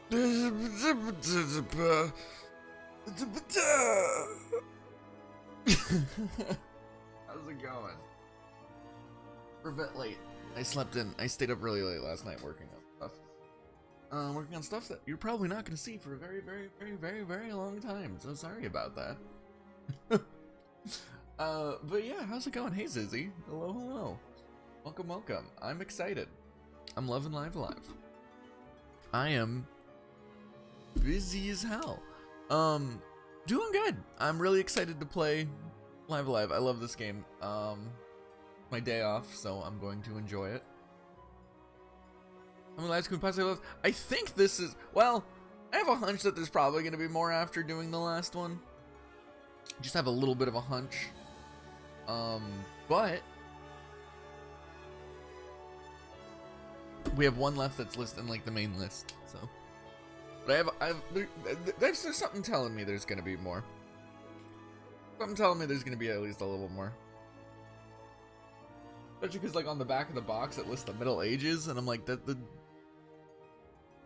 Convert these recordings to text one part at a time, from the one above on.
it going? We're a bit late. I stayed up really late last night working on stuff. Working on stuff that you're probably not gonna see for a very, very, very, very, very long time. So sorry about that. But yeah, how's it going? Hey Zizzy. Hello, hello. Welcome, welcome. I'm excited. I'm loving Live Alive. I am busy as hell. Doing good. I'm really excited to play Live Alive. I love this game. My day off, so I'm going to enjoy it. How many lives can we possibly live? I think this is, well, I have a hunch that there's probably going to be more after doing the last one. Just have a little bit of a hunch. But we have one left that's listed in like the main list, so. But there's something telling me there's gonna be more. Something telling me there's gonna be at least a little more. Especially because like on the back of the box it lists the Middle Ages, and I'm like,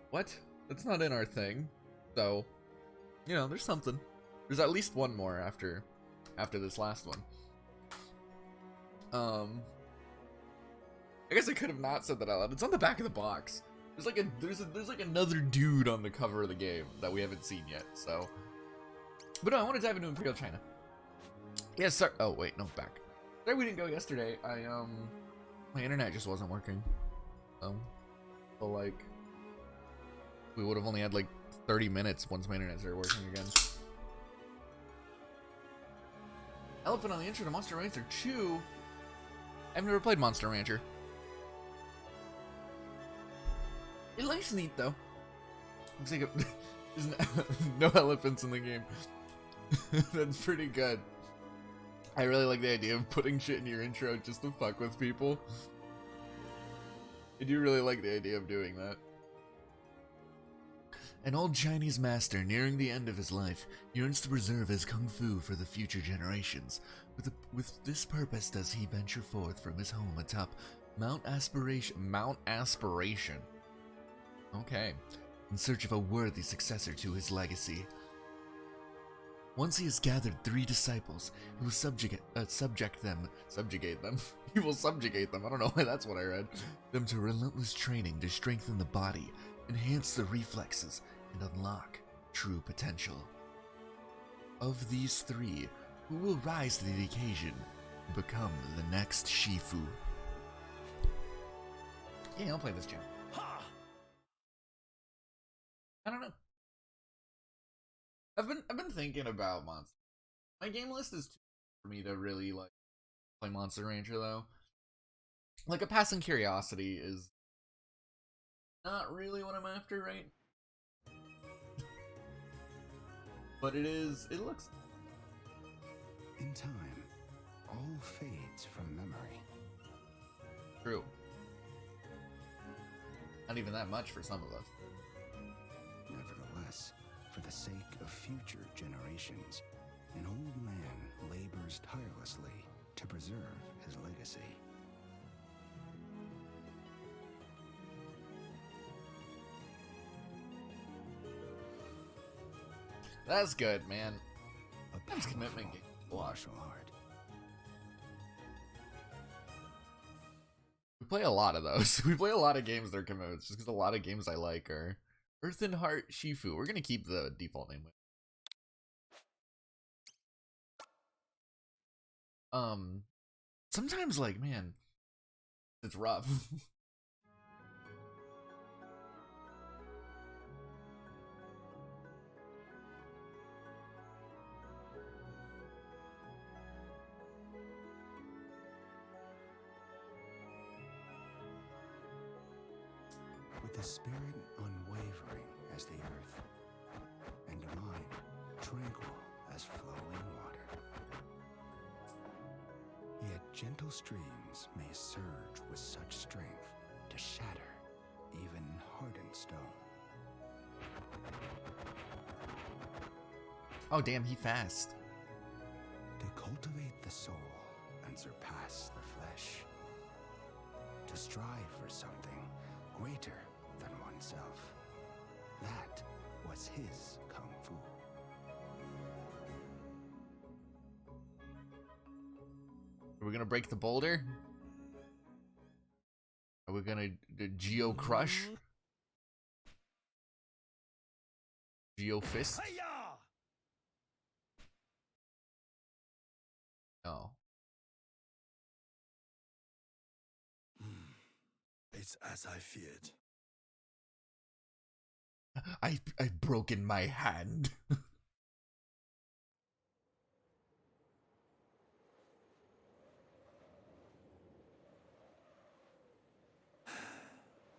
what? That's not in our thing. So, you know, there's something. There's at least one more after this last one. I guess I could have not said that out loud. It's on the back of the box. There's like another dude on the cover of the game that we haven't seen yet. So, but no, I want to dive into Imperial China. Yes, sir. Oh wait, no, back. Sorry we didn't go yesterday. My internet just wasn't working. So like, we would have only had like 30 minutes once my internet started working again. Elephant on the intro to Monster Rancher 2. I've never played Monster Rancher. It looks neat though. Looks like there's no elephants in the game. That's pretty good. I really like the idea of putting shit in your intro just to fuck with people. I do really like the idea of doing that. An old Chinese master nearing the end of his life yearns to preserve his kung fu for the future generations. With this purpose does he venture forth from his home atop Mount Aspiration. Okay. In search of a worthy successor to his legacy. Once he has gathered 3 disciples, he will subjugate them. He will subjugate them. I don't know why that's what I read. Them to relentless training to strengthen the body, enhance the reflexes, and unlock true potential. Of these 3, who will rise to the occasion and become the next Shifu? Yeah, I'll play this jam. I don't know. I've been thinking about Monster. My game list is too for me to really like play Monster Rancher though. Like a passing curiosity is not really what I'm after, right? But it looks. In time, all fades from memory. True. Not even that much for some of us. Nevertheless, for the sake of future generations, an old man labors tirelessly to preserve his legacy. That's good, man. That's commitment. Martial art. We play a lot of those. We play a lot of games that are commitments, just because a lot of games I like are Earth and Heart Shifu. We're gonna keep the default name. Sometimes like, man, it's rough. With a spirit unwavering as the earth, and a mind tranquil as flowing water. Yet gentle streams may surge with such strength to shatter even hardened stone. Oh damn, he fast. To cultivate the soul and surpass the flesh. To strive for something greater than oneself. That was his kung fu. Are we gonna break the boulder? Are we gonna Geo Crush? Geo Fist? No. It's as I feared. I've broken my hand.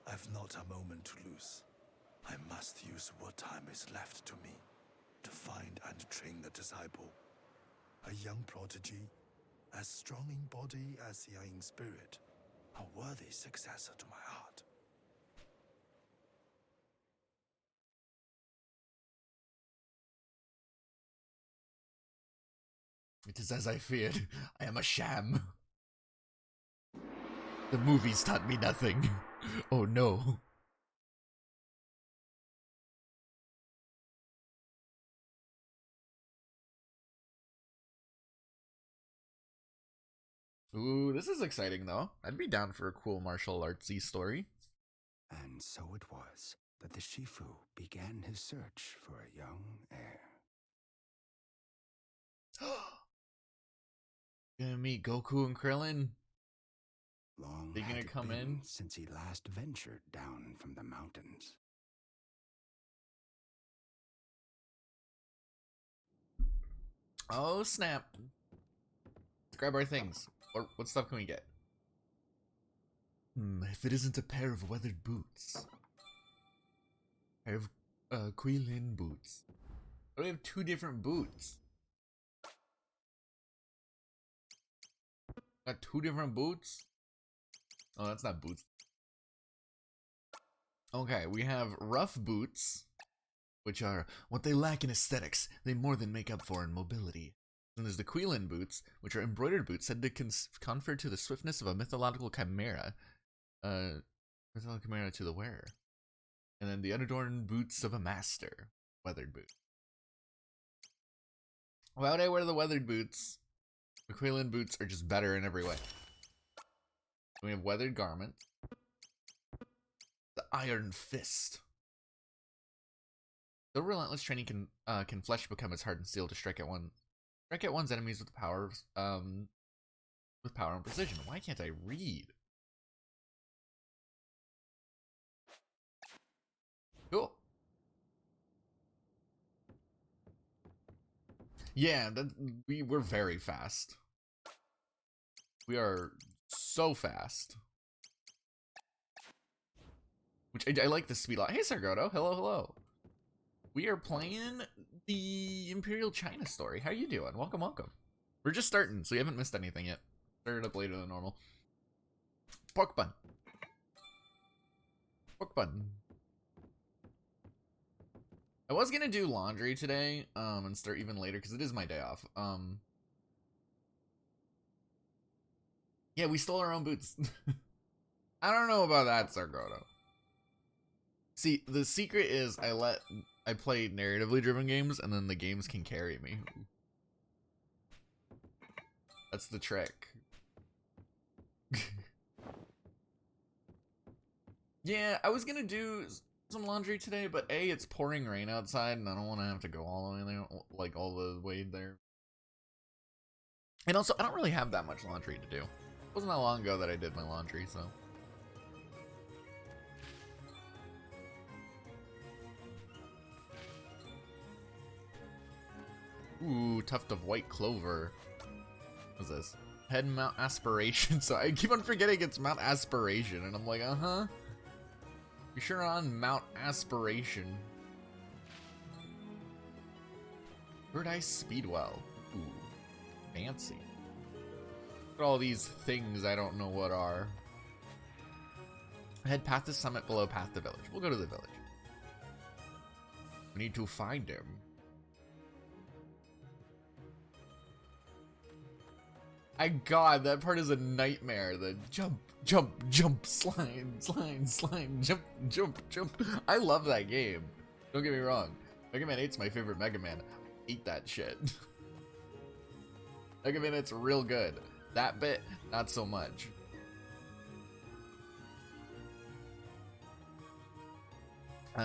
I've not a moment to lose. I must use what time is left to me to find and train the disciple. A young prodigy, as strong in body as young in spirit. A worthy successor to my heart. It is as I feared. I am a sham. The movies taught me nothing. Oh no. Ooh, this is exciting though. I'd be down for a cool martial artsy story. And so it was that the Shifu began his search for a young heir. Gonna meet Goku and Krillin? Long They gonna had it come been in? since he last ventured down from the mountains. Oh snap. Let's grab our things. What stuff can we get? If it isn't a pair of weathered boots. Pair of Quilin boots. But we have two different boots. Got two different boots? Oh, that's not boots. Okay, we have rough boots, which are what they lack in aesthetics, they more than make up for in mobility. And there's the Quilin boots, which are embroidered boots said to confer to the swiftness of a mythological chimera. Mythological chimera to the wearer. And then the unadorned boots of a master. Weathered boot. Why would I wear the weathered boots? The Quilin boots are just better in every way. We have weathered garments. The Iron Fist. Though relentless training can flesh become as hardened steel to strike at one's enemies with power and precision. Why can't I read? Cool. Yeah, we're very fast. We are so fast. Which I like the speed a lot. Hey Sargoto, hello, hello. We are playing the Imperial China story. How you doing? Welcome, welcome. We're just starting, so you haven't missed anything yet. Started up later than normal. Pork bun. Pork bun. I was gonna do laundry today, and start even later because it is my day off. Yeah, we stole our own boots. I don't know about that, Sargoto. See, the secret is I play narratively driven games, and then the games can carry me. That's the trick. Yeah, I was gonna do some laundry today, but A, it's pouring rain outside, and I don't want to have to go all the way there, like all the way there. And also, I don't really have that much laundry to do. It wasn't that long ago that I did my laundry, so. Ooh, tuft of white clover. What's this? Head mount aspiration. So I keep on forgetting it's Mount Aspiration, and I'm like, uh-huh. You're sure on Mount Aspiration. Bird Eye Speedwell. Ooh, fancy. Look at all these things I don't know what are. Head path to summit, below path to village. We'll go to the village. We need to find him. God, that part is a nightmare. The jump, jump, jump, slide, slide, slide, jump, jump, jump. I love that game. Don't get me wrong. Mega Man 8's my favorite Mega Man. Eat that shit. Mega Man 8's real good. That bit, not so much.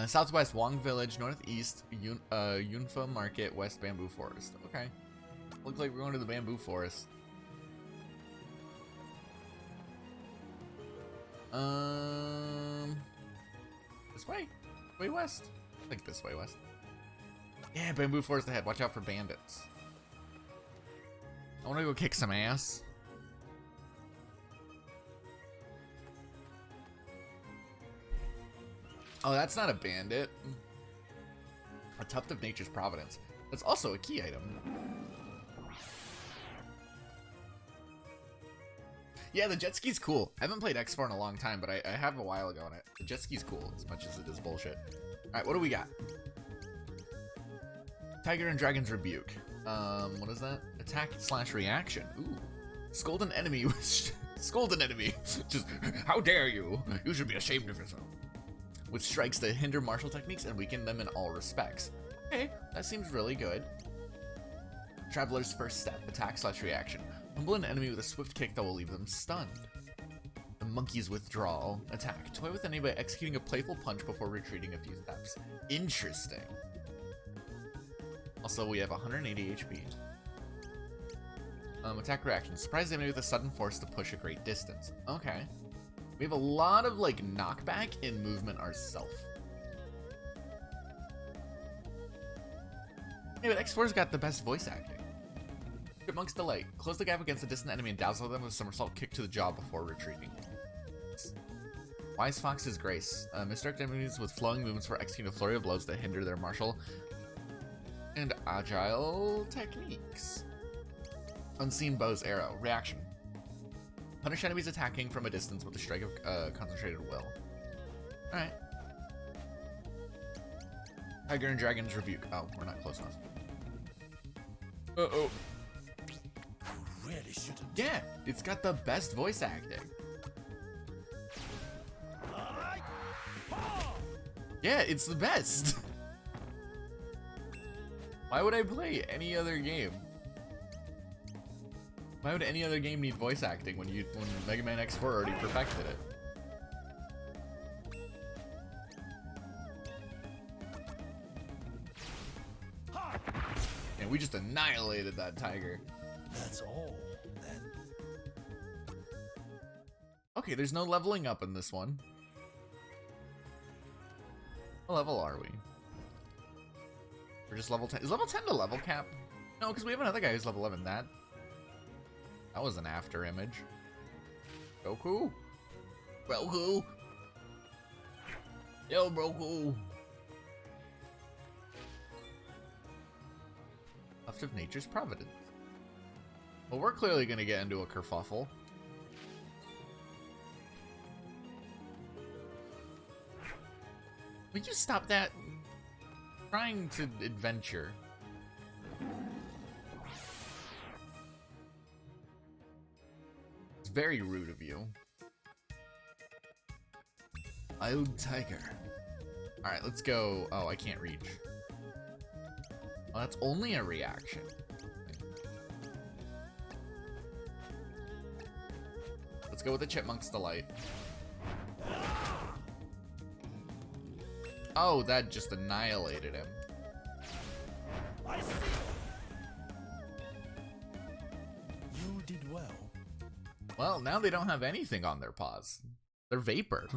Southwest Wong Village, northeast Yunfa Market, west Bamboo Forest. Okay. Looks like we're going to the Bamboo Forest. This way? Way west? I think this way west. Yeah, Bamboo Forest ahead. Watch out for bandits. I want to go kick some ass. Oh, that's not a bandit. A Tuft of Nature's Providence. That's also a key item. Yeah, the jet ski's cool. I haven't played X4 in a long time, but I have a while ago on it. The jet ski's cool, as much as it is bullshit. Alright, what do we got? Tiger and Dragon's Rebuke. What is that? Attack / reaction. Ooh. Scold an enemy with... Scold an enemy. Just, how dare you? You should be ashamed of yourself. With strikes that hinder martial techniques and weaken them in all respects. Okay, that seems really good. Traveler's First Step. Attack / reaction. Humble an enemy with a swift kick that will leave them stunned. The Monkey's Withdrawal. Attack. Toy with enemy by executing a playful punch before retreating a few steps. Interesting. Also, we have 180 HP. Attack reaction. Surprise the enemy with a sudden force to push a great distance. Okay. We have a lot of, like, knockback in movement ourself. Hey, but X4's got the best voice acting. Chipmunk's Delight. Close the gap against a distant enemy and dazzle them with a somersault kick to the jaw before retreating. Wise Fox's Grace. Misdirect enemies with flowing movements for executing a flurry of blows that hinder their martial and agile techniques. Unseen Bow's Arrow. Reaction. Punish enemies attacking from a distance with a strike of concentrated will. Alright. Tiger and Dragon's Rebuke. Oh, we're not close enough. Uh-oh. You really shouldn't. Yeah, it's got the best voice acting. Yeah, it's the best. Why would I play any other game? Why would any other game need voice acting when Mega Man X4 already perfected it? And we just annihilated that tiger. That's all, then. Okay, there's no leveling up in this one. What level are we? We're just level 10. Is level 10 the level cap? No, because we have another guy who's level 11. That was an after image. Goku? Goku? Yo, Goku. Tuft of Nature's Providence. Well, we're clearly going to get into a kerfuffle. Would you stop that? Trying to adventure. It's very rude of you. Wild Tiger. Alright, let's go. Oh, I can't reach. Oh, that's only a reaction. Let's go with the Chipmunk's Delight. Oh, that just annihilated him. I see. You did well. Well, now they don't have anything on their paws. They're vapor.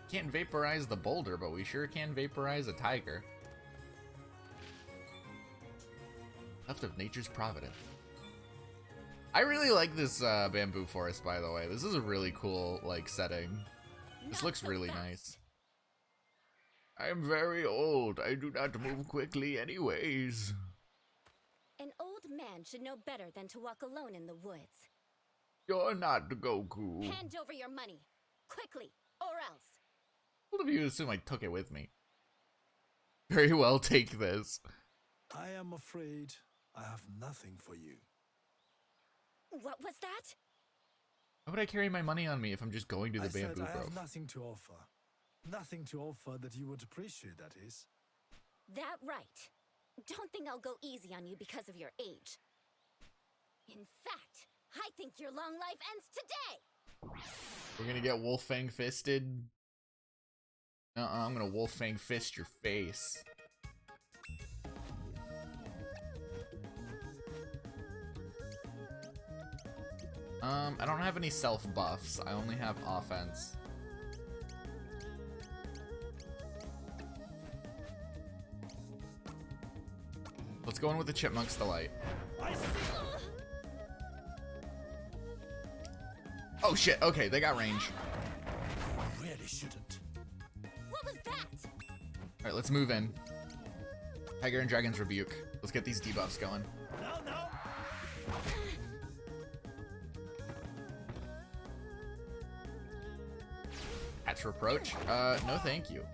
Can't vaporize the boulder, but we sure can vaporize a tiger. Tuft of Nature's Providence. I really like this bamboo forest, by the way. This is a really cool, like, setting. This looks really nice. I'm very old. I do not move quickly anyways. An old man should know better than to walk alone in the woods. You're not Goku. Hand over your money. Quickly, or else. All of you assume I took it with me. Very well, take this. I am afraid I have nothing for you. What was that? Why would I carry my money on me if I'm just going to the I said bamboo I grove? have nothing to offer. Nothing to offer that you would appreciate, that is. That right. Don't think I'll go easy on you because of your age. In fact, I think your long life ends today! We're gonna get Wolfang fisted. I'm gonna Wolfang fist your face. I don't have any self buffs. I only have offense. Let's go in with the Chipmunk's Delight. Oh shit, okay, they got range. You really shouldn't. What was that? Alright, let's move in. Tiger and Dragon's Rebuke. Let's get these debuffs going. No. Catch Reproach? No thank you.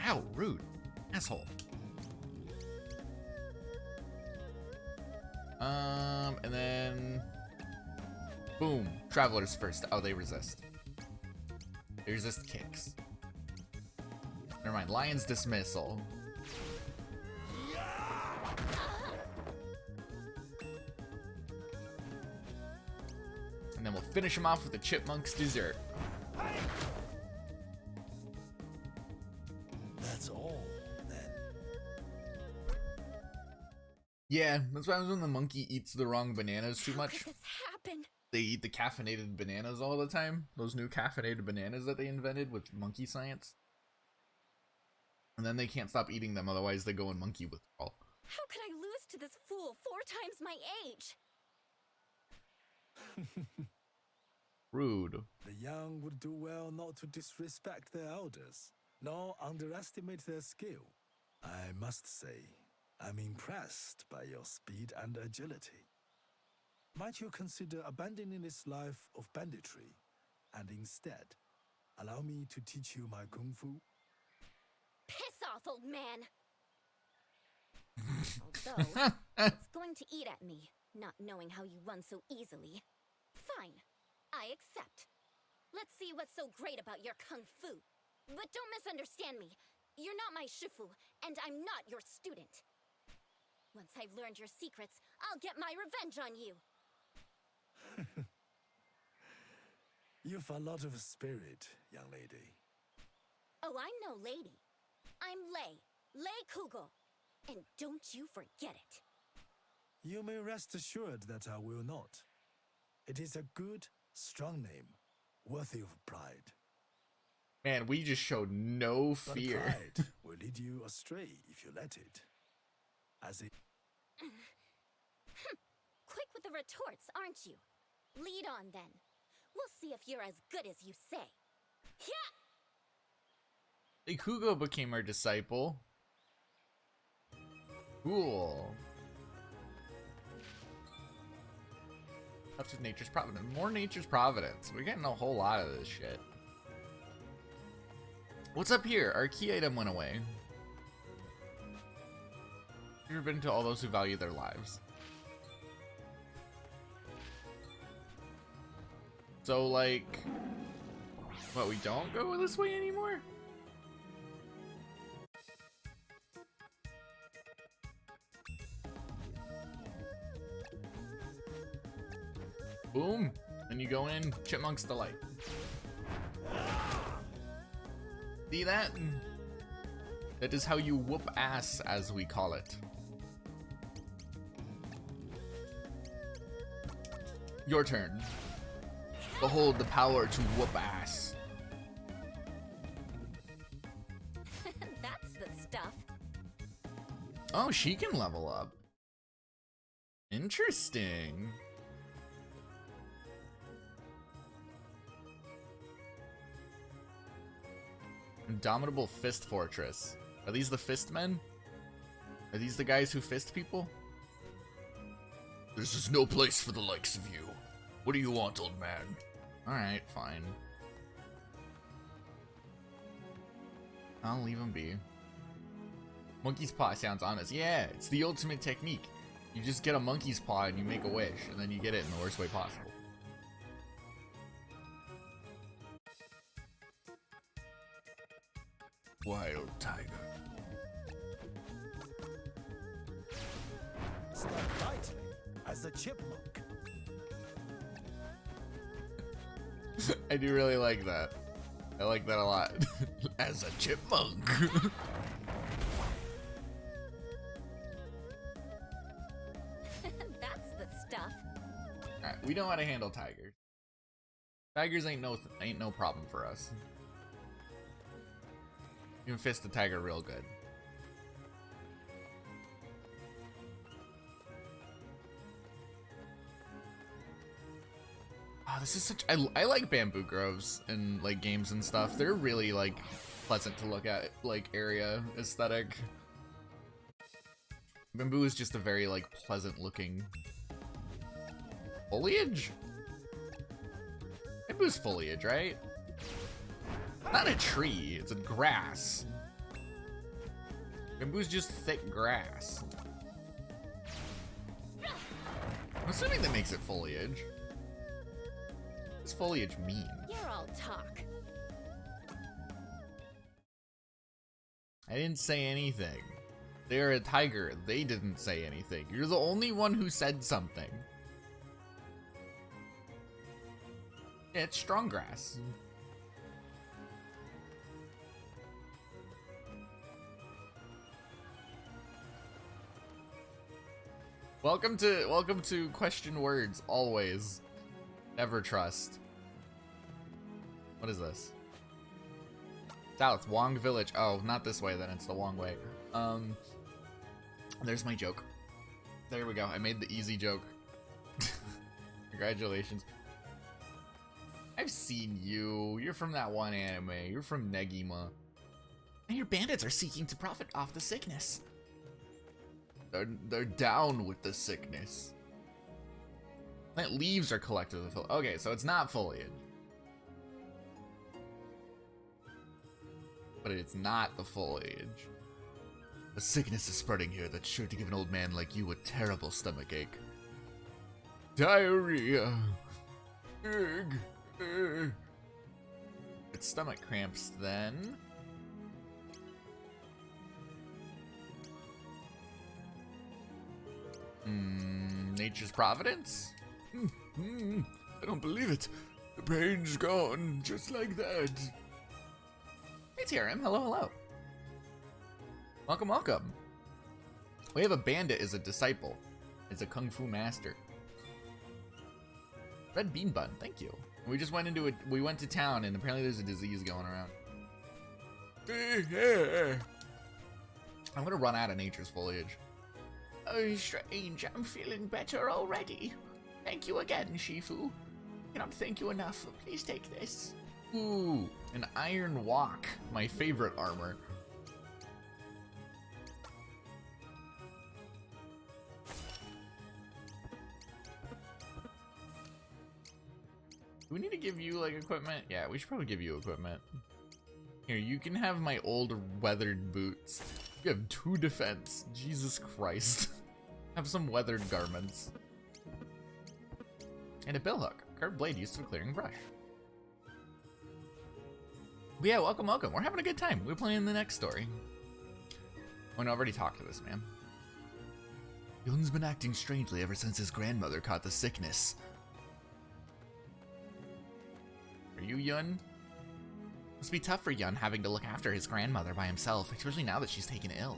Ow, rude. Asshole. And then... Boom. Travelers first. Oh, they resist. They resist kicks. Never mind. Lion's Dismissal. And then we'll finish him off with the Chipmunk's Dessert. That's all, then. Yeah, that's why when the monkey eats the wrong bananas too How much. could this happen? They eat the caffeinated bananas all the time. Those new caffeinated bananas that they invented with monkey science. And then they can't stop eating them, otherwise they go in monkey withdrawal. How could I lose to this fool 4 times my age? Rude. The young would do well not to disrespect their elders, nor underestimate their skill. I must say, I'm impressed by your speed and agility. Might you consider abandoning this life of banditry, and instead, allow me to teach you my kung fu? Piss off, old man! Although, it's going to eat at me, not knowing how you run so easily. Fine, I accept. Let's see what's so great about your kung fu. But don't misunderstand me. You're not my shifu, and I'm not your student. Once I've learned your secrets, I'll get my revenge on you. You've a lot of spirit, young lady. Oh, I'm no lady. I'm Lei Kugel. And don't you forget it. You may rest assured that I will not. It is a good, strong name, worthy of pride. Man, we just showed no But fear. pride will lead you astray if you let it. As it Quick with the retorts, aren't you? Lead on, then. We'll see if you're as good as you say. Yeah! Ikugo became our disciple. Cool. Up to Nature's Providence. More Nature's Providence. We're getting a whole lot of this shit. What's up here? Our key item went away. You've been to all those who value their lives. So, like... What, we don't go this way anymore? Boom. Then you go in, Chipmunk's Delight. See that? That is how you whoop ass, as we call it. Your turn. Behold the power to whoop ass. That's the stuff. Oh, she can level up. Interesting. Indomitable Fist Fortress. Are these the fist men? Are these the guys who fist people? This is no place for the likes of you. What do you want, old man? Alright, fine. I'll leave him be. Monkey's Paw sounds honest. Yeah, it's the ultimate technique. You just get a monkey's paw and you make a wish, and then you get it in the worst way possible. Wild tiger. Step tightly as a chipmunk. I do really like that. I like that a lot. As a chipmunk. That's the stuff. Alright, we know how to handle tigers. Tigers ain't no problem for us. You can fist a tiger real good. Oh, this is such. I like bamboo groves in like games and stuff. They're really like pleasant to look at, like area aesthetic. Bamboo is just a very like pleasant looking foliage. Bamboo's foliage, right? Not a tree. It's a grass. Bamboo's just thick grass. I'm assuming that makes it foliage. What does foliage mean? You're all talk. I didn't say anything. They're a tiger. They didn't say anything. You're the only one who said something. Yeah, it's strong grass. Welcome to question words, always. Never trust. What is this? South, Wong Village. Oh, not this way then, it's the Wong way. There's my joke. There we go, I made the easy joke. Congratulations. I've seen you. You're from that one anime. You're from Negima. And your bandits are seeking to profit off the sickness. They're down with the sickness. Plant leaves are collected with foliage. Okay, so it's not foliage. But it's not the foliage. A sickness is spreading here that's sure to give an old man like you a terrible stomachache. Diarrhea. It's stomach cramps then. Nature's providence? I don't believe it. The pain's gone, just like that. Hey TRM, hello, hello. Welcome, welcome. We have a bandit as a disciple. As a kung fu master. Red bean bun, thank you. We just went into it. We went to town, and apparently there's a disease going around. I'm gonna run out of nature's foliage. Oh, strange. I'm feeling better already. Thank you again, Shifu. Cannot thank you enough. Please take this. Ooh, an iron walk. My favorite armor. Do we need to give you, like, equipment? Yeah, we should probably give you equipment. Here, you can have my old weathered boots. You have 2 defense. Jesus Christ. Have some weathered garments. And a billhook. Curved blade used for clearing brush. But yeah, welcome, welcome. We're having a good time. We're playing the next story. Oh, no, I've already talked to this man. Yun's been acting strangely ever since his grandmother caught the sickness. Are you Yun? Must be tough for Yun having to look after his grandmother by himself, especially now that she's taken ill.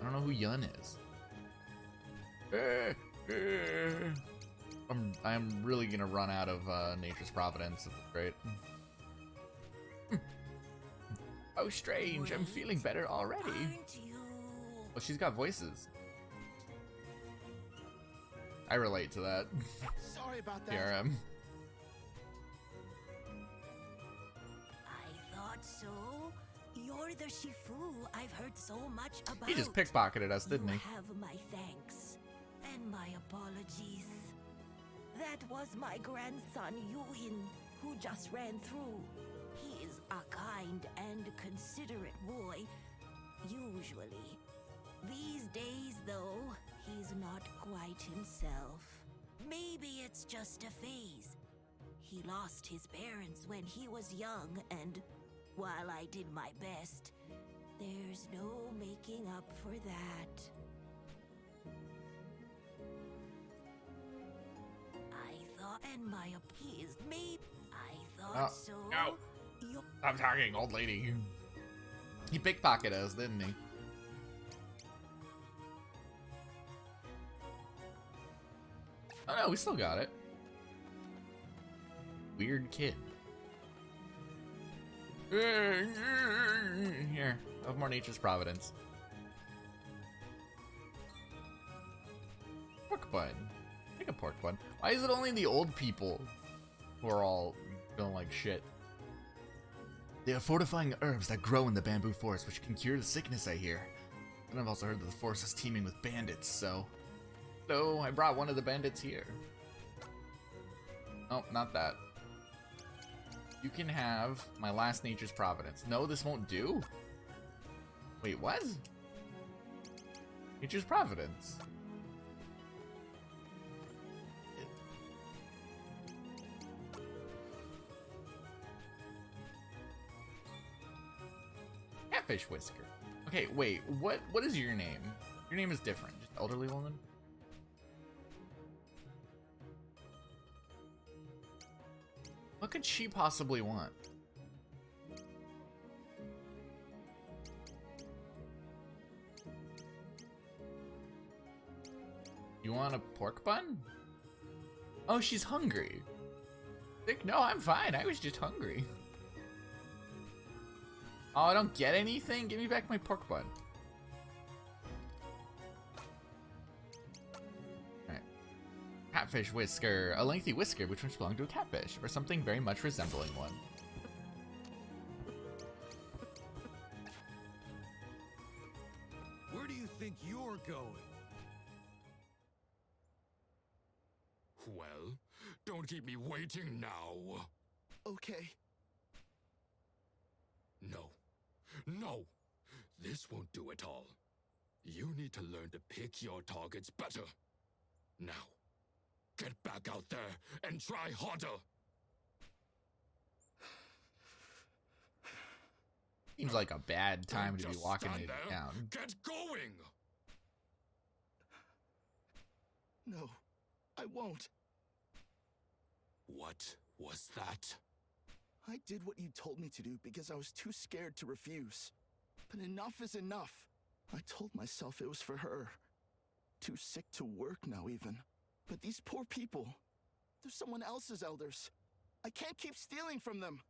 I don't know who Yun is. I'm really gonna run out of nature's providence. That's great. Oh, strange. I'm feeling better already. Oh, she's got voices. I relate to that. Sorry about that. TRM. I thought so. You're the Shifu I've heard so much about. He just pickpocketed us, didn't he? You have my thanks and my apologies. That was my grandson Yuin, who just ran through. He is a kind and considerate boy, usually. These days, though, he's not quite himself. Maybe it's just a phase. He lost his parents when he was young, and While I did my best, there's no making up for that. I thought, and my appeased me. I thought so. No. You I'm talking, old lady. He pickpocketed us, didn't he? Oh no, we still got it. Weird kid. Here, of more nature's providence. Pork bun. Take a pork bun. Why is it only the old people who are all feeling like shit? They are fortifying herbs that grow in the bamboo forest, which can cure the sickness, I hear. And I've also heard that the forest is teeming with bandits, so I brought one of the bandits here. Oh, not that. You can have my last nature's providence. No, this won't do? Wait, what? Nature's providence. Catfish Whisker. Okay, wait, what is your name? Your name is different. Just elderly woman? What could she possibly want? You want a pork bun? Oh, she's hungry. Like, no, I'm fine. I was just hungry. Oh, I don't get anything? Give me back my pork bun. Alright. Catfish whisker. A lengthy whisker which once belonged to a catfish, or something very much resembling one. Where do you think you're going? Well, don't keep me waiting now. Okay. No. No! This won't do it all. You need to learn to pick your targets better. Now, get back out there and try harder! Seems like a bad time to be Just walking stand into there. town. Get going! No, I won't. What was that? I did what you told me to do because I was too scared to refuse. But enough is enough. I told myself it was for her. Too sick to work now, even. But these poor people, they're someone else's elders. I can't keep stealing from them.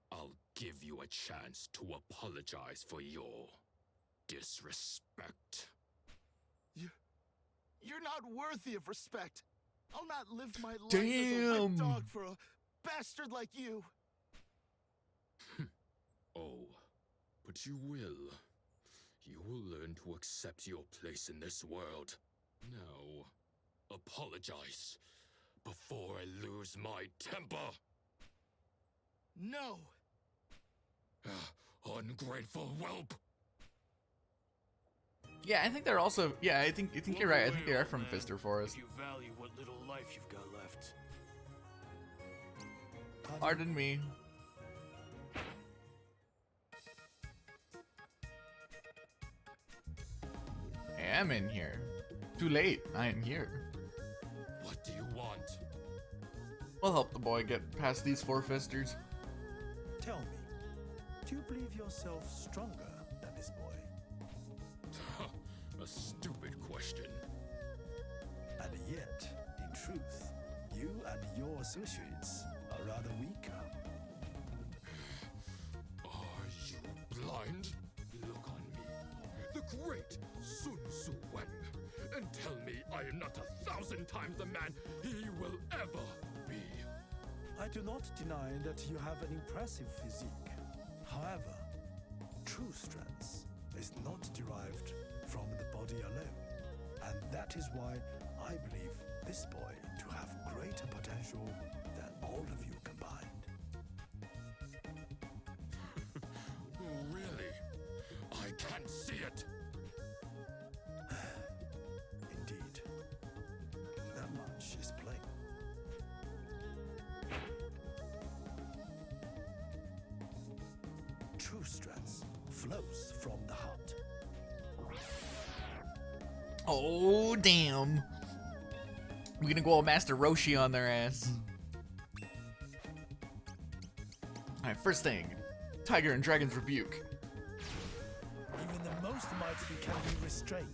I'll give you a chance to apologize for your disrespect. You're not worthy of respect. I'll not live my life as a Damn. wet dog for a bastard like you. Oh, but you will. You will learn to accept your place in this world. Now, apologize before I lose my temper. No. Ungrateful whelp. Yeah, I think they're also. Yeah, I think you're right. I think they are from Fister Forest. If you value what little life you've got left. Pardon me. I am in here. Too late. I am here. What do you want? We'll help the boy get past these four fisters. Tell me, do you believe yourself stronger than this boy? A stupid question. And yet, in truth, you and your associates are rather weaker. Are you blind? Look on me, the great Sun Tzu Wen, and tell me I am not 1,000 times the man he will ever be. I do not deny that you have an impressive physique. However, true strength is not derived from the body alone. And that is why I believe this boy to have greater potential than all of you combined. Really? I can't see it. Indeed. That much is plain. True strength flows from the heart. Oh, damn. We're gonna go all Master Roshi on their ass. Alright, first thing. Tiger and Dragon's Rebuke. Even the most mighty can be restrained.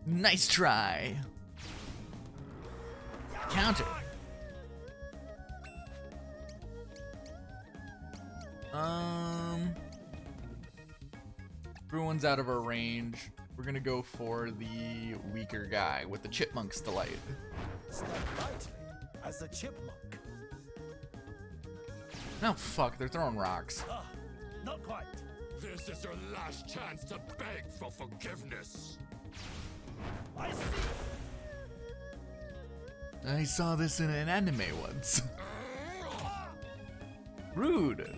Nice try. Counter. Everyone's out of our range. We're gonna go for the weaker guy with the Chipmunk's Delight. Step lightly as a chipmunk. No, fuck, they're throwing rocks. Ah, not quite. This is your last chance to beg for forgiveness. I see. I saw this in an anime once. Rude.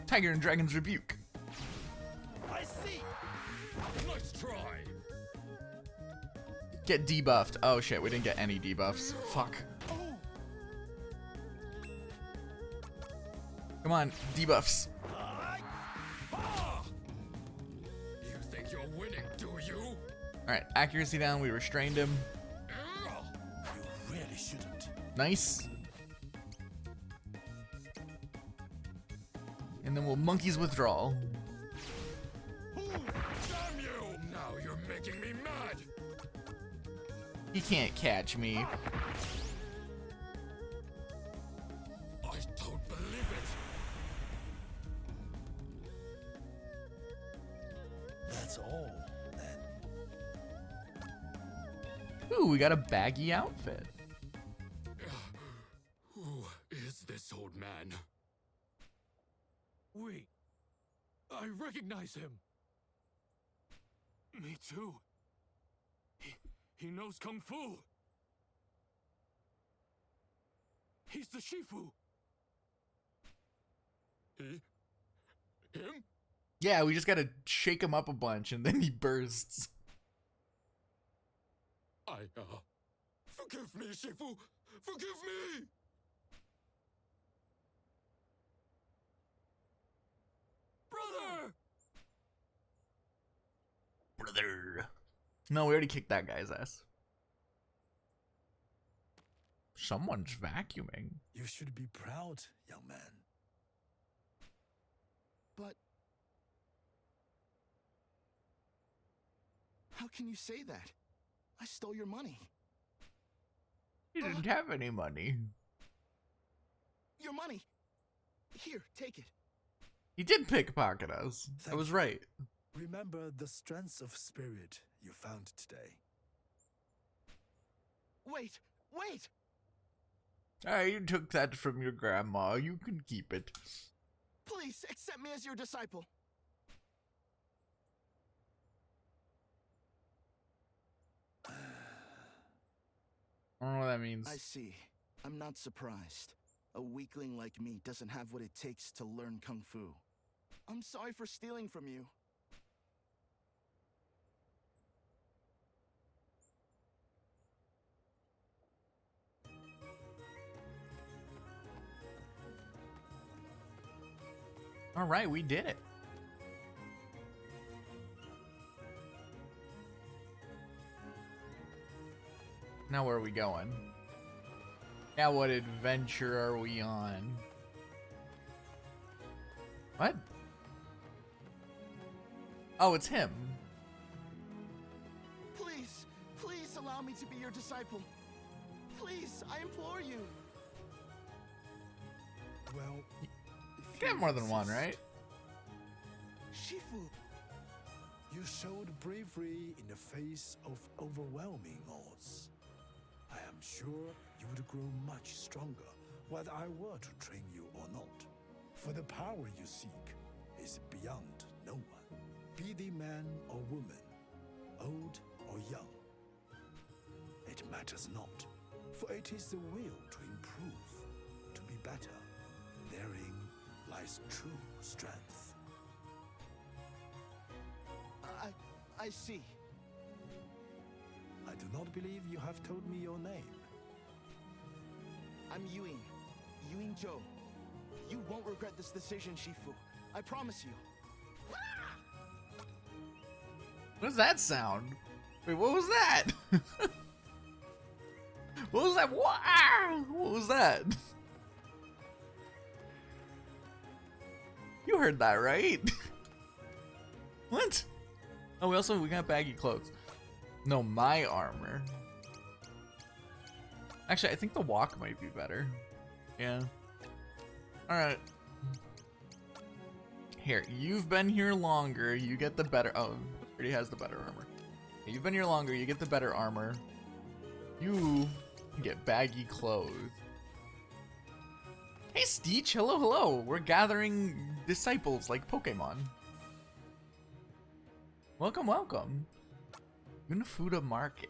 Tiger and Dragon's Rebuke. I see. Nice try. Get debuffed. Oh shit, we didn't get any debuffs. Fuck. Come on, debuffs. You think you're winning, do you? Alright, accuracy down, we restrained him. You really shouldn't. Nice. And then we'll Monkey's Withdrawal. Damn you! Now you're making me mad. He can't catch me. I don't believe it. That's all, then. Ooh, we got a baggy outfit. Who is this old man? Wait. I recognize him. Me too. He knows Kung Fu. He's the Shifu. Him? Yeah, we just gotta shake him up a bunch and then he bursts. Forgive me, Shifu! Forgive me! Brother! Brother. No, we already kicked that guy's ass. Someone's vacuuming. You should be proud, young man. But how can you say that? I stole your money. He didn't have any money. Your money. Here, take it. He did pickpocket us. I was right. Remember the strength of spirit you found today. Wait, wait! I took that from your grandma. You can keep it. Please accept me as your disciple. I don't know what that means. I see. I'm not surprised. A weakling like me doesn't have what it takes to learn Kung Fu. I'm sorry for stealing from you. All right, we did it. Now where are we going? Now what adventure are we on? What? Oh, it's him. Please, please allow me to be your disciple. Please, I implore you. Well, You can have more than one, right? Shifu. You showed bravery in the face of overwhelming odds. I am sure you would grow much stronger whether I were to train you or not. For the power you seek is beyond no one. Be the man or woman, old or young. It matters not, for it is the will to improve, to be better. Therein lies true strength. I see. I do not believe you have told me your name. I'm Ewing. Ewing Joe. You won't regret this decision, Shifu. I promise you. What does that sound? Wait, what was that? What was that? What was that? You heard that, right? What? Oh, we got baggy clothes. No, my armor. Actually, I think the walk might be better. Yeah. Alright. Here, you've been here longer. You get the better. Oh, already has the better armor. Okay, you've been here longer. You get the better armor. You get baggy clothes. Hey, Steech. Hello, hello. We're gathering disciples like Pokemon. Welcome, welcome. Unafuda Market.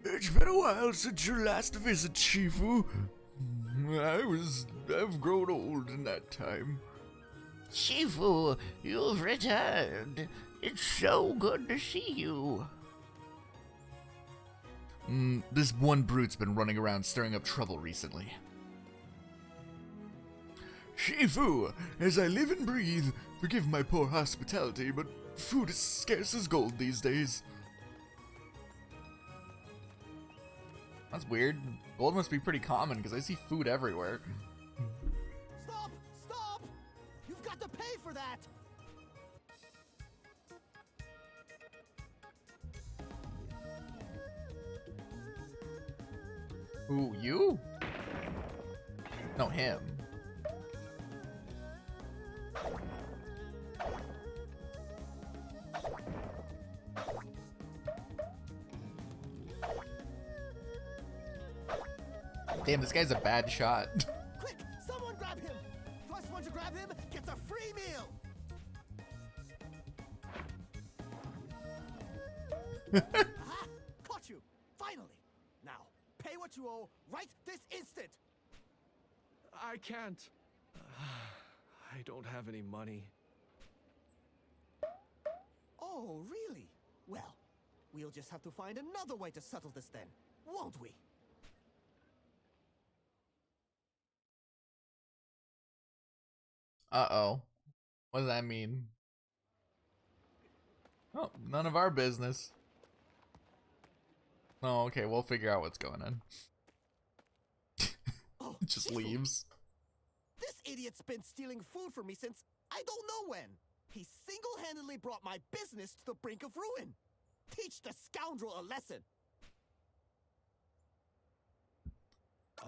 It's been a while since your last visit, Shifu. I've grown old in that time. Shifu, you've returned. It's so good to see you. This one brute's been running around stirring up trouble recently. Shifu, as I live and breathe, forgive my poor hospitality, but food is scarce as gold these days. That's weird. Gold must be pretty common because I see food everywhere. Stop! Stop! You've got to pay for that! Who, you? No, him. Damn, this guy's a bad shot. Quick! Someone grab him! First one to grab him gets a free meal! Aha! Caught you! Finally! Now, pay what you owe right this instant! I can't. I don't have any money. Oh, really? Well, we'll just have to find another way to settle this then, won't we? Uh-oh. What does that mean? Oh, none of our business. Oh, okay, we'll figure out what's going on. Oh, Just Shifu, leaves. This idiot's been stealing food from me since I don't know when. He single-handedly brought my business to the brink of ruin. Teach the scoundrel a lesson.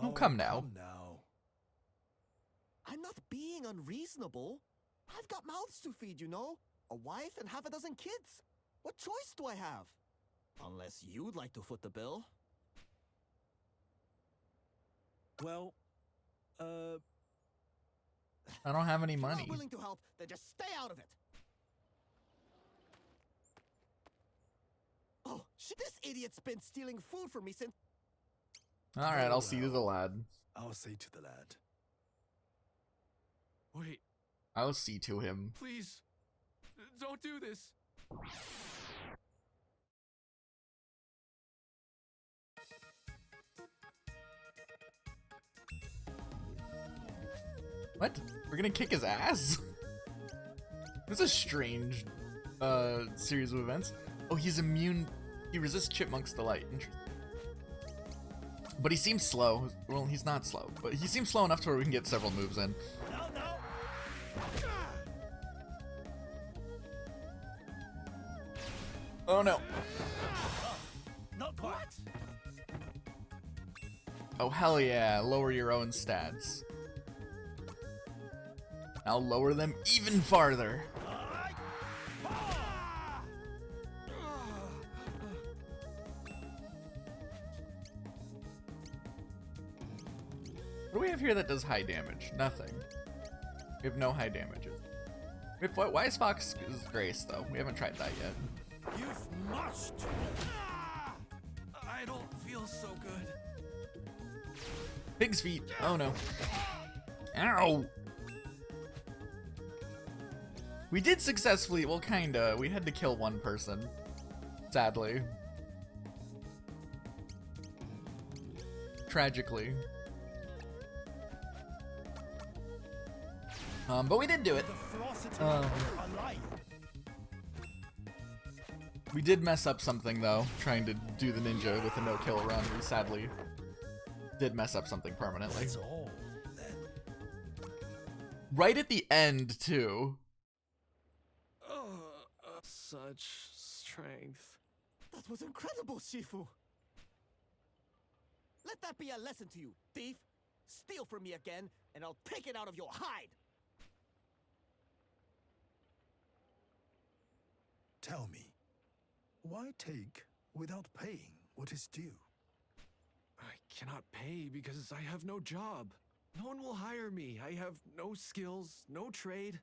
Oh, come now. Come now. I'm not being unreasonable. I've got mouths to feed, you know. A wife and half a dozen kids. What choice do I have? Unless you'd like to foot the bill. Well, I don't have any If you're money. not willing to help, then just stay out of it. Oh, this idiot's been stealing food from me since... Alright, I'll see to the lad. I'll say to the lad. wait, I'll see to him. please. Don't do this. What? We're gonna kick his ass? This is a strange series of events. Oh, he's immune. He resists Chipmunk's delight. Interesting. But he seems slow. Well, he's not slow, but he seems slow enough to where we can get several moves in. Oh no. Not quite. Oh hell yeah, lower your own stats. I'll lower them even farther. What do we have here that does high damage? Nothing. We have no high damages. We have, why is Fox's Grace though? We haven't tried that yet. You've must. I don't feel so good. Pig's feet. Oh no. Ow! We did successfully, well, kinda. We had to kill one person, sadly. Tragically. But we did do it. We did mess up something though, trying to do the ninja with a no-kill run. We sadly did mess up something permanently. That's all, then. Right at the end, too. Such strength. That was incredible, Shifu! Let that be a lesson to you, thief! Steal from me again, and I'll take it out of your hide! Tell me, why take without paying what is due? I cannot pay because I have no job. No one will hire me. I have no skills, no trade.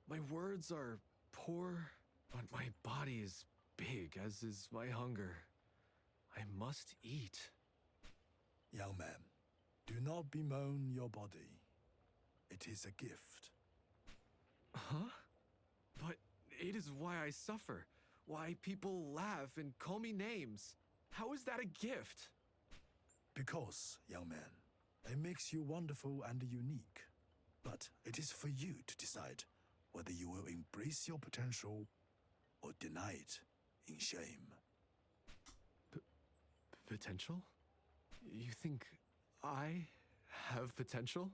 My words are poor, but my body is big, as is my hunger. I must eat. Young man, do not bemoan your body. It is a gift. Huh? But it is why I suffer. Why people laugh and call me names. How is that a gift? Because, young man, it makes you wonderful and unique. But it is for you to decide whether you will embrace your potential or deny it in shame. Potential? You think I have potential?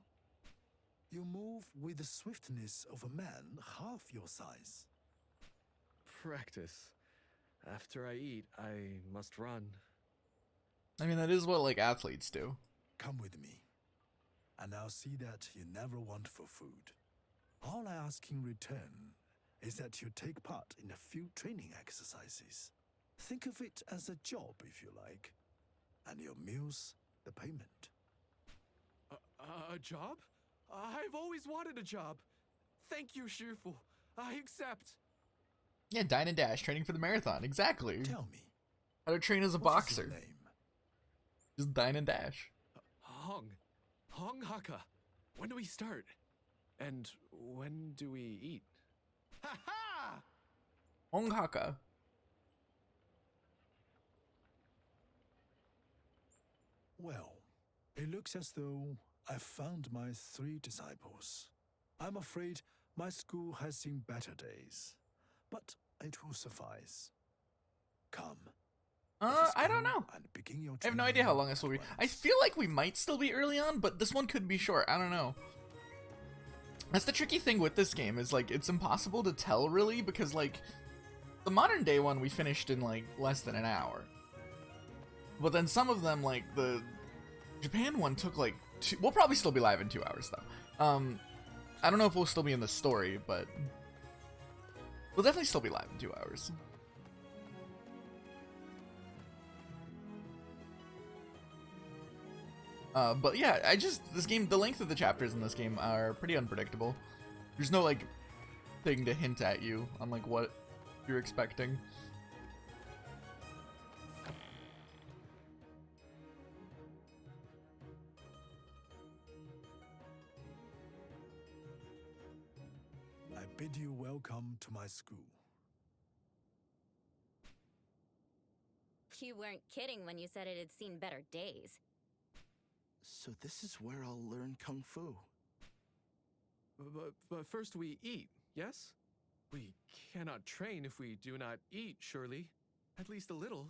You move with the swiftness of a man half your size. Practice. After I eat, I must run. I mean, that is what, like, athletes do. Come with me, and I'll see that you never want for food. All I ask in return is that you take part in a few training exercises. Think of it as a job, if you like, and your meals the payment. A job? I've always wanted a job. Thank you, Shifu. I accept. Yeah, Dine and Dash, training for the marathon. Exactly. Tell me, How to train as a what is your boxer. name? Just Dine and Dash. Hong Haka. When do we start? And when do we eat? Ha ha! Onghaka. Well, it looks as though I've found my 3 disciples. I'm afraid my school has seen better days, but it will suffice. Come. I don't know. And begin your I have no idea how long this will be. training I feel like we might still be early on, but this one could be short. I don't know. That's the tricky thing with this game, is like it's impossible to tell really, because like the modern day one we finished in like less than an hour. But then some of them, like the Japan one, took like 2. We'll probably still be live in 2 hours though. I don't know if we'll still be in the story, but we'll definitely still be live in 2 hours. But yeah, this game, the length of the chapters in this game are pretty unpredictable. There's no like thing to hint at you on like what you're expecting. I bid you welcome to my school. You weren't kidding when you said it had seen better days. So this is where I'll learn Kung Fu. But first we eat, yes? We cannot train if we do not eat, surely. At least a little,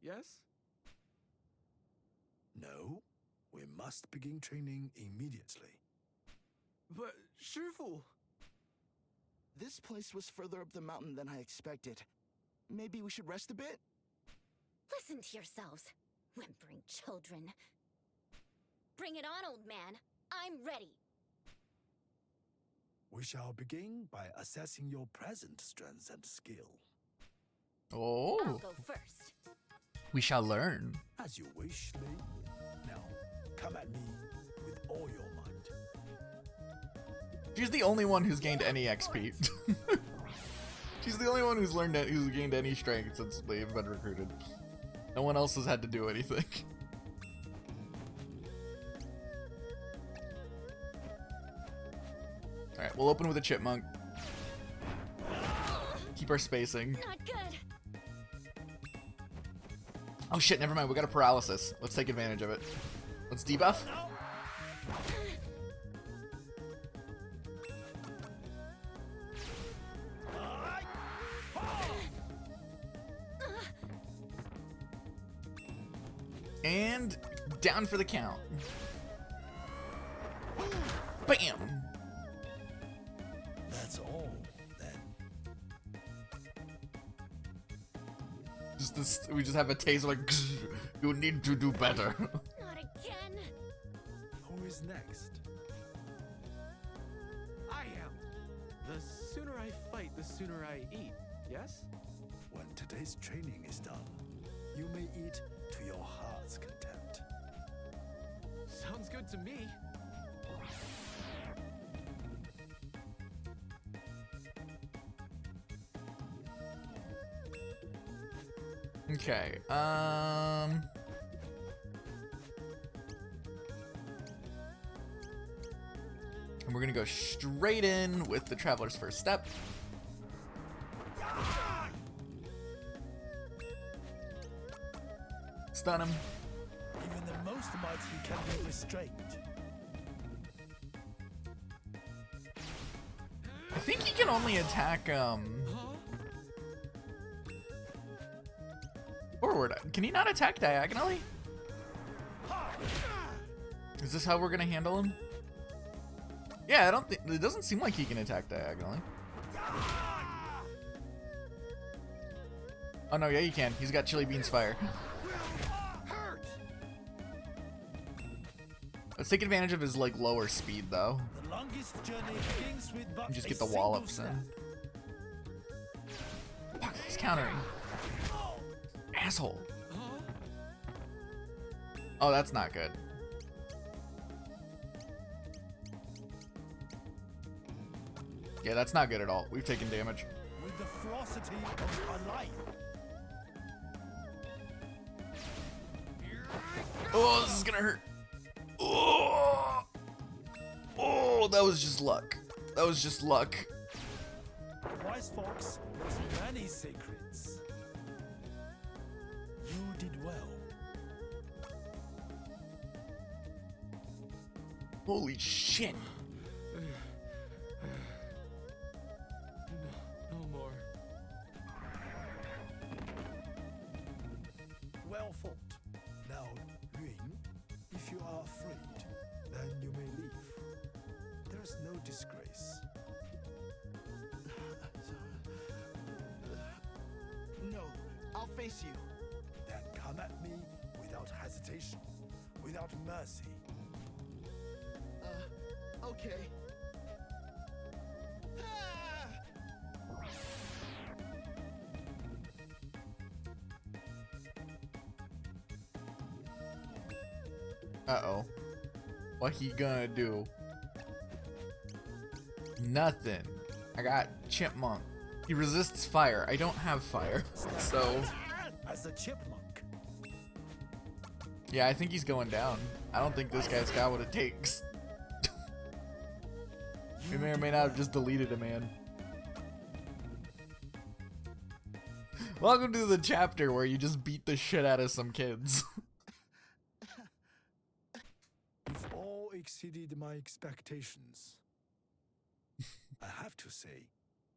yes? No, we must begin training immediately. But, Shifu! This place was further up the mountain than I expected. Maybe we should rest a bit? Listen to yourselves, whimpering children. Bring it on, old man. I'm ready. We shall begin by assessing your present strength and skill. Oh, I'll go first. we shall learn. As you wish, lady. Now, come at me with all your might. She's the only one who's gained any XP. She's the only one who's gained any strength since they've been recruited. No one else has had to do anything. Alright, we'll open with a chipmunk. keep our spacing. Not good. Oh shit, never mind. We got a paralysis. Let's take advantage of it. Let's debuff. And down for the count. Bam! That's all, then. Just this, we just have a taser like, you need to do better. Not again. Who is next? I am. The sooner I fight, the sooner I eat. Yes? When today's training is done, you may eat to your heart's content. Sounds good to me. Okay, and we're gonna go straight in with the Traveler's First Step. Stun him. Even the most mighty can be restrained. I think he can only attack, forward. Can he not attack diagonally? Is this how we're gonna handle him? Yeah, I don't think, it doesn't seem like he can attack diagonally. Oh no, yeah he can. He's got Chili Beans Fire. Let's take advantage of his like lower speed though. The longest journey begins with but And just a get the single wallops step. in. Fuck, he's countering. Asshole. Oh, that's not good. Yeah, that's not good at all. We've taken damage. With the ferocity of a lion. Oh, this is gonna hurt. Oh, oh, that was just luck. That was just luck. The wise fox knows many secrets. You did well. Holy shit. No more. Well fought. Now, Yun, if you are afraid, then you may leave. There is no disgrace. No, I'll face you. Then come at me without hesitation, without mercy. Okay. Uh-oh. What he gonna do? Nothing. I got Chipmunk. He resists fire. I don't have fire. So, As a chipmunk. yeah, I think he's going down. I don't think this guy's got what it takes. We may or may not have just deleted a man. Welcome to the chapter where you just beat the shit out of some kids. You've all exceeded my expectations. I have to say,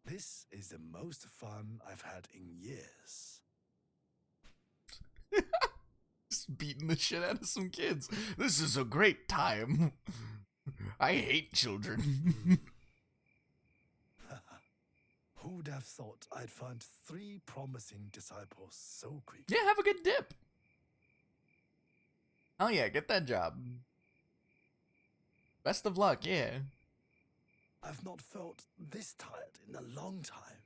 this is the most fun I've had in years. Just beating the shit out of some kids. This is a great time. I hate children. Who'd have thought I'd find 3 promising disciples so quickly? Yeah, have a good dip. Oh yeah, get that job. Best of luck, yeah. I've not felt this tired in a long time,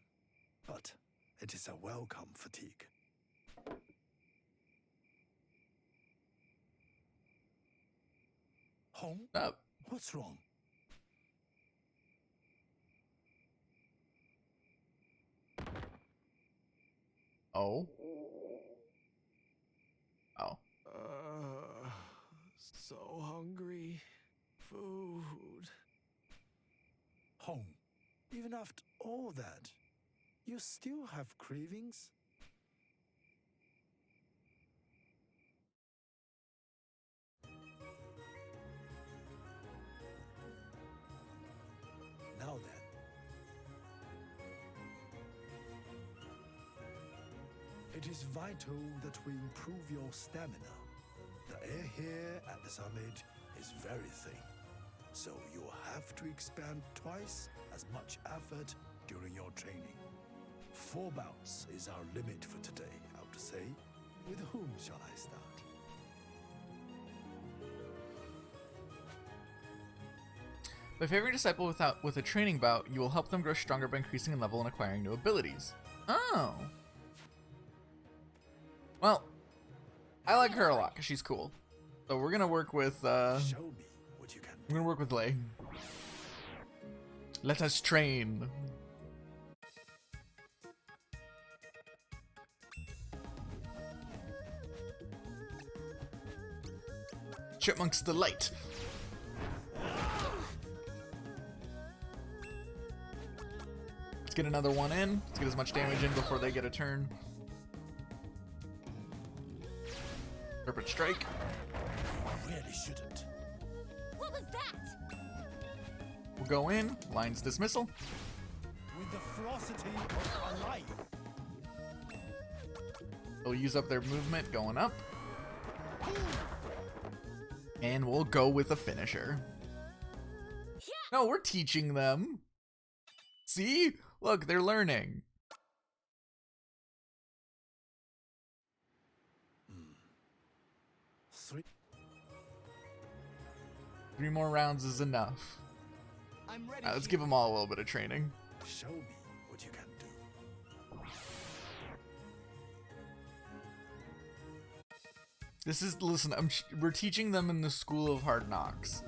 but it is a welcome fatigue. Hong, Up. what's wrong? Oh. Oh. So hungry. Food. Hong, even after all that, You still have cravings? Now then. It is vital that we improve your stamina. The air here at the summit is very thin, so you'll have to expend twice as much effort during your training. 4 bouts is our limit for today, I would say. With whom shall I start? By favoring a disciple with a training bout, you will help them grow stronger by increasing in level and acquiring new abilities. Oh. Well, I like her a lot because she's cool. So we're gonna work with Show me what you can we're gonna work with Lei. Let us train. Chipmunk's Delight. Let's get another one in. Let's get as much damage in before they get a turn. Serpent Strike. really shouldn't. What was that? We'll go in. Lion's Dismissal. With the ferocity of a lion. They'll use up their movement going up. And we'll go with a finisher. No, we're teaching them. See? Look, they're learning. Three more rounds is enough. I'm ready. Let's give them all a little bit of training. Show me what you can do. This is, listen, we're teaching them in the School of Hard Knocks.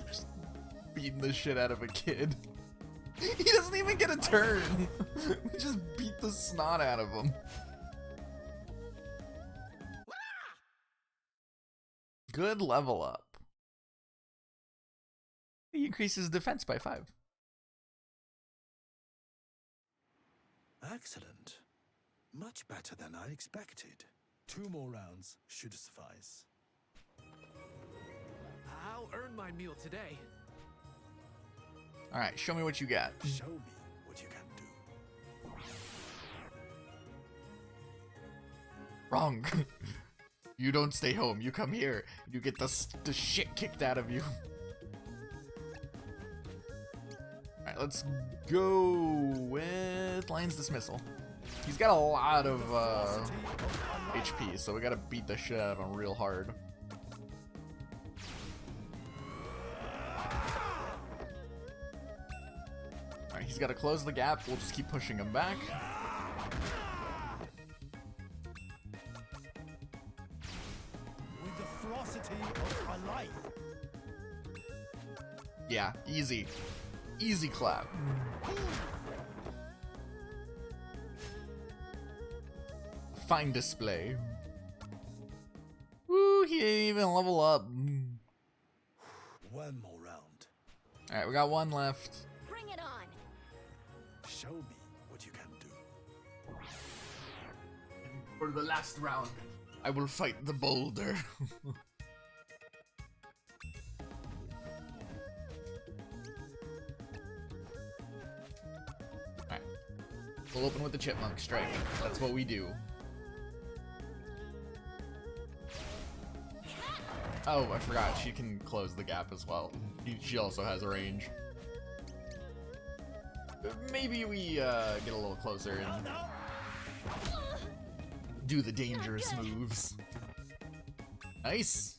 Just beating the shit out of a kid. He doesn't even get a turn. We just beat the snot out of him. Good level up. He increases defense by 5. Excellent. Much better than I expected. 2 more rounds should suffice. I'll earn my meal today. All right, show me what you got. Show me what you can do. Wrong. You don't stay home. You come here. You get the shit kicked out of you. All right, let's go with Lion's Dismissal. He's got a lot of HP, so we gotta beat the shit out of him real hard. Alright, he's gotta close the gap. We'll just keep pushing him back. With the ferocity of a lion. Yeah, easy. Easy clap. Fine display. Woo, he didn't even level up. 1 more round. Alright, we got 1 left. Bring it on. Show me what you can do. For the last round, I will fight the boulder. Alright. We'll open with the Chipmunk Strike. That's what we do. Oh, I forgot. She can close the gap as well. She also has a range. Maybe we get a little closer and do the dangerous moves. Nice.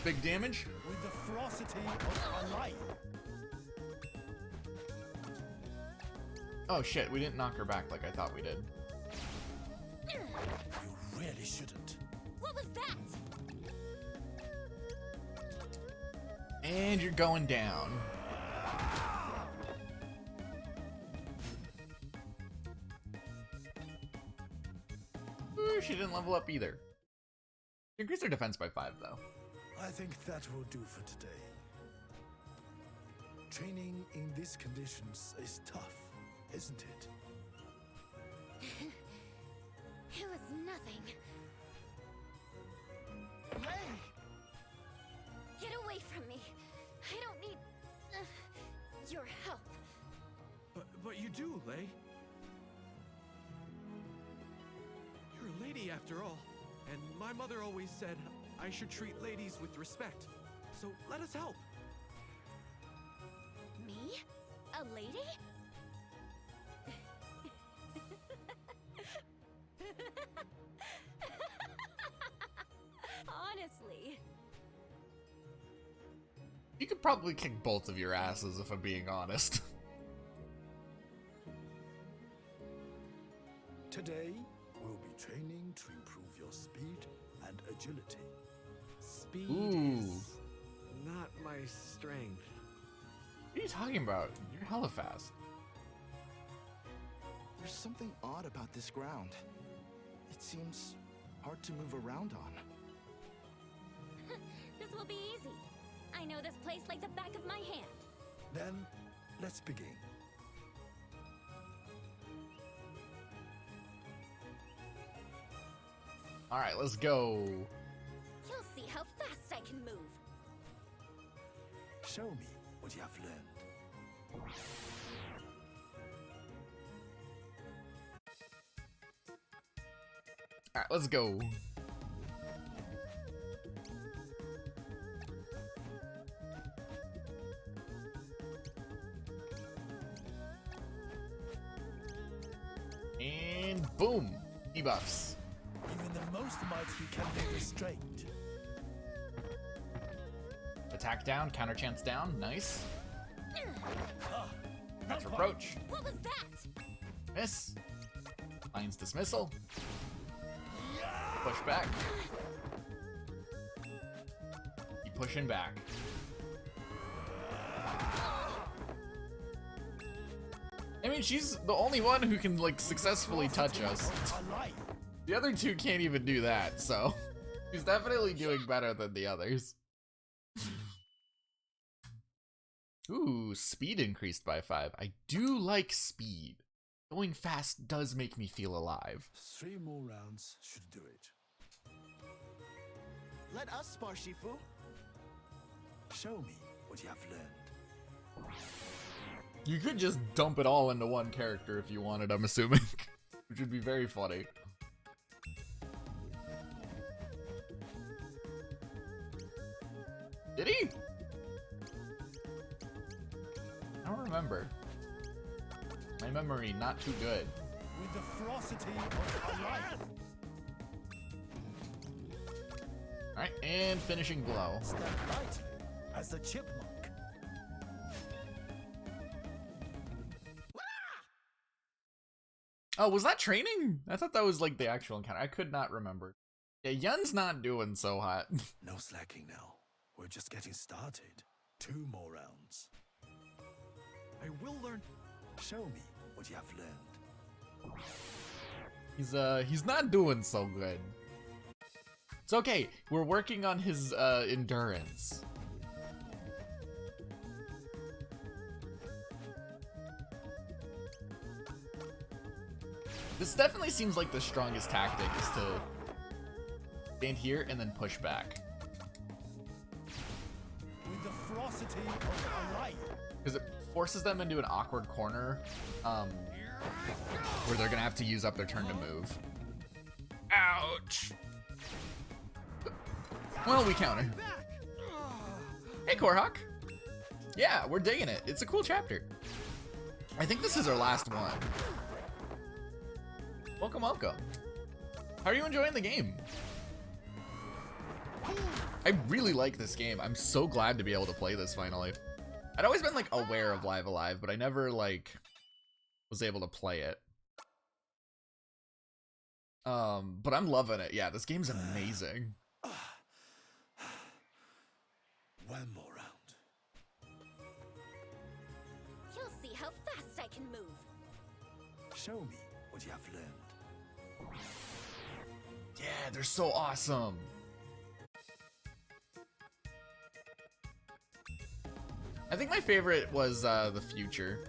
Big damage. With the ferocity of a lion. Oh shit, we didn't knock her back like I thought we did. You really shouldn't. What was that? And you're going down. she didn't level up either. She increased her defense by 5, though. I think that will do for today. Training in these conditions is tough, isn't it? It was nothing. Lei! Get away from me. I don't need your help. But you do, Lei. You're a lady after all. And my mother always said I should treat ladies with respect. So let us help. Me? A lady? Honestly. You could probably kick both of your asses if I'm being honest. Today, we'll be training to improve your speed and agility. Speed Ooh. is not my strength. What are you talking about? You're hella fast. There's something odd about this ground. It seems hard to move around on. This will be easy. I know this place like the back of my hand. Then, let's begin. Alright, let's go. You'll see how fast I can move. Show me what you have learned. Alright, let's go. And boom! Debuffs. Even the most mighty can be restrained. Attack down, counter chance down, nice. That's reproach. What was that? Miss. Lion's dismissal. Push back. Keep pushing back. I mean, she's the only one who can, like, successfully touch us. The other two can't even do that, so she's definitely doing better than the others. Ooh, speed increased by 5. I do like speed. Going fast does make me feel alive. 3 more rounds should do it. Let us spar, Shifu. Show me what you have learned. You could just dump it all into one character if you wanted, I'm assuming. Which would be very funny. Did he? I don't remember. My memory not too good. With the ferocity of a lion. Alright, and finishing blow. Step lightly as the chipmunk. Oh, was that training? I thought that was like the actual encounter. I could not remember. Yeah, Yun's not doing so hot. No slacking now. We're just getting started. 2 more rounds. I will learn. Show me what you have learned. He's not doing so good. It's okay. We're working on his endurance. This definitely seems like the strongest tactic is to stand here and then push back. With the ferocity of a lion. Because it forces them into an awkward corner where they're gonna have to use up their turn to move. Ouch! Well, we counter. Hey, Korhawk. Yeah, we're digging it. It's a cool chapter. I think this is our last one. Welcome, welcome. How are you enjoying the game? I really like this game. I'm so glad to be able to play this finally. I'd always been like aware of Live Alive, but I never like was able to play it. But I'm loving it. Yeah, this game's amazing. 1 more round. You'll see how fast I can move. Show me what you have learned. Yeah, they're so awesome. I think my favorite was the Future.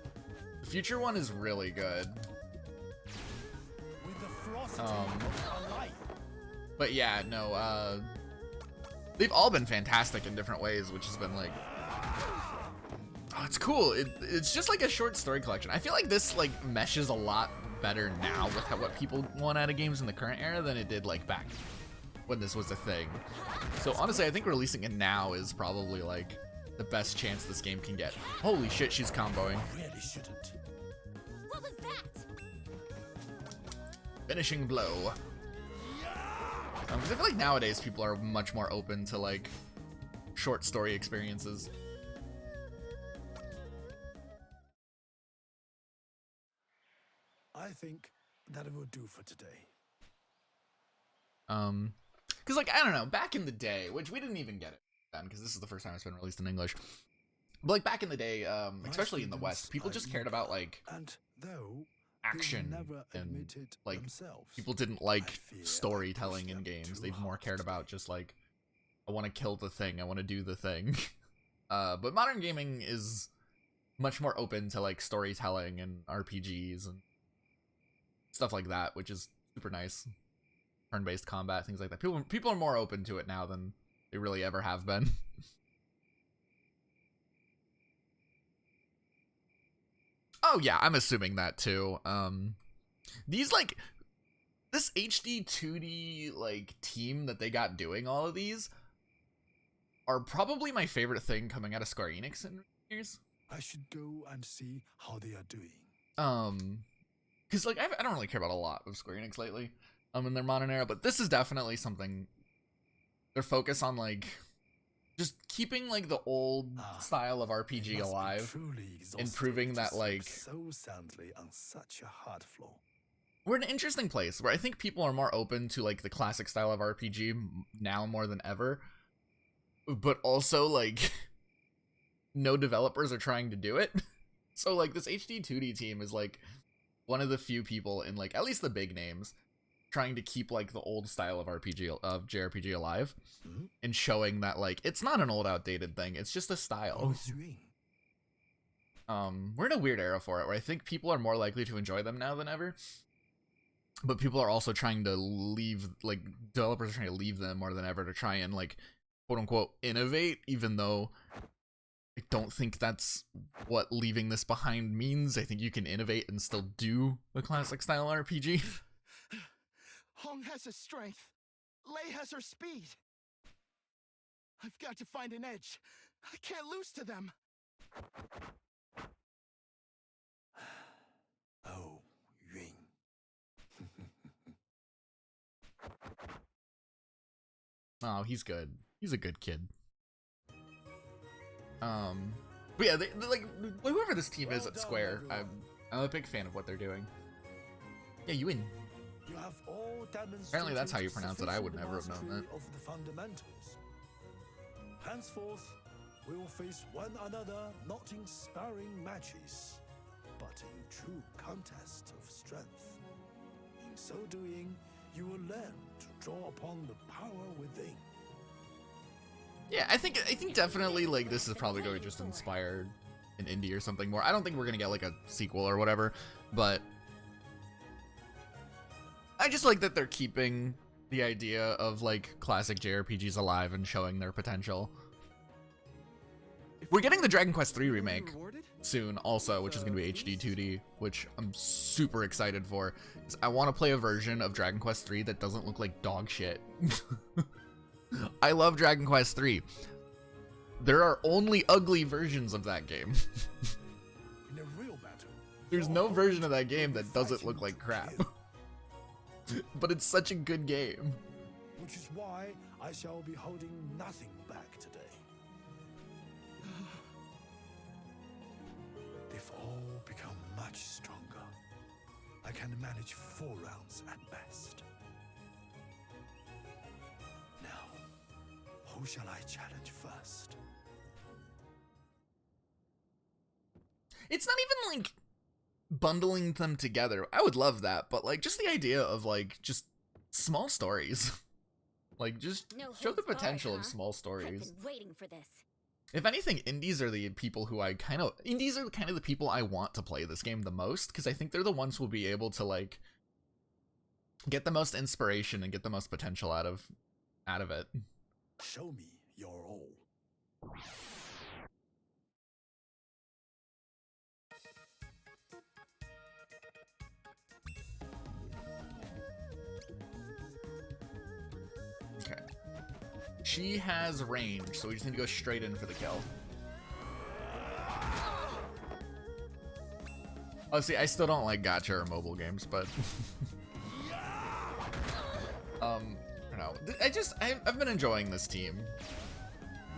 The Future one is really good. But yeah, no, they've all been fantastic in different ways, which has been like, oh, it's cool. It's just like a short story collection. I feel like this like meshes a lot better now with what people want out of games in the current era than it did like back when this was a thing. So honestly, I think releasing it now is probably like the best chance this game can get. Holy shit, she's comboing. Really shouldn't. What was that? Finishing blow. Because I feel like nowadays people are much more open to like short story experiences. I think that it will do for today. Because like, I don't know, back in the day, which we didn't even get it then, because this is the first time it's been released in English. But like back in the day, especially in the West, people just cared about like action and like people didn't like storytelling in games. They more cared about just like, I want to kill the thing, I want to do the thing. But modern gaming is much more open to like storytelling and RPGs and stuff like that, which is super nice. Turn-based combat, things like that. People are more open to it now than they really ever have been. Oh yeah, I'm assuming that too. These like this HD 2D like team that they got doing all of these are probably my favorite thing coming out of Square Enix in years. I should go and see how they are doing. Because like I don't really care about a lot of Square Enix lately, in their modern era, but this is definitely something. Their focus on like just keeping like the old style of RPG alive, and proving that like so soundly on such a hard floor. We're in an interesting place where I think people are more open to like the classic style of RPG now more than ever, but also like no developers are trying to do it. So like this HD 2D team is like one of the few people in like at least the big names trying to keep like the old style of JRPG alive, and showing that like it's not an old outdated thing, it's just a style. We're in a weird era for it where I think people are more likely to enjoy them now than ever, but people are also trying to leave, like developers are trying to leave them more than ever to try and like quote unquote innovate, even though I don't think that's what leaving this behind means. I think you can innovate and still do a classic style RPG. Hong has his strength. Lei has her speed. I've got to find an edge. I can't lose to them. Oh, Yun. Oh, he's good. He's a good kid. But yeah, they like whoever this team is at Square, I'm a big fan of what they're doing. Yeah, Yun. You have all Apparently that's how you pronounce it. I would never have known that. Of the fundamentals. Henceforth, we will face one another not in sparring matches, but in true contest of strength. In so doing, you will learn to draw upon the power within. Yeah, I think definitely like this is probably going to just inspire an indie or something more. I don't think we're gonna get like a sequel or whatever, but I just like that they're keeping the idea of like classic JRPGs alive and showing their potential. We're getting the Dragon Quest III remake soon also, which is going to be HD 2D, which I'm super excited for. I want to play a version of Dragon Quest III that doesn't look like dog shit. I love Dragon Quest III. There are only ugly versions of that game. In a real battle, there's no version of that game that doesn't look like crap. But it's such a good game. Which is why I shall be holding nothing back today. If all become much stronger, I can manage 4 rounds at best. Now, who shall I challenge first? It's not even like bundling them together. I would love that, but like just the idea of like just small stories. Like, just No show the holds barred, potential of huh? small I've stories. been waiting for this. If anything, indies are the people who indies are kind of the people I want to play this game the most, because I think they're the ones who will be able to, like, get the most inspiration and get the most potential out of it. Show me your all. Okay. She has range, so we just need to go straight in for the kill. Oh, see, I still don't like gacha or mobile games, but I don't know. I've been enjoying this team.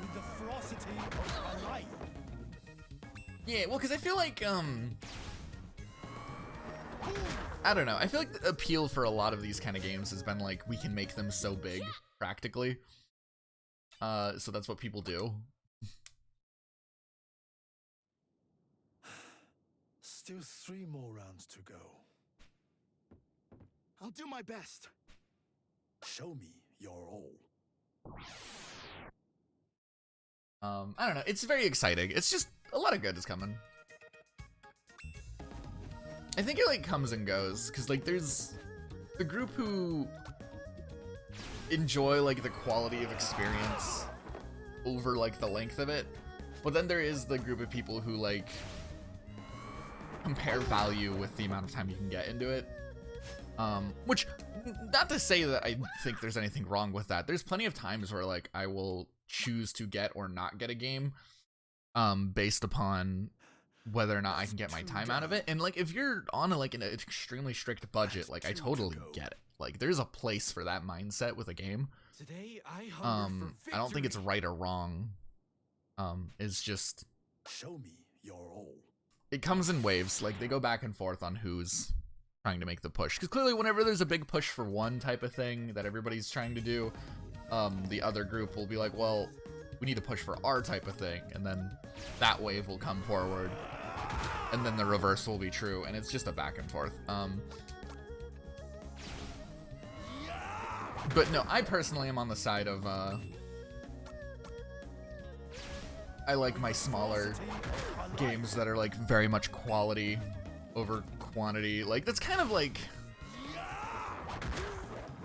With the ferocity of a lion. Yeah, well, because I feel like I don't know. I feel like the appeal for a lot of these kind of games has been like, we can make them so big practically. So that's what people do. Still 3 more rounds to go. I'll do my best. Show me your all. I don't know. It's very exciting. It's just a lot of good is coming. I think it like comes and goes because like there's the group who enjoy like the quality of experience over like the length of it, but then there is the group of people who like compare value with the amount of time you can get into it. Which, not to say that I think there's anything wrong with that. There's plenty of times where like I will choose to get or not get a game based upon whether or not I can get my time out of it. And like if you're on like an extremely strict budget, like I totally get it. Like there's a place for that mindset with a game. Today I hunger for I don't think it's victory. right or wrong. It's just Show me your all. it comes in waves. Like they go back and forth on who's trying to make the push. Because clearly whenever there's a big push for one type of thing that everybody's trying to do, the other group will be like, well, we need to push for our type of thing. And then that wave will come forward. And then the reverse will be true. And it's just a back and forth. But no, I personally am on the side of, I like my smaller games that are like very much quality over quantity. Like that's kind of like,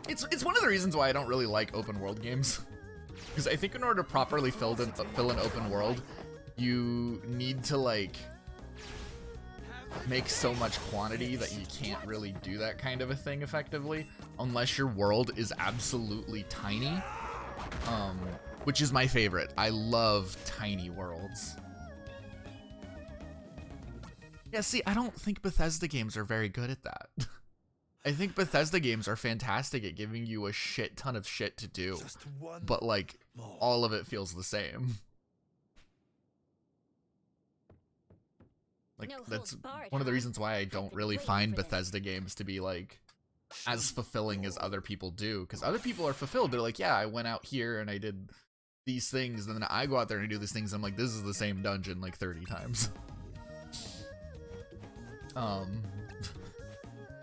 it's one of the reasons why I don't really like open world games. Because I think in order to properly fill an open world, you need to like make so much quantity that you can't really do that kind of a thing effectively unless your world is absolutely tiny, which is my favorite. I love tiny worlds. Yeah, see, I don't think Bethesda games are very good at that. I think Bethesda games are fantastic at giving you a shit ton of shit to do, Just one but like more. all of it feels the same. Like No that's holds barred, one of the huh? reasons why I don't been really waiting find for this. Bethesda games to be like as fulfilling as other people do, because other people are fulfilled. They're like, yeah, I went out here and I did these things, and then I go out there and I do these things. And I'm like, this is the same dungeon like 30 times.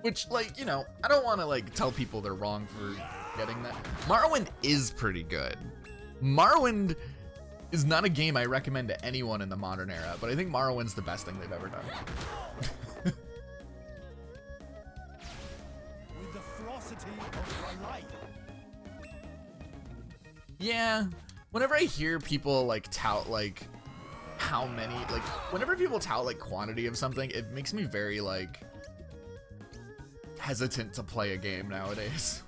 Which, like, you know, I don't want to like tell people they're wrong for getting that. Morrowind is pretty good. Morrowind is not a game I recommend to anyone in the modern era, but I think Morrowind's the best thing they've ever done. With the ferocity of a lion. Yeah, whenever I hear people like tout like how many, like whenever people tout like quantity of something, it makes me very like hesitant to play a game nowadays.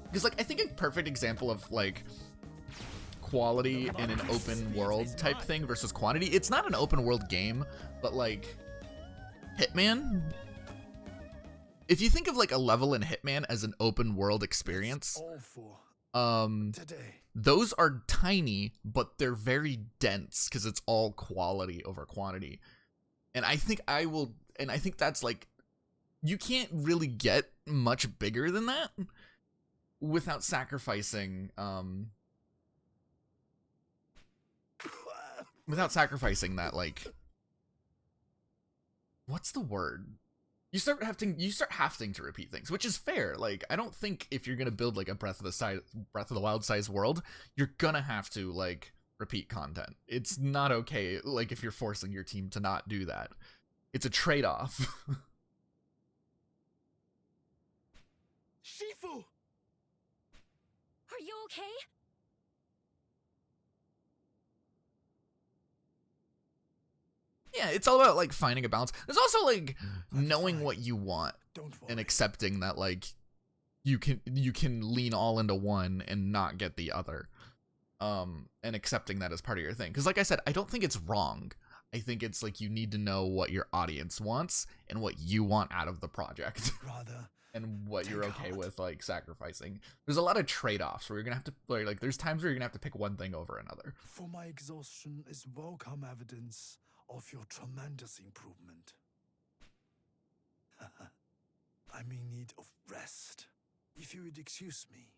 Because like I think a perfect example of like quality in an open world type thing versus quantity, it's not an open world game, but like Hitman. If you think of like a level in Hitman as an open world experience, All for today. those are tiny, but they're very dense because it's all quality over quantity. And I think that's like, you can't really get much bigger than that without sacrificing, that, like, what's the word? you start having to repeat things, which is fair. Like, I don't think if you're gonna build like a Breath of the Wild size world, you're gonna have to like repeat content. It's not okay, like, if you're forcing your team to not do that. It's a trade-off. Shifu! Are you okay? Yeah, it's all about like finding a balance. There's also like knowing fine. what you want Don't worry. and accepting that like you can lean all into one and not get the other. And accepting that as part of your thing. Because like I said, I don't think it's wrong. I think it's like you need to know what your audience wants and what you want out of the project. Rather, And what you're take okay heart. with like sacrificing. There's a lot of trade-offs where you're gonna have to like there's times where you're gonna have to pick one thing over another. for my exhaustion is welcome evidence of your tremendous improvement. I'm in need of rest. If you would excuse me.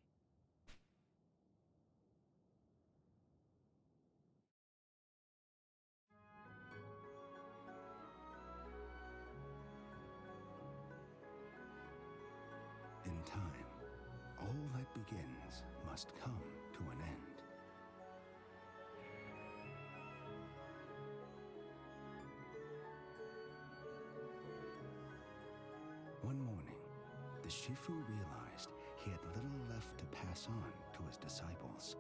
In time, all that begins must come to an end. One morning, the Shifu realized he had little left to pass on to his disciples.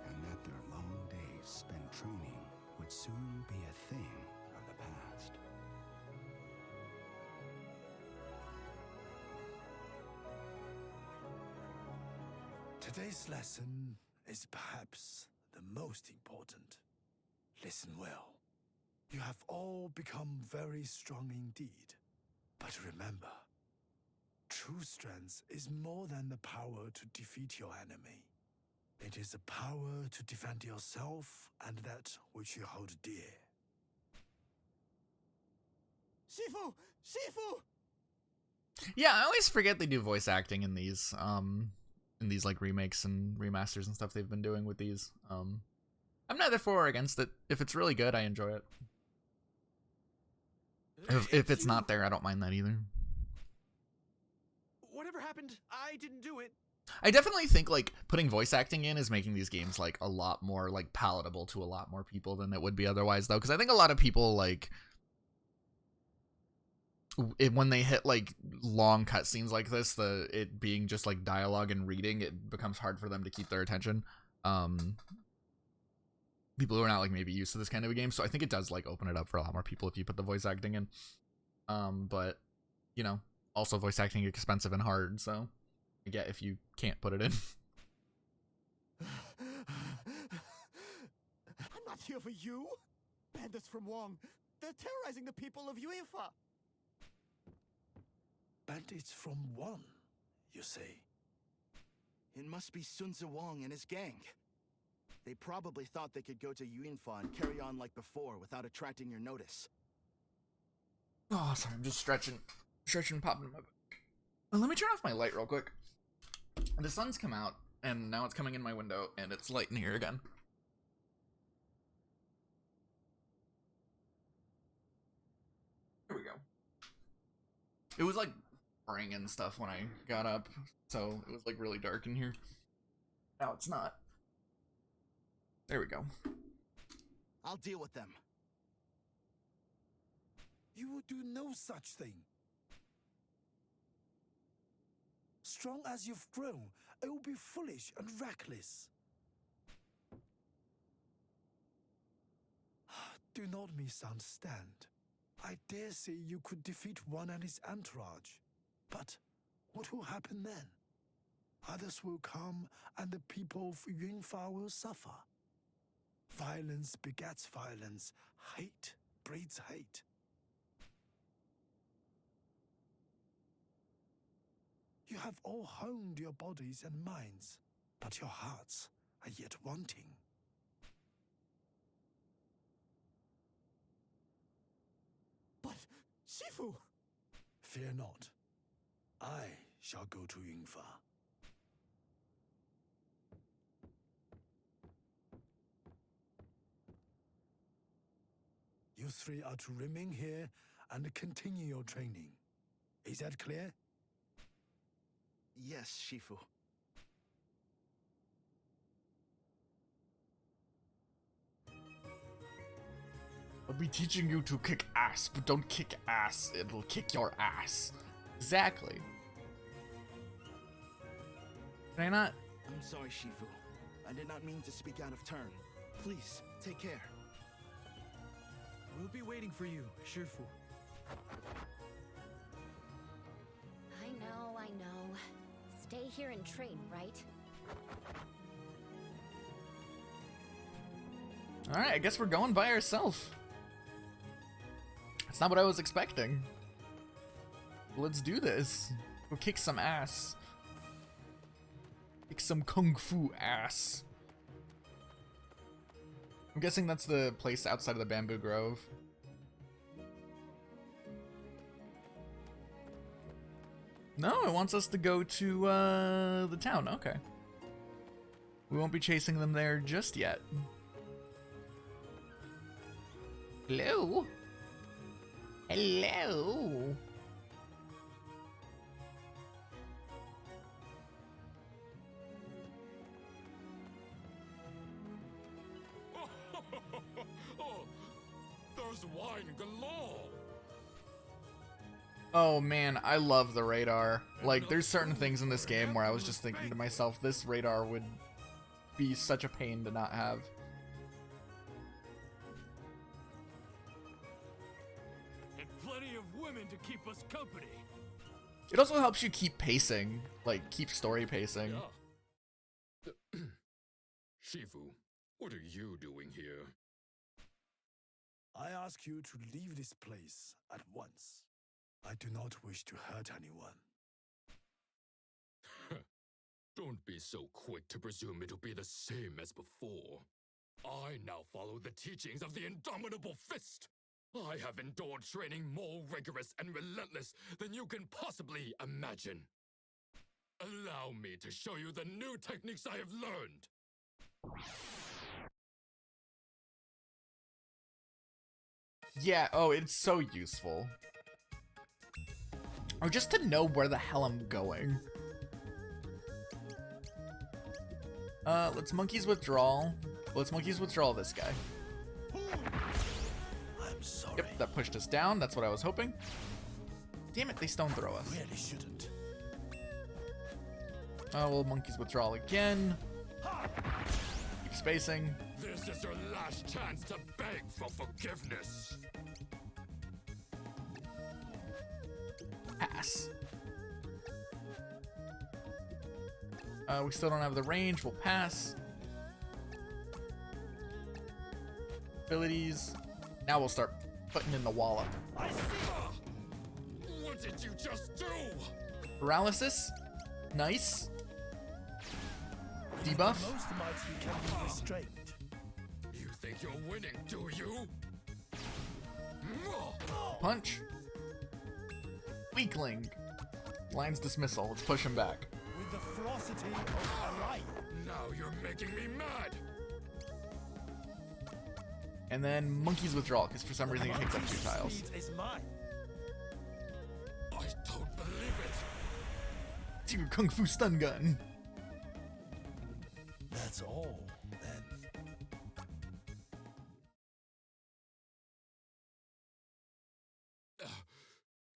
And that their long days spent training would soon be a thing of the past. Today's lesson is perhaps the most important. Listen well. You have all become very strong indeed. But remember, true strength is more than the power to defeat your enemy. It is the power to defend yourself and that which you hold dear. Shifu! Shifu! Yeah, I always forget they do voice acting in these like remakes and remasters and stuff they've been doing with these. I'm neither for or against it. If it's really good, I enjoy it. If it's not there, I don't mind that either. Whatever happened, I didn't do it. I definitely think like putting voice acting in is making these games like a lot more like palatable to a lot more people than it would be otherwise, though, because I think a lot of people like when they hit like long cutscenes like this, it being just like dialogue and reading, it becomes hard for them to keep their attention. People who are not like maybe used to this kind of a game, so I think it does like open it up for a lot more people if you put the voice acting in. But you know, also voice acting is expensive and hard, so I get if you can't put it in. I'm not here for you! Bandits from Wong! They're terrorizing the people of Yuefa! Bandits from one, you say? It must be Sun Tzu Wong and his gang. They probably thought they could go to Yuanfa and carry on like before without attracting your notice. Oh, sorry, I'm just stretching and popping my back. Let me turn off my light real quick. The sun's come out, and now it's coming in my window, and it's light in here again. Here we go. It was like spring and stuff when I got up, so it was like really dark in here. Now it's not. There we go. I'll deal with them. You will do no such thing. Strong as you've grown, it will be foolish and reckless. Do not misunderstand. I dare say you could defeat one and his entourage. But what will happen then? Others will come and the people of Yunfa will suffer. Violence begets violence. Hate breeds hate. You have all honed your bodies and minds, but your hearts are yet wanting. But, Shifu! Fear not. I shall go to Yunfa. You three are to remain here and continue your training. Is that clear? Yes, Shifu. I'll be teaching you to kick ass, but don't kick ass. It'll kick your ass. Exactly. Can I not? I'm sorry, Shifu. I did not mean to speak out of turn. Please, take care. We'll be waiting for you, Shifu. I know. Stay here and train, right? Alright, I guess we're going by ourselves. That's not what I was expecting. Let's do this. Go kick some ass. Kick some kung fu ass. I'm guessing that's the place outside of the bamboo grove. No, it wants us to go to the town. Okay. We won't be chasing them there just yet. Hello? Hello? Oh, there's wine galore. Oh man, I love the radar. Like, there's certain things in this game where I was just thinking to myself, this radar would be such a pain to not have. And plenty of women to keep us company. It also helps you keep pacing, like, keep story pacing. Yeah. Shifu, what are you doing here? I ask you to leave this place at once. I do not wish to hurt anyone. Don't be so quick to presume it'll be the same as before. I now follow the teachings of the Indomitable Fist. I have endured training more rigorous and relentless than you can possibly imagine. Allow me to show you the new techniques I have learned. Yeah, oh, it's so useful. Or just to know where the hell I'm going. Let's Monkey's Withdrawal. Let's Monkey's Withdrawal this guy. I'm sorry. Yep, that pushed us down. That's what I was hoping. Damn it, they stone throw us. Really shouldn't. We'll Monkey's Withdrawal again. Keep spacing. This is your last chance to beg for forgiveness. Pass. We still don't have the range. We'll pass. Abilities. Now we'll start putting in the wallop. I see. What did you just do? Paralysis. Nice. Debuff. Most might you can be restrained. You think you're winning, do you? Punch. Weakling. Lion's Dismissal. Let's push him back. With the ferocity of a lion. Now you're making me mad. And then Monkey's Withdrawal, because for some reason he takes up 2 tiles. Speed is mine. I don't believe it. It's your Kung Fu Stun Gun. That's all, then.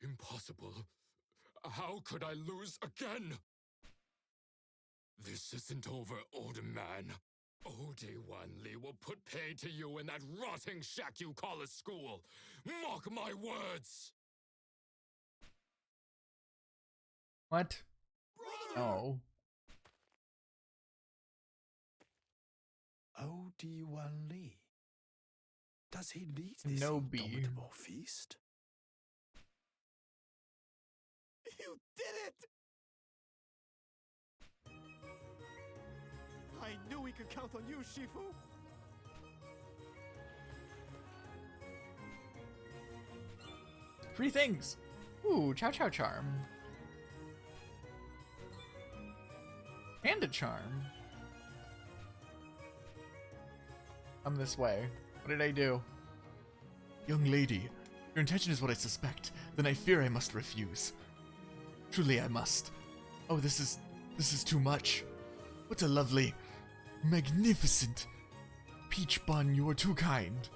Impossible. How could I lose again? This isn't over, old man. Old-Wan Li will put pay to you in that rotting shack you call a school. Mark my words. What? Oh. Old-Wan Li. Does he lead this No B. indomitable feast? You did it! I knew we could count on you, Shifu! Free things. Ooh, Chow Chow Charm. And a charm. I'm this way. What did I do? Young lady, your intention is what I suspect. Then I fear I must refuse. Truly I must. Oh, this is too much. What a lovely, magnificent peach bun. You are too kind.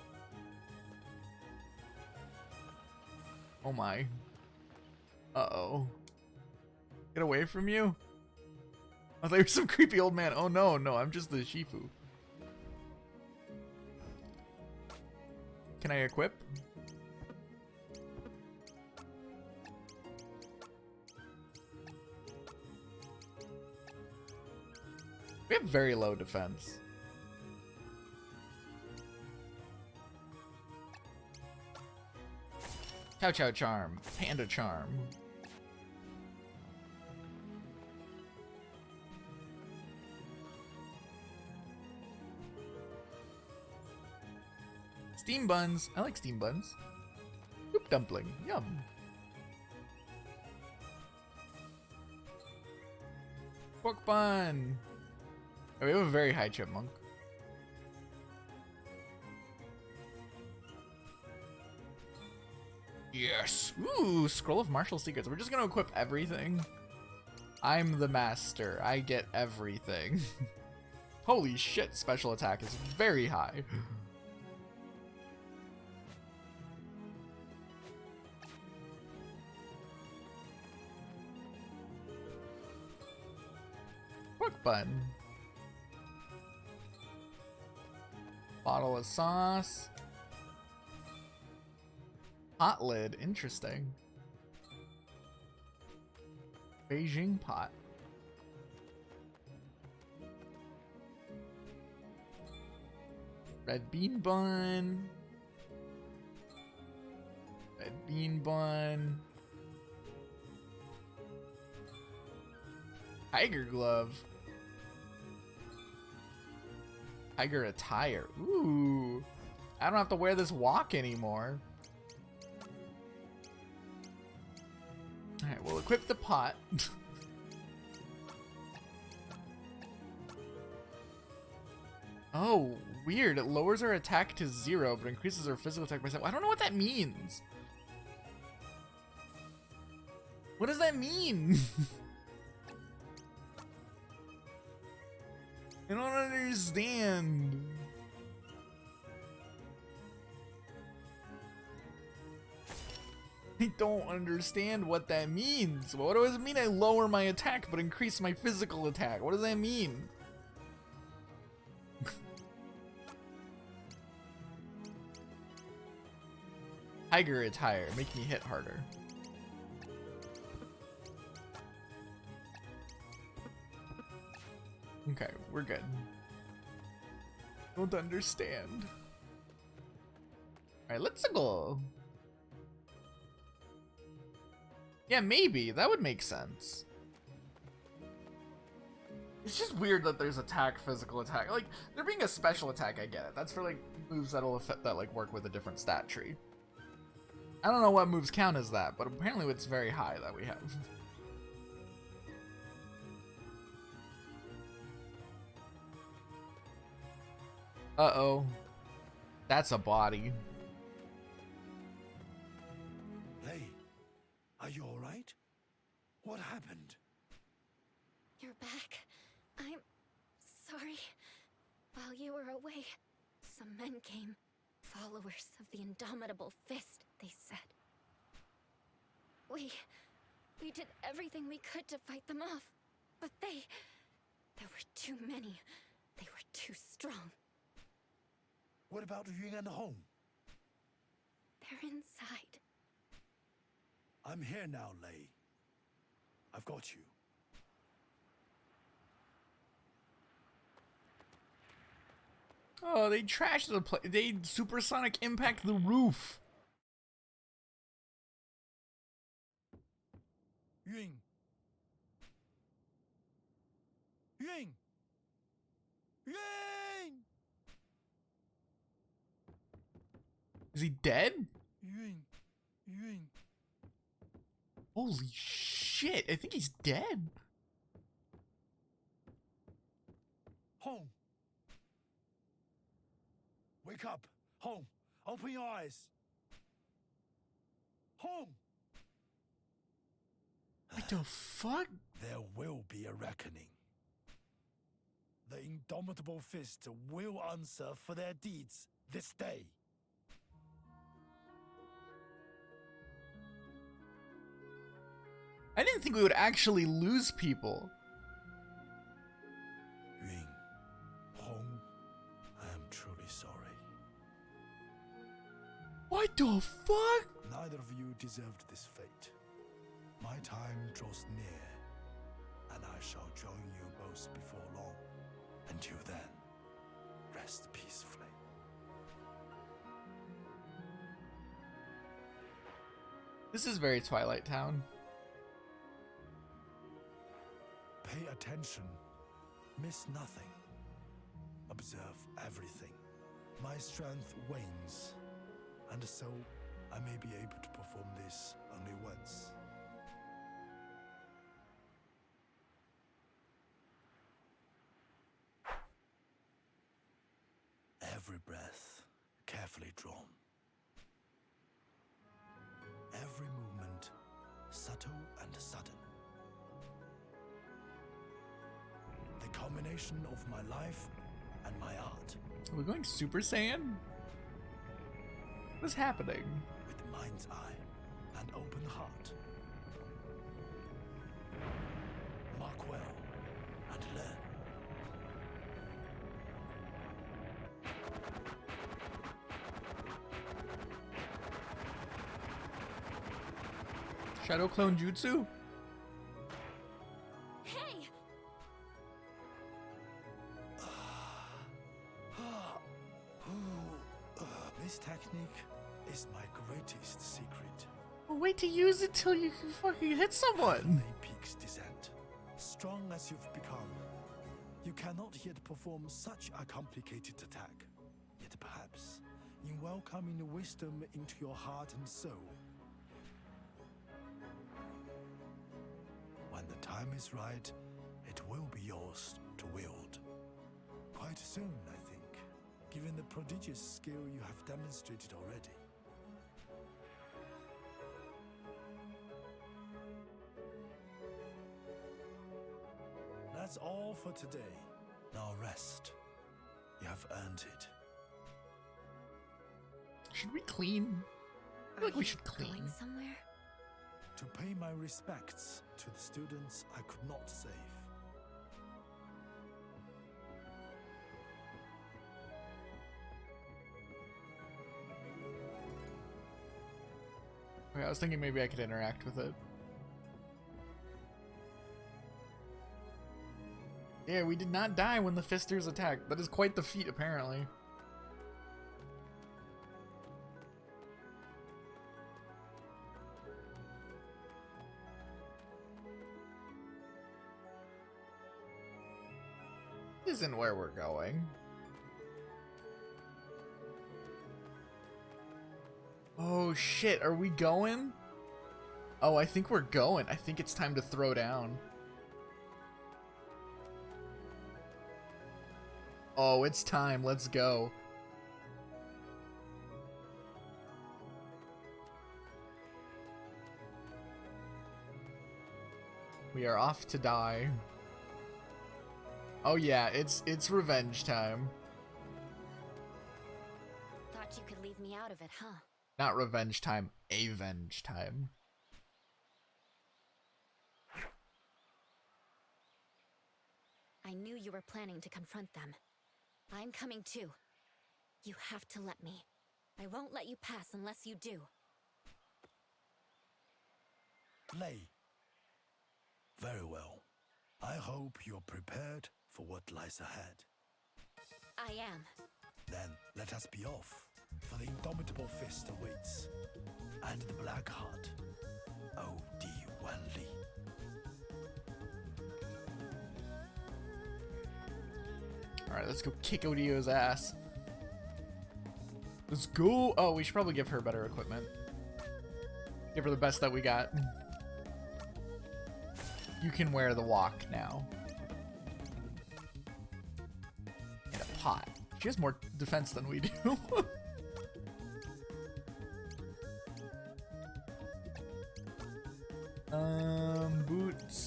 Oh my. Uh-oh. Get away from you? I thought you were some creepy old man. Oh no, no, I'm just the Shifu. Can I equip? We have very low defense. Chow Chow Charm, Panda Charm. Steam buns. I like steam buns. Soup dumpling. Yum. Pork bun. Oh, we have a very high chipmunk. Yes. Ooh, Scroll of Martial Secrets. We're just gonna equip everything. I'm the master. I get everything. Holy shit, special attack is very high. Pork bun. Bottle of sauce. Pot lid, interesting. Beijing pot. Red bean bun. Red bean bun. Tiger glove. Tiger attire. Ooh. I don't have to wear this walk anymore. Alright, we'll equip the pot. Oh, weird. It lowers our attack to 0, but increases our physical attack by 7. I don't know what that means. What does that mean? I don't understand. I don't understand what that means. What does it mean I lower my attack but increase my physical attack? What does that mean? Tiger attire, make me hit harder. Okay, we're good. Don't understand. Alright, let's go. Yeah, maybe. That would make sense. It's just weird that there's attack, physical attack. Like, there being a special attack, I get it. That's for, like, moves that'll affect, that, like, work with a different stat tree. I don't know what moves count as that, but apparently it's very high that we have. Uh-oh. That's a body. Lei, are you alright? What happened? You're back. I'm sorry. While you were away, some men came. Followers of the Indomitable Fist, they said. We did everything we could to fight them off. But there were too many. They were too strong. What about Yun and home? They're inside. I'm here now, Lei. I've got you. Oh, they trashed the place. They supersonic impact the roof. Yun! Yun! Yun! Is he dead? Yun! Yun! Holy shit, I think he's dead. Home! Wake up! Home! Open your eyes! Home! What the fuck? There will be a reckoning. The indomitable fist will answer for their deeds this day. I didn't think we would actually lose people. Yun, Hong, I am truly sorry. What the fuck? Neither of you deserved this fate. My time draws near, and I shall join you both before long. Until then, rest peacefully. This is very Twilight Town. Pay attention. Miss nothing. Observe everything. My strength wanes, and so I may be able to perform this only once. Every breath carefully drawn. Every movement subtle and sudden. The combination of my life and my art. Are we going Super Saiyan? What is happening? With mind's eye and open heart. Mark well and learn. Shadow Clone Jutsu? Hey! This technique is my greatest secret. Well, wait to use it till you can fucking hit someone. Heavenly Peak's descent. Strong as you've become, you cannot yet perform such a complicated attack. Yet perhaps, in welcoming the wisdom into your heart and soul, when the time is right, it will be yours to wield. Quite soon, I think, given the prodigious skill you have demonstrated already. That's all for today. Now rest. You have earned it. Should we clean? I feel like we should clean. Going somewhere? To pay my respects to the students I could not save. Okay, I was thinking maybe I could interact with it. Yeah, we did not die when the Fisters attacked. That is quite the feat, apparently. This isn't where we're going. Oh shit, are we going? Oh, I think we're going. I think it's time to throw down. Oh, it's time. Let's go. We are off to die. Oh yeah, it's revenge time. Thought you could leave me out of it, huh? Not revenge time, avenge time. I knew you were planning to confront them. I'm coming too. You have to let me. I won't let you pass unless you do. Lei. Very well. I hope you're prepared for what lies ahead. I am. Then let us be off, for the indomitable fist awaits. And the black heart. Oh, Di Wanli. Alright, let's go kick Odio's ass. Let's go! Oh, we should probably give her better equipment. Give her the best that we got. You can wear the walk now. And a pot. She has more defense than we do.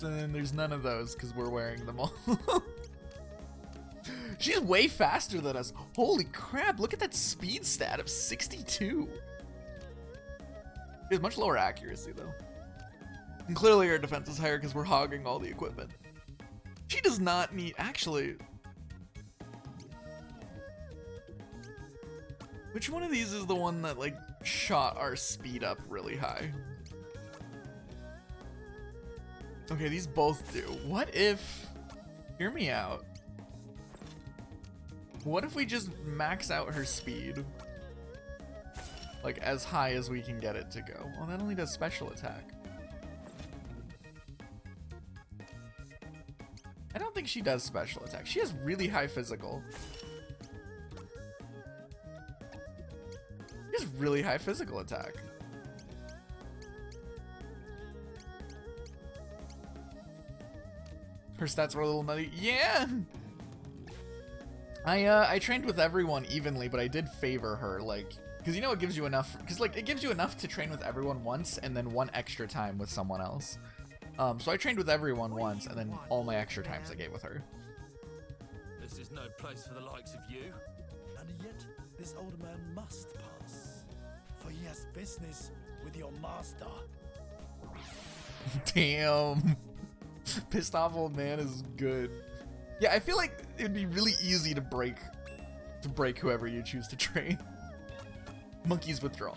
boots, and there's none of those because we're wearing them all. She's way faster than us. Holy crap, look at that speed stat of 62. She has much lower accuracy, though. And clearly our defense is higher because we're hogging all the equipment. She does not need... Actually... Which one of these is the one that, like, shot our speed up really high? Okay, these both do. What if... Hear me out. What if we just max out her speed? Like, as high as we can get it to go. Well, that only does special attack. I don't think she does special attack. She has really high physical. She has really high physical attack. Her stats were a little nutty. Yeah! I trained with everyone evenly, but I did favor her, like, because you know it gives you enough, because like it gives you enough to train with everyone once and then one extra time with someone else. So I trained with everyone once and then all my extra times I gave with her. This is no place for the likes of you. And yet, this old man must pass, for he has business with your master. Damn. Pissed off old man is good. Yeah, I feel like it'd be really easy to break whoever you choose to train. Monkey's withdrawal.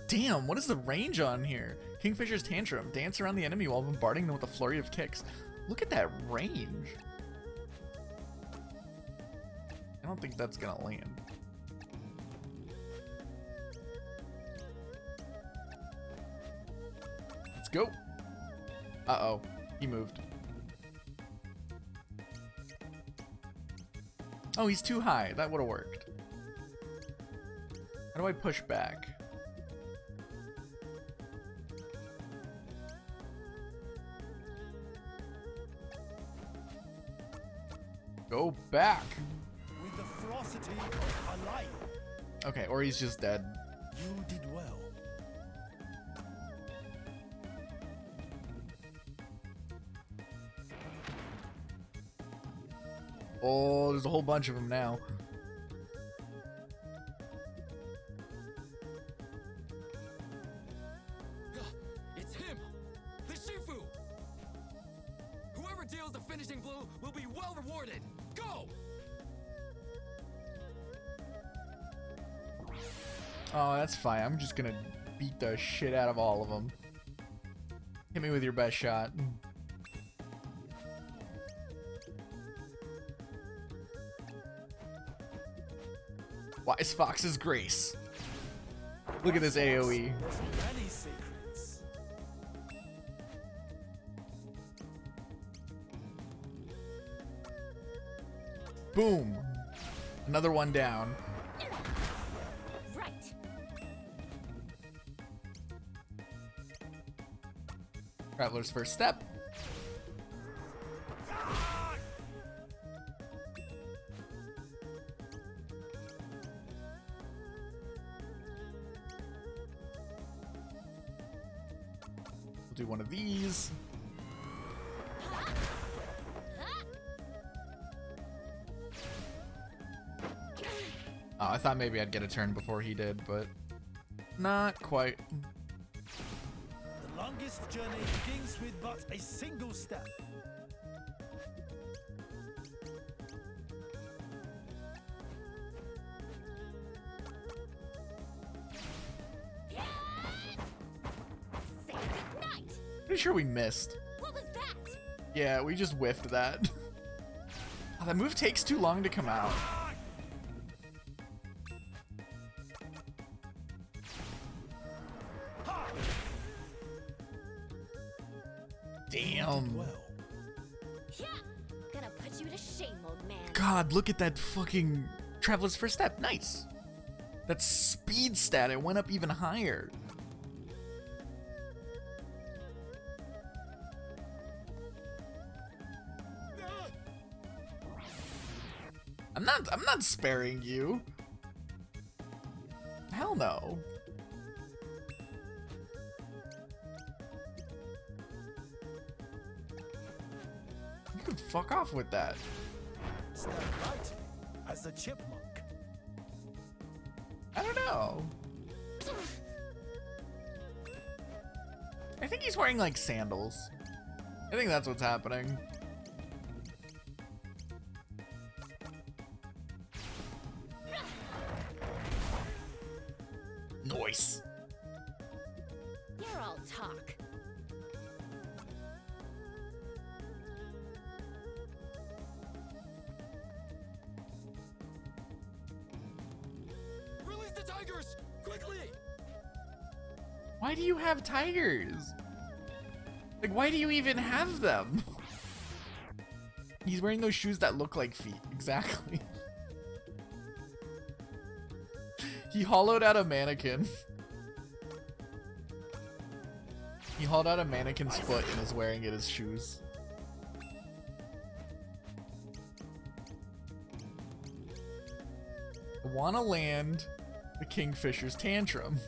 Damn, what is the range on here? Kingfisher's Tantrum. Dance around the enemy while bombarding them with a flurry of kicks. Look at that range. I don't think that's gonna land. Let's go. Uh-oh. He moved. Oh, he's too high. That would have worked. How do I push back? Go back. With the ferocity of a lion. Okay, or he's just dead. You did well. Oh, there's a whole bunch of them now. It's him! The Shifu! Whoever deals the finishing blow will be well rewarded! Go! Oh, that's fine. I'm just gonna beat the shit out of all of them. Hit me with your best shot. Wise Fox's Grace. Look at this AoE. There's many secrets. Boom. Another one down. Right. Traveler's first step. We'll do one of these. Oh, I thought maybe I'd get a turn before he did, but not quite. The longest journey begins with but a single step. Say goodnight. Pretty sure we missed. What was that? Yeah, we just whiffed that. Oh, that move takes too long to come out. Damn. Well, Yeah. Gonna put you to shame, old man. God, look at that fucking Traveler's First Step. Nice. That speed stat, it went up even higher. I'm not sparing you. no. You can fuck off with that. Stand right as a chipmunk. I don't know. I think he's wearing like sandals. I think that's what's happening. Nice. You're all talk. Release the tigers! Quickly! Why do you have tigers? Like, why do you even have them? He's wearing those shoes that look like feet. Exactly. He hollowed out a mannequin. He hollowed out a mannequin's foot and is wearing it as shoes. I wanna land the Kingfisher's tantrum.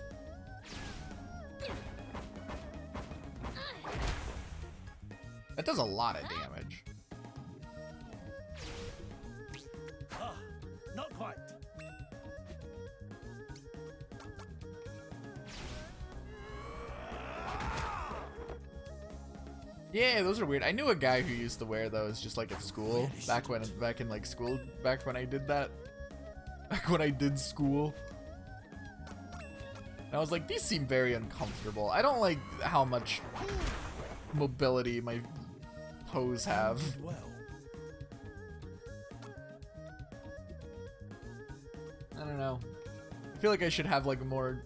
That does a lot of damage. Ah, not quite. Yeah, those are weird. I knew a guy who used to wear those just like at school back when I did that. Back when I did school. And I was like, these seem very uncomfortable. I don't like how much mobility my toes have. Well, I don't know. I feel like I should have like a more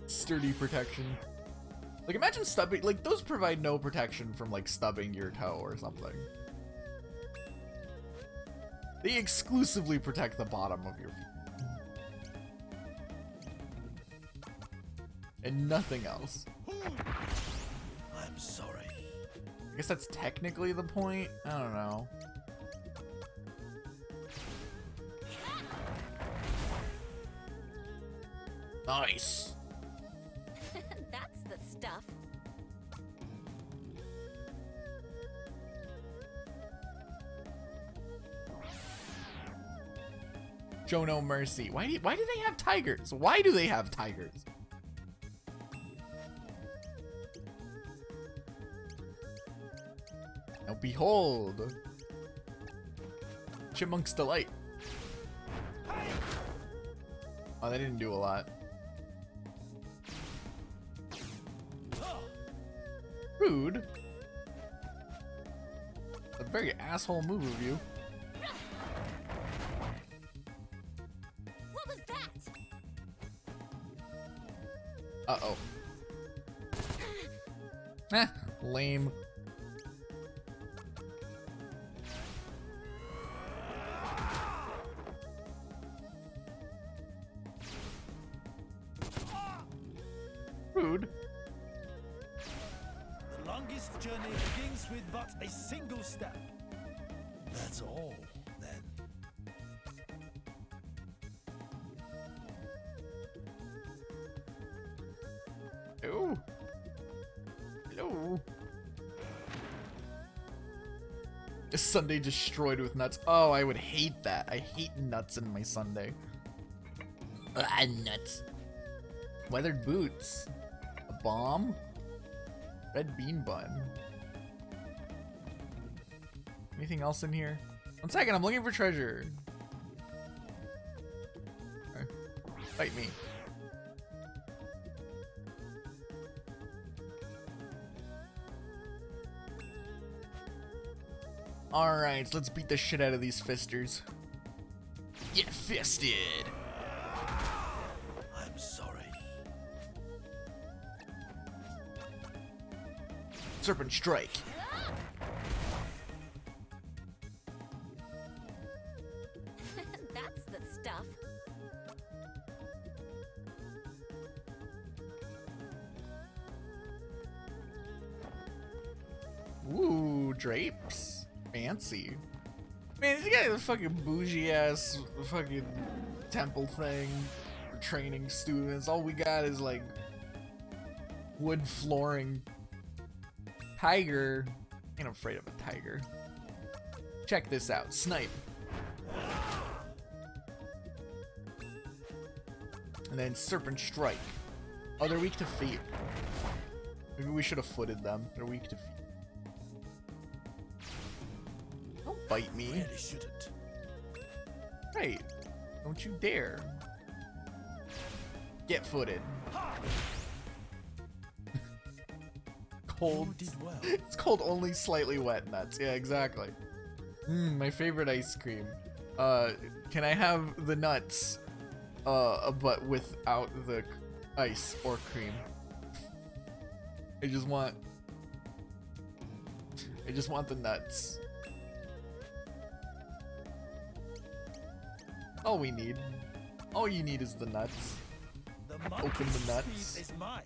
sturdy protection. Like imagine stubbing, like those provide no protection from like stubbing your toe or something. They exclusively protect the bottom of your feet. And nothing else. I'm sorry. I guess that's technically the point. I don't know. Nice. That's the stuff. Show no mercy. Why do they have tigers? Why do they have tigers? Now behold, Chipmunk's Delight. Oh, they didn't do a lot. Rude. A very asshole move of you. What was that? Uh-oh. Eh, lame. Rude. The longest journey begins with but a single step. That's all, then. Oh. Hello. A sundae destroyed with nuts. Oh, I would hate that. I hate nuts in my sundae. Nuts. Weathered boots. A bomb. Red bean bun. Anything else in here? 1 second, I'm looking for treasure. Okay. Fight me. Alright, let's beat the shit out of these fisters. Get fisted! I'm sorry. Serpent Strike. That's the stuff. Ooh, drapes. Fancy. Man, you got a fucking bougie ass fucking temple thing. training students. All we got is like wood flooring. Tiger. Ain't afraid of a tiger. Check this out. Snipe. And then Serpent Strike. Oh, they're weak to feet. Maybe we should have footed them. They're weak to feet. Don't bite me. Really shouldn't. Right. Don't you dare. Get footed. Cold. You did well. It's called only slightly wet nuts. Yeah, exactly. My favorite ice cream. Can I have the nuts? But without the ice or cream. I just want the nuts. All we need. All you need is the nuts. The Open the nuts. speed is mine.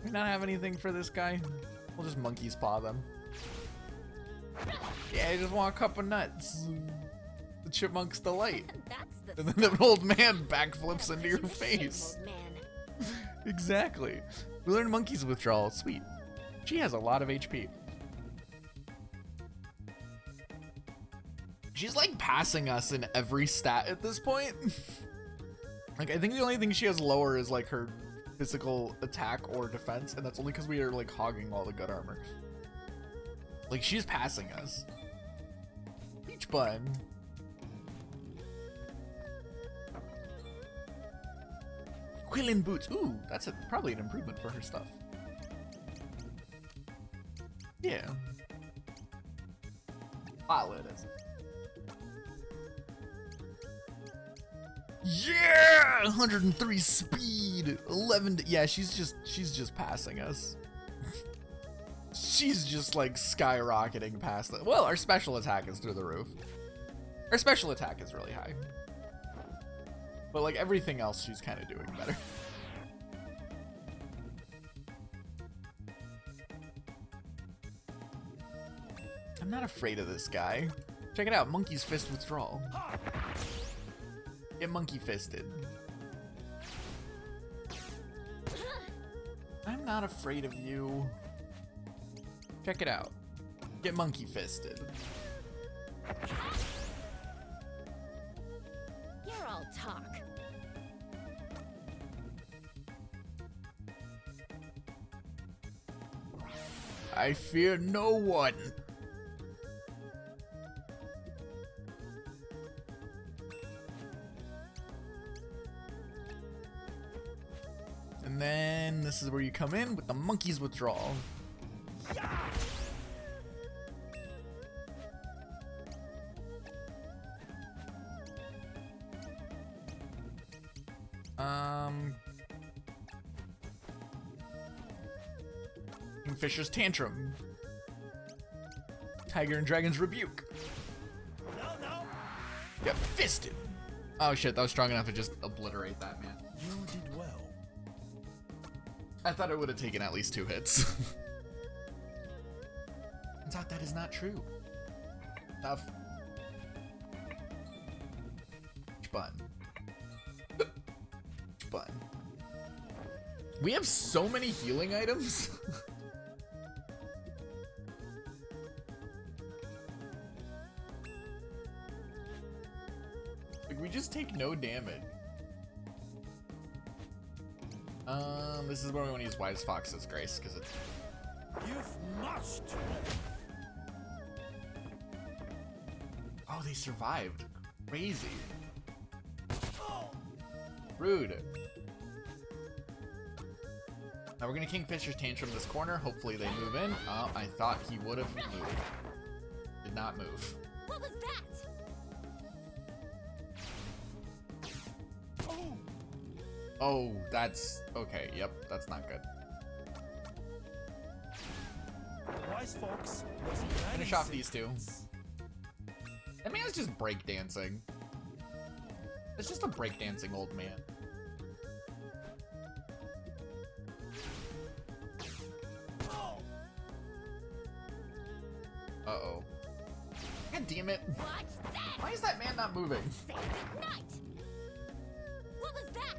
We not have anything for this guy. We'll just monkey's paw them. Yeah, I just want a cup of nuts. The chipmunk's delight. That's the And then the old man backflips into your Put you to shame, face. old man. Exactly. We learned monkey's withdrawal. Sweet. She has a lot of HP. She's like passing us in every stat at this point. Like, I think the only thing she has lower is like her physical attack or defense, and that's only because we are like hogging all the good armor. Like, she's passing us. Peach Bun. Quillen Boots. Ooh, that's probably an improvement for her stuff. Yeah. Spotlight is. Yeah, 103 speed, 11. Yeah, she's just passing us. She's just like skyrocketing past it. Well, our special attack is through the roof. Our special attack is really high. But like everything else, she's kind of doing better. I'm not afraid of this guy. Check it out, Monkey's Fist withdrawal. Get monkey fisted. I'm not afraid of you. Check it out. Get monkey fisted. You're all talk. I fear no one. And then this is where you come in with the monkey's withdrawal. Kingfisher's Tantrum. Tiger and Dragon's Rebuke. Get fisted. Oh shit, that was strong enough to just obliterate that, man. You did well. I thought it would have taken at least 2 hits. Turns out that is not true. Tough. Bun. Bun. We have so many healing items. Like, we just take no damage. This is where we want to use Wise Fox's Grace, because it's... You've must. Oh, they survived. Crazy. Rude. Now we're gonna Kingfisher's Tantrum this corner. Hopefully they move in. Oh, I thought he would have moved. Did not move. What was that? Oh, that's... okay, yep, that's not good. Wise Fox was Finish off these two. That man's just breakdancing. It's just a breakdancing old man. Uh-oh. God damn it. Watch this! Why is that man not moving? Say goodnight! What was that?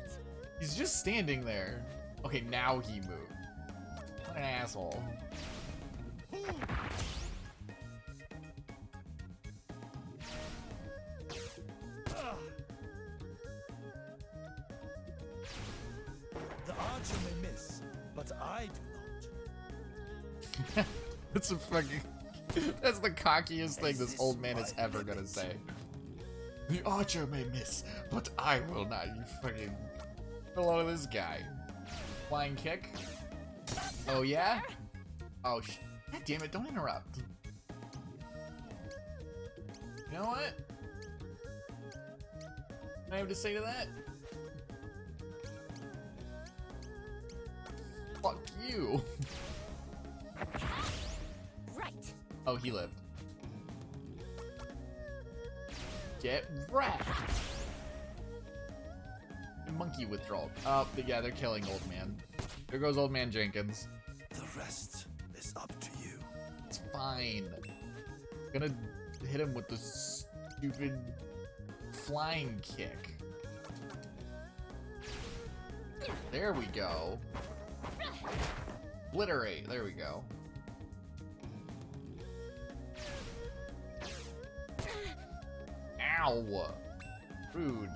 He's just standing there. Okay, now he moved. What an asshole. The archer may miss, but I do not. That's a fucking... That's the cockiest thing this old man is ever gonna say. The archer may miss, but I will not. You fucking... Hello to this guy. Flying kick. Oh yeah? Oh sh... God damn it, don't interrupt. You know what? I have to say to that? Fuck you. Right. Oh, he lived. Get wrecked. Monkey withdrawal. Oh, yeah, they're killing old man. There goes old man Jenkins. The rest is up to you. It's fine. Gonna hit him with the stupid flying kick. There we go. Obliterate. There we go. Ow. Rude.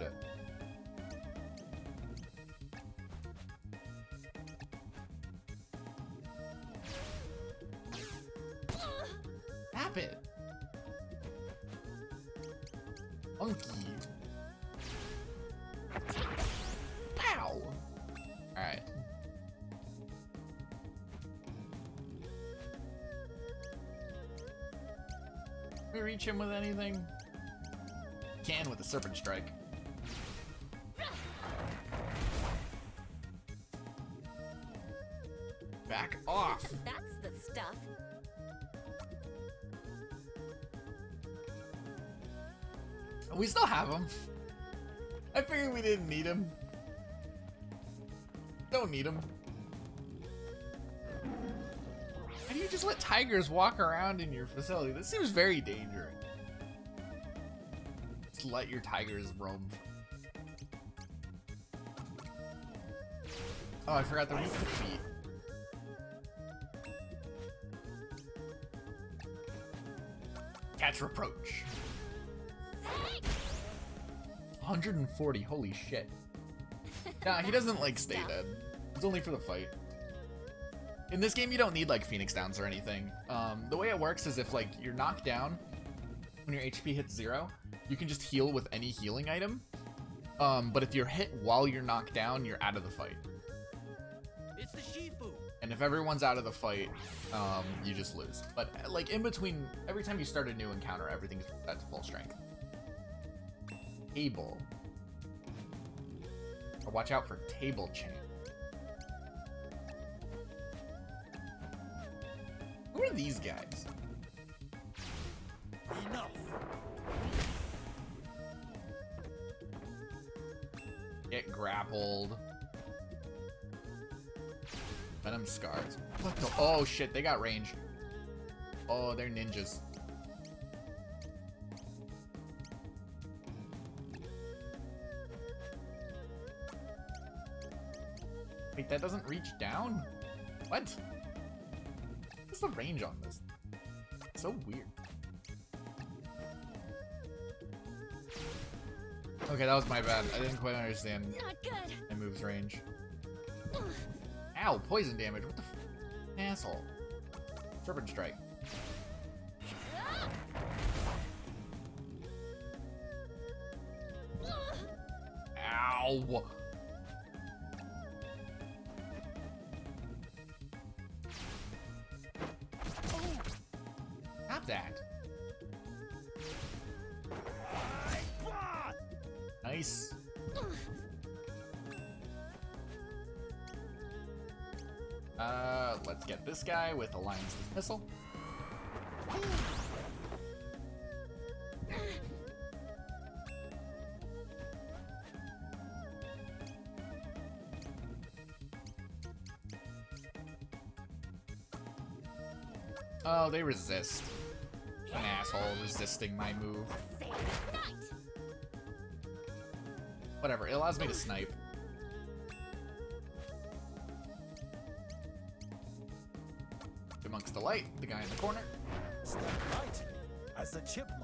Tap it. Monkey. Pow. Alright. Can we reach him with anything? Can with the Serpent Strike. Back off. That's the stuff. We still have him. I figured we didn't need him. Don't need him. How do you just let tigers walk around in your facility? This seems very dangerous. Just let your tigers roam. Oh, I forgot the weak feet. Catch reproach. 140, holy shit. Nah, he doesn't like stay dead. It's only for the fight. In this game, you don't need like Phoenix Downs or anything. The way it works is if like you're knocked down, when your HP hits 0, you can just heal with any healing item. But if you're hit while you're knocked down, you're out of the fight. It's the Shifu. And if everyone's out of the fight, you just lose. But like in between, every time you start a new encounter, everything's at full strength. Table. Or watch out for table chain. Who are these guys? Enough. Get grappled. Venom scars. What the? Oh shit, they got range. Oh, they're ninjas. Wait, that doesn't reach down? What? What's the range on this? It's so weird. Okay, that was my bad. I didn't quite understand Not good. my move's range. Ow, poison damage. What the asshole. Serpent Strike. Ow. Stop that. Nice. Let's get this guy with Alliance Dismissal. Oh, they resist. An asshole resisting my move. Same night. Whatever, it allows me to snipe. Amongst the light, the guy in the corner. Stand right as the chipmunk.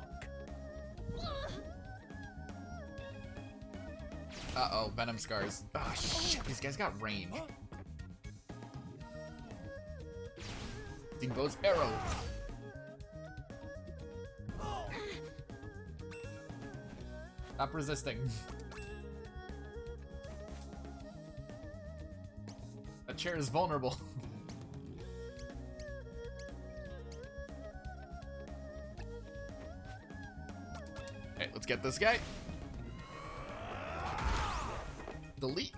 Uh-oh, venom scars. Ah, shit, these guys got range. Dingbo's arrow. Stop resisting. That chair is vulnerable. Okay, let's get this guy. Delete.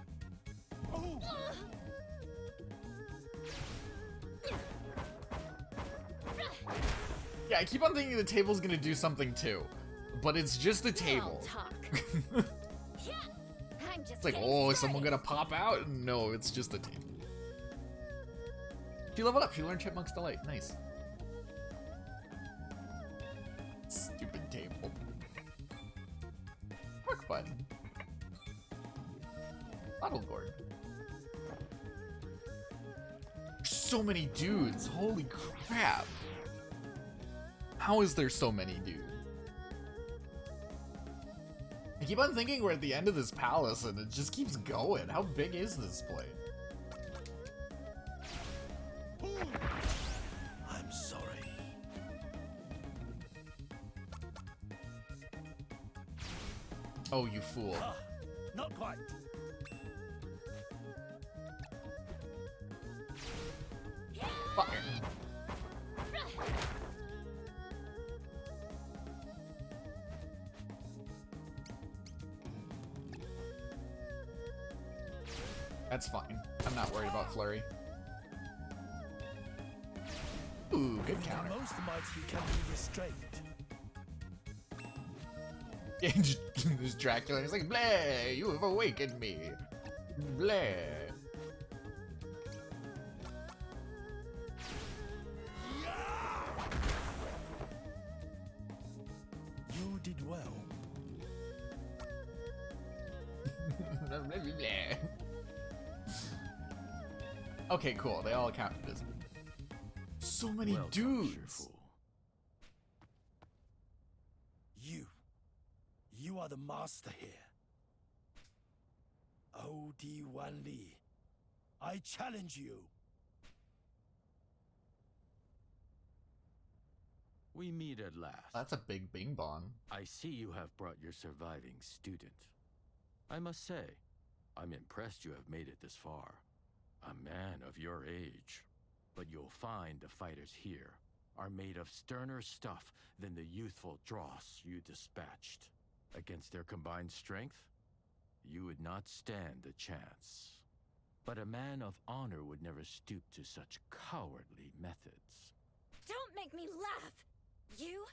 Yeah, I keep on thinking the table's gonna do something too, but it's just a table. It's like, oh, is someone gonna pop out? No, it's just a table. She leveled up. She learned Chipmunk's Delight. Nice. Stupid table. Quick button. Bottle gourd. So many dudes. Holy crap. How is there so many dudes? I keep on thinking we're at the end of this palace and it just keeps going. How big is this place? I'm sorry. Oh, you fool. Not quite. Fuck. That's fine. I'm not worried about Flurry. Ooh, good counter. Most mighty can be restrained. Yeah, just Dracula. He's like, Bleh, you have awakened me. Bleh. You did well. Bleh. Okay, cool. They all counted as so many dudes. You are the master here. O.D. Wan Li, I challenge you. We meet at last. That's a big bing bong. I see you have brought your surviving student. I must say, I'm impressed you have made it this far. A man of your age. But you'll find the fighters here are made of sterner stuff than the youthful dross you dispatched. Against their combined strength, you would not stand a chance. But a man of honor would never stoop to such cowardly methods. Don't make me laugh! You?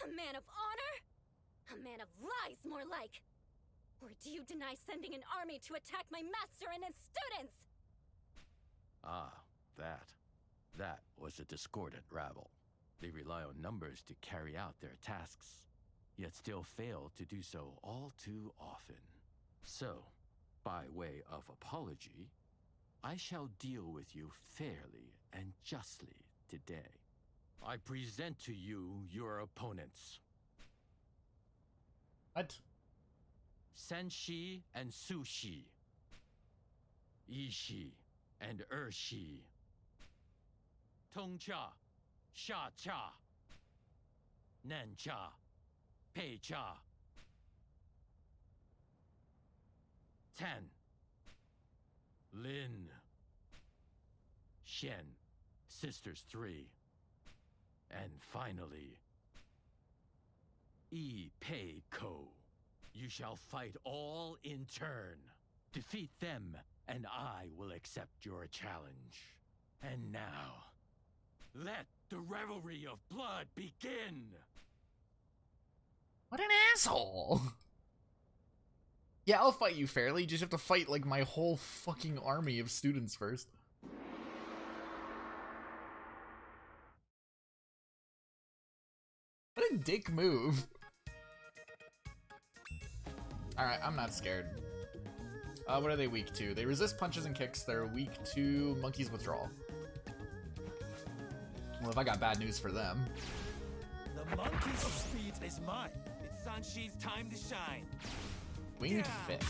A man of honor? A man of lies, more like! Or do you deny sending an army to attack my master and his students? Ah, that was a discordant rabble. They rely on numbers to carry out their tasks, yet still fail to do so all too often. So, by way of apology, I shall deal with you fairly and justly today. I present to you your opponents. What? Senshi and Sushi. Ishi and Ershi. Tongcha, Sha-cha. Nancha, Pei-cha. 10. Lin. Shen, Sisters 3. And finally, Yi Pei Ko. You shall fight all in turn. Defeat them, and I will accept your challenge. And now, let the revelry of blood begin! What an asshole! Yeah, I'll fight you fairly. You just have to fight, like, my whole fucking army of students first. dick move. Alright, I'm not scared. What are they weak to? They resist punches and kicks. They're weak to Monkey's Withdrawal. Well, if I got bad news for them. The monkey's speed is mine. It's Sanshi's time to shine. Winged Fist.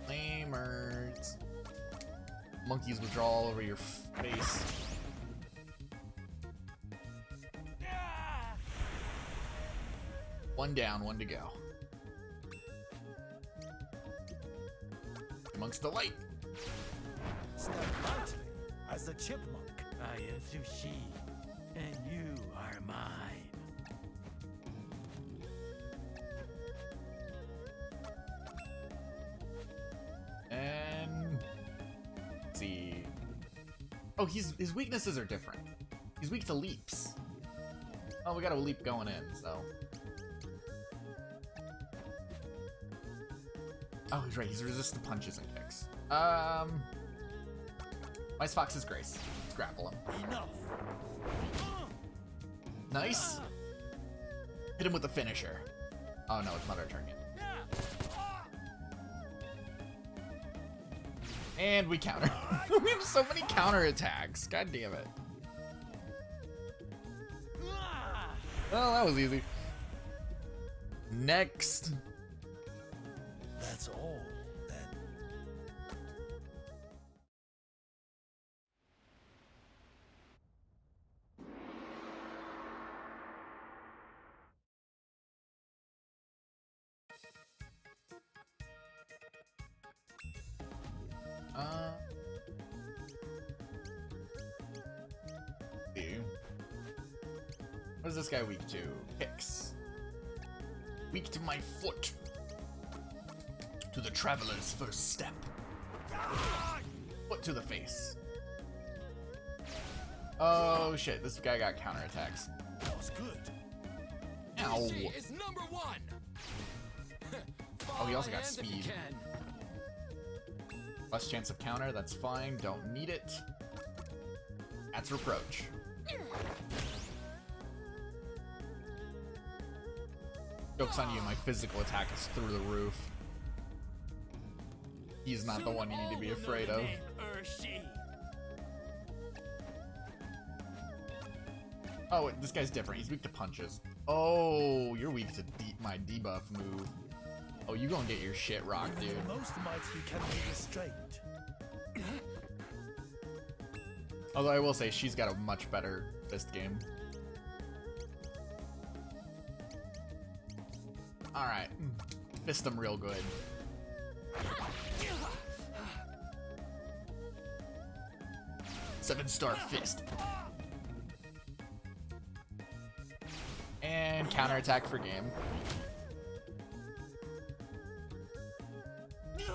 Flamers. Monkey's Withdrawal over your face. One down, one to go. Monk's Delight. Step lightly as a chipmunk. I am Sushi, and you are mine. And let's see. Oh, his weaknesses are different. He's weak to leaps. Oh, we got a leap going in, so. Oh, he's right. He's resistant to punches and kicks. Ice Fox's Grace. Let's grapple him. Enough. Nice. Hit him with the finisher. Oh no, it's not our turn yet. And we counter. We have so many counter attacks. God damn it. Well, that was easy. Next. That's all, then. See. What is this guy weak to? Kicks. Weak to my foot. To the traveler's first step. Foot to the face. Oh shit, this guy got counterattacks. That was good. Ow. Is number 1. Oh, he also got speed. Less chance of counter, that's fine. Don't need it. That's Reproach. Joke's on you, my physical attack is through the roof. He's not the one you need to be afraid of. Oh, wait, this guy's different. He's weak to punches. Oh, you're weak to my debuff move. Oh, you gonna get your shit rocked, dude. The most might you can be restrained. Although I will say, she's got a much better fist game. Alright. Fist him real good. Seven-star fist. And counterattack for game. You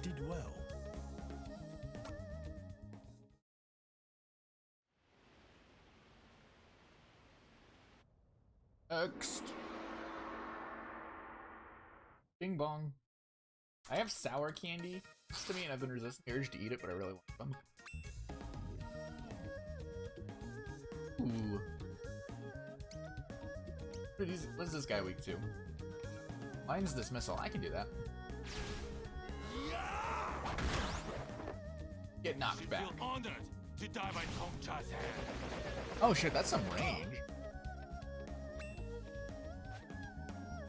did well. Next. Bing bong. I have sour candy next to me and I've been resisting the urge to eat it, but I really want them. Ooh. What is this guy weak to? Mine's dismissal. I can do that. Get knocked back. Honored to die by Tongcha's hand. Oh shit, that's some range.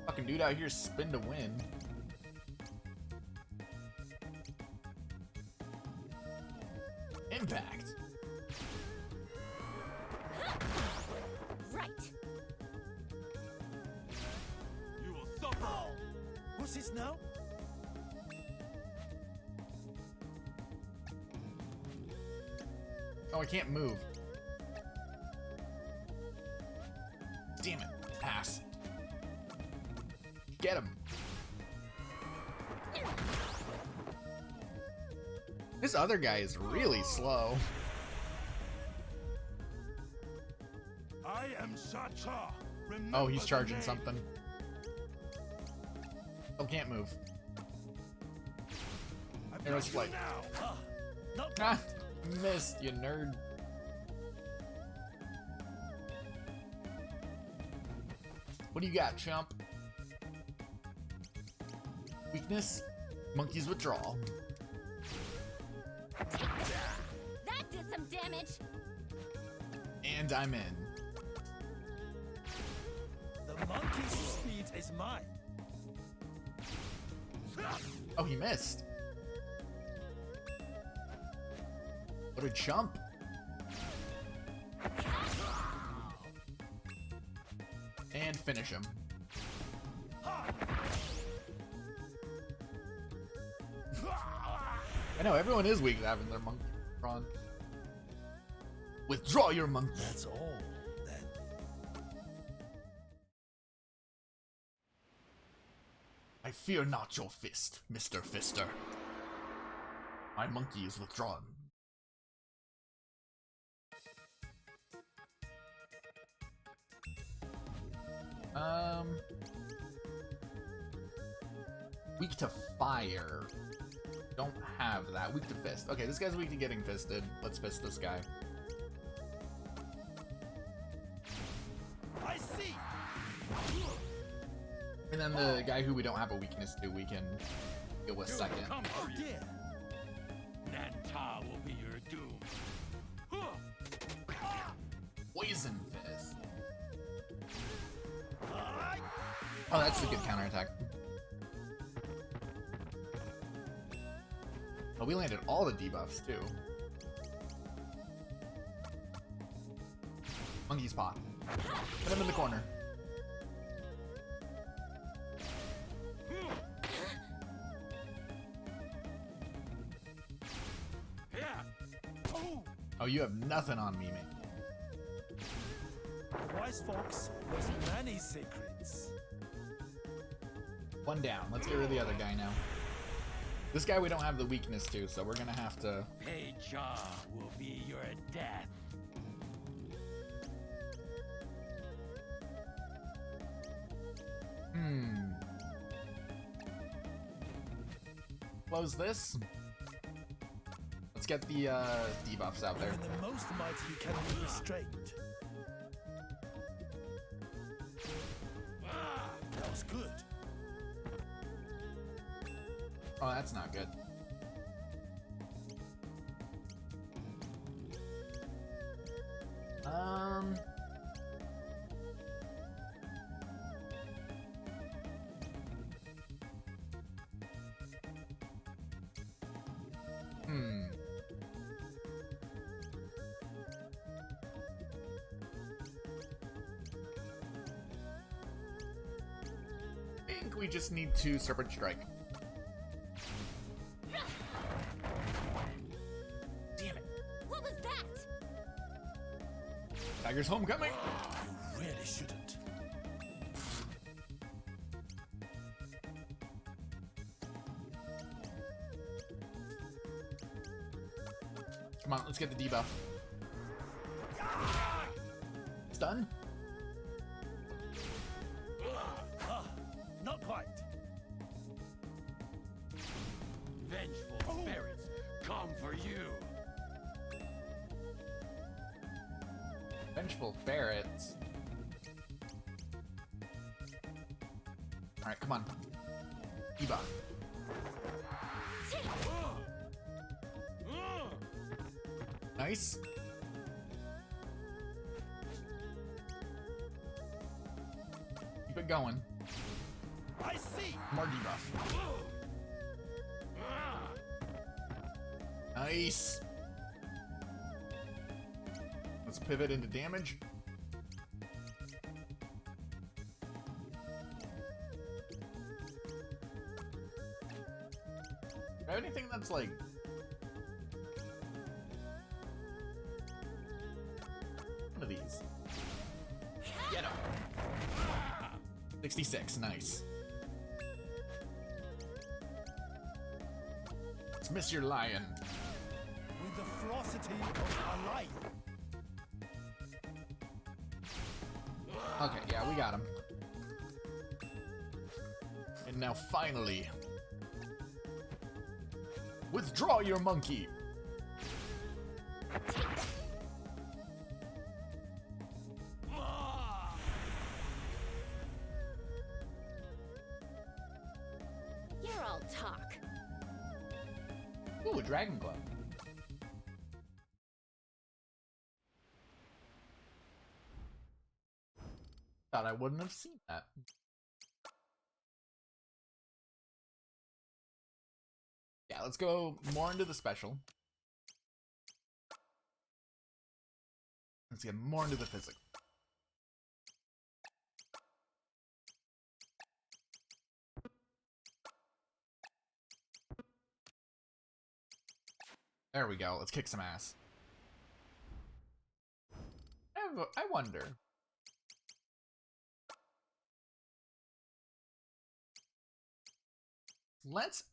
Fucking dude out here spin to win. Impact. Right. You will suffer. What's this now? Oh, I can't move. Damn it. Pass. Get him. This other guy is really slow. I am Sacha. Oh, he's charging something. Oh, can't move. Arrow's flight. Not Ah, quite. missed, you nerd. What do you got, chump? Weakness? Monkey's withdrawal. That did some damage. And I'm in. The monkey's speed is mine. Oh, he missed. What a chump. And finish him. I know, everyone is weak to having their monkey prawn. Withdraw your monkey. That's all, then. I fear not your fist, Mr. Fister. My monkey is withdrawn. Weak to fire. Don't have that. Weak to fist. Okay, this guy's weak to getting fisted. Let's fist this guy. I see. And then the guy who we don't have a weakness to, we can kill with second. Oh dear. Nanta will be your doom. Poison fist. Oh, that's a good counterattack. Oh, we landed all the debuffs too. Monkey's paw. Put him in the corner. Oh, you have nothing on me, man. The wise fox knows many secrets. One down. Let's get rid of the other guy now. This guy we don't have the weakness to, so we're gonna have to... Pei Cha will be your death. Close this. Let's get the debuffs out there. Even the most mighty cannot be restrained. That was good. Oh, that's not good. I think we just need to Serpent Strike. Damn it. What was that? Tiger's homecoming. You really shouldn't. Come on, let's get the debuff. Stun? Not quite. Vengeful spirits, come for you. Vengeful ferrets. Alright, come on. Debuff. Nice. Keep it going. I see. More debuff. Nice. Let's pivot into damage. Do I have anything that's like... one of these. Get him. 66, nice. Let's miss your lion. With the ferocity of a lion. Okay, yeah, we got him. And now finally, withdraw your monkey. talk. Ooh, a Dragon Glove. Thought I wouldn't have seen that. Yeah, let's go more into the special. Let's get more into the physical. There we go. Let's kick some ass. I wonder. Let's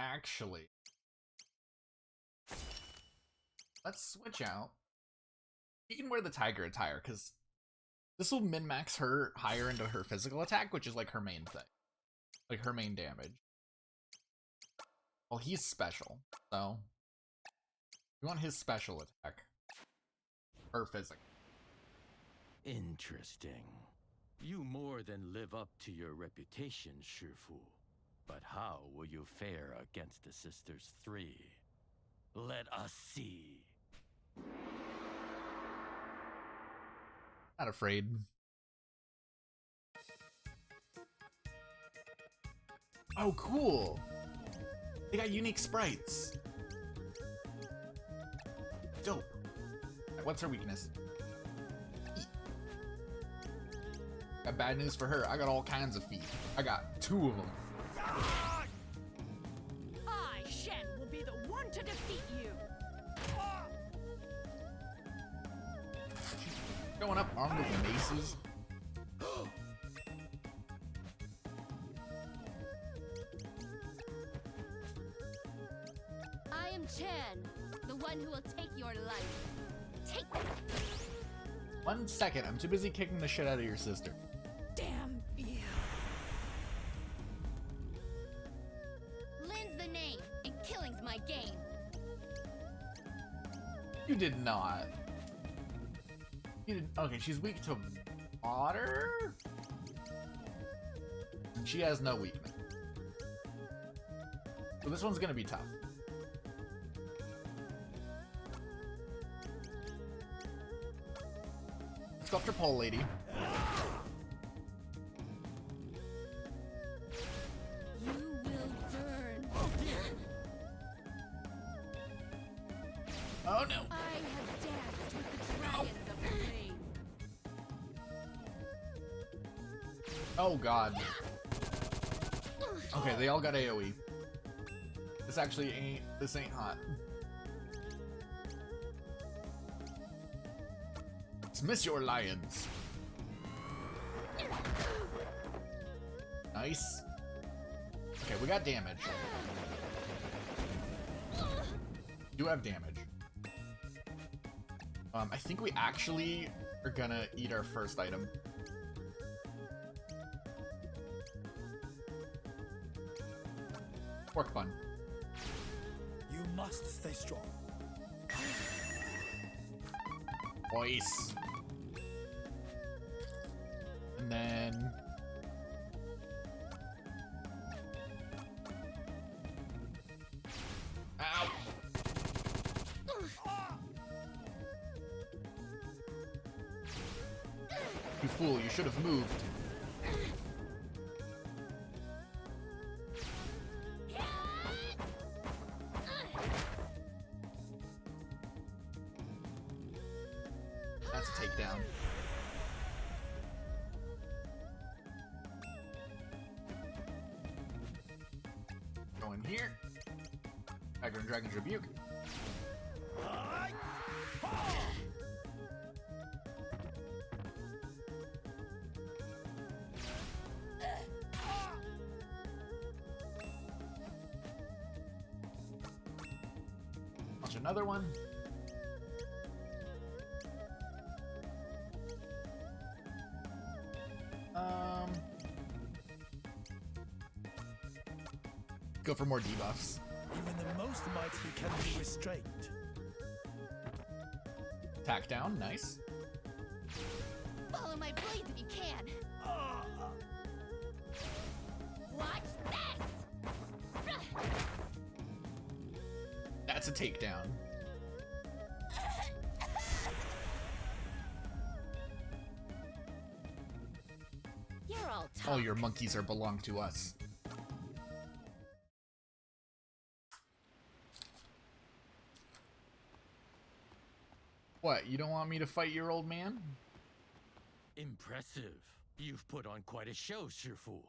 switch out. You can wear the tiger attire, because this will min-max her higher into her physical attack, which is like her main thing. Like her main damage. Well, he's special, so you want his special attack. Her physical. Interesting. You more than live up to your reputation, Shifu. But how will you fare against the Sisters 3? Let us see. Not afraid. Oh, cool! They got unique sprites. Dope. What's her weakness? Feet. Got bad news for her. I got all kinds of feet. I got 2 of them. I, Shen, will be the one to defeat you. Going up armed with maces. I am Chan, the one who will take your life. Take that! 1 second, I'm too busy kicking the shit out of your sister. Damn you. Lin's the name, and killing's my game. You did not. You did. Okay, she's weak to water? She has no weakness. So this one's gonna be tough. Sculptor pole lady. You will burn. Oh no. I have danced with the dragons of flame. Oh god. Okay, they all got AoE. This actually ain't. This ain't hot. Dismiss your lions. Nice. Okay, we got damage. Do have damage. I think we actually are gonna eat our first item. Pork bun. You must stay strong. Voice. And then ow. You fool, you should have moved. That's a takedown. Go in here. Tiger and Dragon's Rebuke. Launch another one. Go for more debuffs. Even the most mighty can be restrained. Attack down, nice. Follow my blades if you can. Watch this! That's a takedown. You're all All talk. your monkeys are belong to us. What, you don't want me to fight your old man? Impressive. You've put on quite a show, Shifu.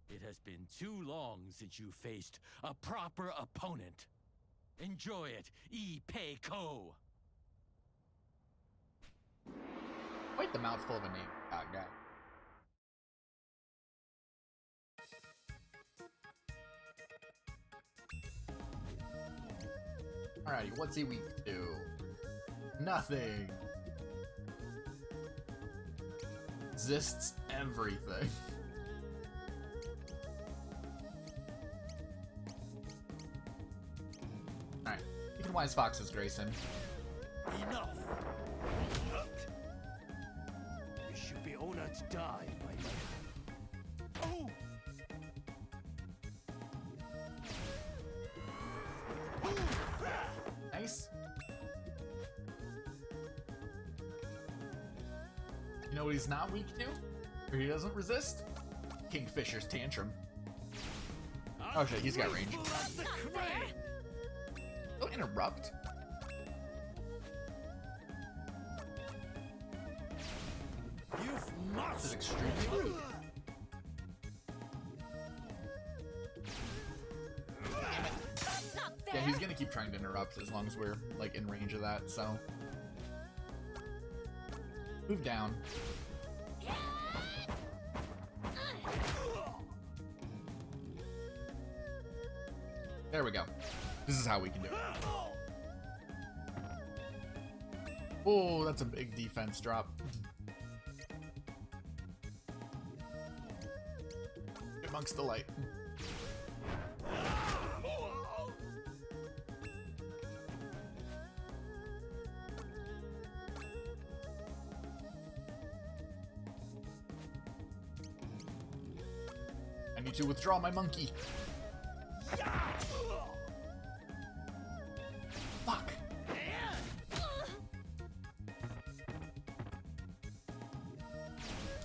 It has been too long since you faced a proper opponent. Enjoy it, Yi Pei Ko. Quite the mouthful of a name, that guy. Alrighty, what's he weak to? Nothing. Resists everything. Alright, you can Wise Fox's Grayson. Enough! You should be honored to die, my man. Oh! Nice. You know what he's not weak to? Or he doesn't resist? Kingfisher's Tantrum. Oh shit, he's got range. Don't interrupt. This is extremely rude. Yeah, he's gonna keep trying to interrupt as long as we're like in range of that, so. Move down. There we go. This is how we can do it. Oh, that's a big defense drop. Amongst the light. I need to withdraw my monkey. Fuck.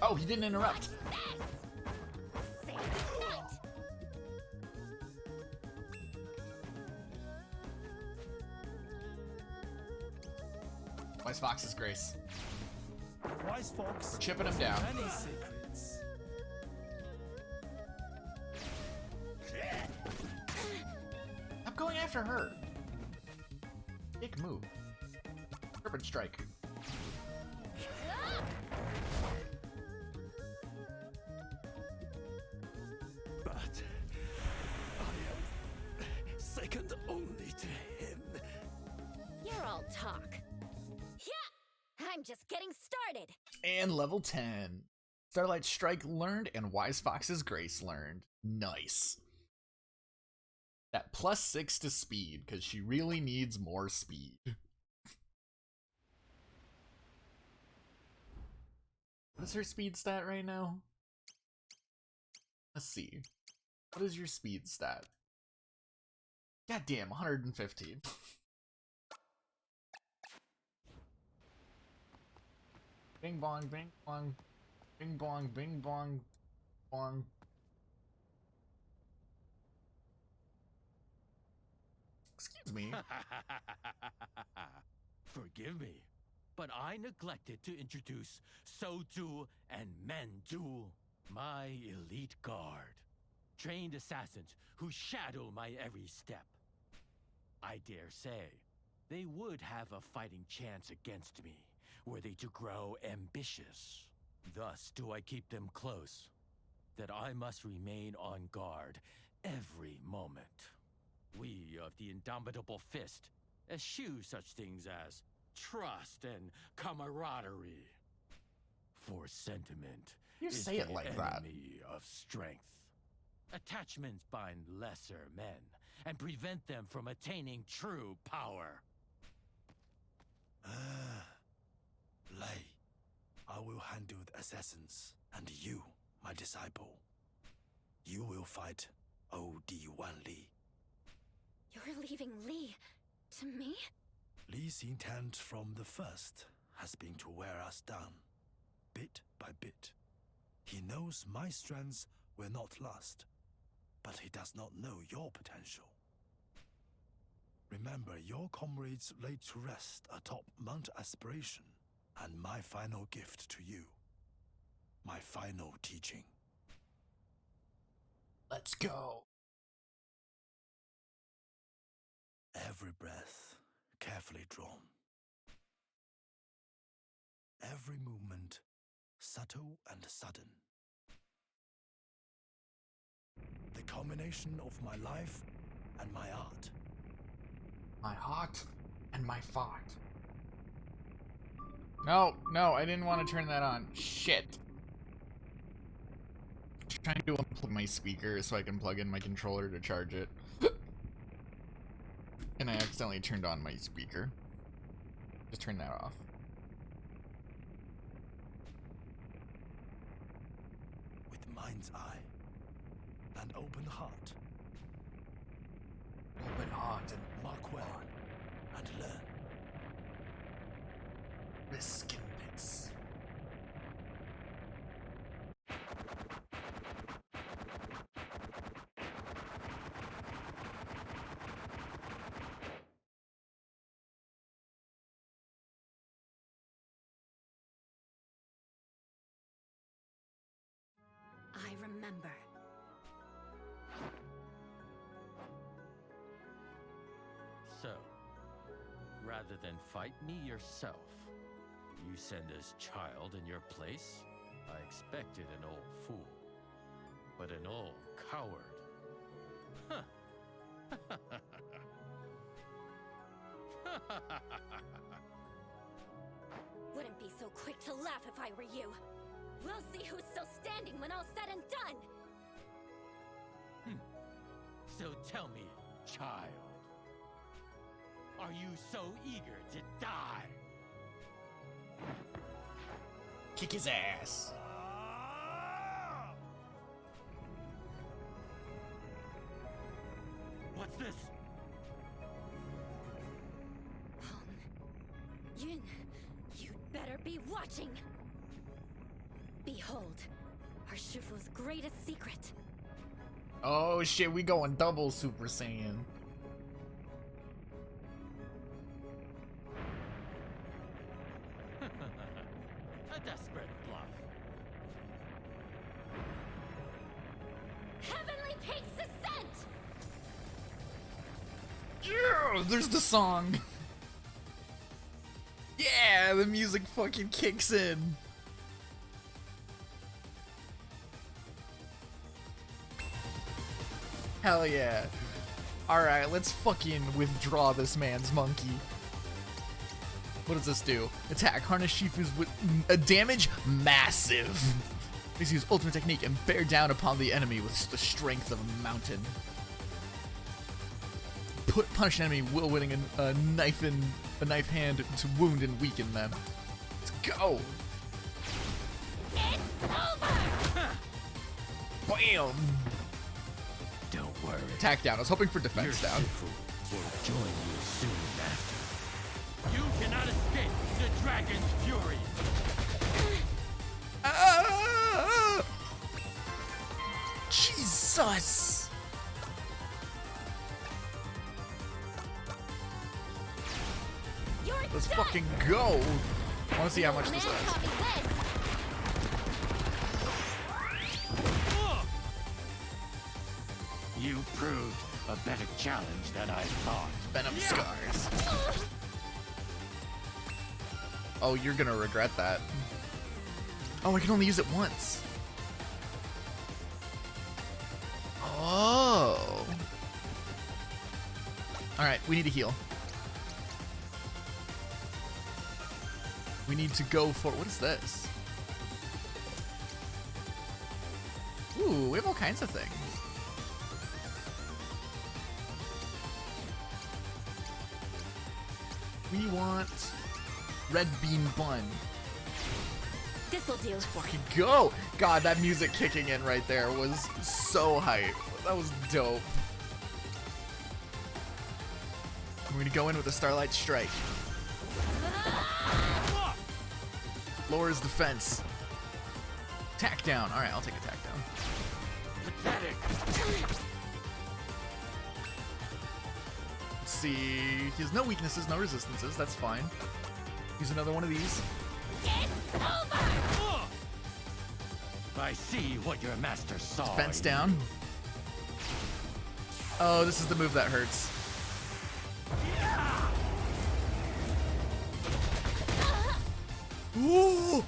Oh, he didn't interrupt. Wise Fox's Grace. Wise Fox. We're chipping him down. Many secrets. I'm going after her. Big move. Serpent Strike. But I am second only to him. You're all talk. Yeah! I'm just getting started. And level 10. Starlight Strike learned and Wise Fox's Grace learned. Nice. That +6 to speed, because she really needs more speed. What is her speed stat right now? Let's see. What is your speed stat? God damn, 115. Bing bong, bing bong, bing bong, bing bong, bong. Excuse me. Forgive me, but I neglected to introduce Soju and Menju, my elite guard. Trained assassins who shadow my every step. I dare say, they would have a fighting chance against me, were they to grow ambitious. Thus do I keep them close, that I must remain on guard every moment. We of the Indomitable Fist eschew such things as trust and camaraderie. For sentiment You is say it the like that. enemy of strength. Attachments bind lesser men and prevent them from attaining true power. Lei, I will handle the assassins, and you, my disciple, you will fight OD1 Li. You're leaving Lee To me? Li's intent from the first has been to wear us down, bit by bit. He knows my strengths will not last, but he does not know your potential. Remember, your comrades laid to rest atop Mount Aspiration, and my final gift to you. My final teaching. Let's go. Every breath carefully drawn. Every movement subtle and sudden. The culmination of my life and my art. My heart and my fart. No, I didn't want to turn that on. Shit. I'm trying to unplug my speaker so I can plug in my controller to charge it. And I accidentally turned on my speaker. Just turn that off. With mind's eye and open heart. Open heart and mark well and learn. Risk and bits. I remember. So, rather than fight me yourself, you send this child in your place? I expected an old fool, but an old coward. Huh. Wouldn't be so quick to laugh if I were you. We'll see who's still standing when all's said and done. So tell me, child, are you so eager to die? Kick his ass. What's this? Yun, you'd better be watching. Behold, our Shifu's greatest secret. Oh shit, we going double Super Saiyan. A desperate bluff. Heavenly Peaks Descent! Yeah, there's the song. Yeah, the music fucking kicks in. Hell yeah. Alright, let's fucking withdraw this man's monkey. What does this do? Attack. Harness Shifu's with a damage massive. Please use ultimate technique and bear down upon the enemy with the strength of a mountain. Punish an enemy while wielding a knife hand to wound and weaken them. Let's go. It's over! Bam! Don't worry. Attack down. I was hoping for defense Your down. Shifu will join you soon after. You cannot escape the dragon's fury. Jesus! Let's fucking go! I wanna see how much this does. You proved a better challenge than I thought. Venom scars. Oh, you're gonna regret that. Oh, I can only use it once. Oh. Alright, we need to heal. We need to go for... What is this? Ooh, we have all kinds of things. We want red bean bun. This'll do. Let's fucking go! God, that music kicking in right there was so hype. That was dope. We're gonna go in with a Starlight Strike. Lowers defense. Tack down. Alright, I'll take a tack down. Let's see. He has no weaknesses, no resistances. That's fine. Use another one of these. It's over! I see what your master saw. Defense down. Oh, this is the move that hurts. Ooh!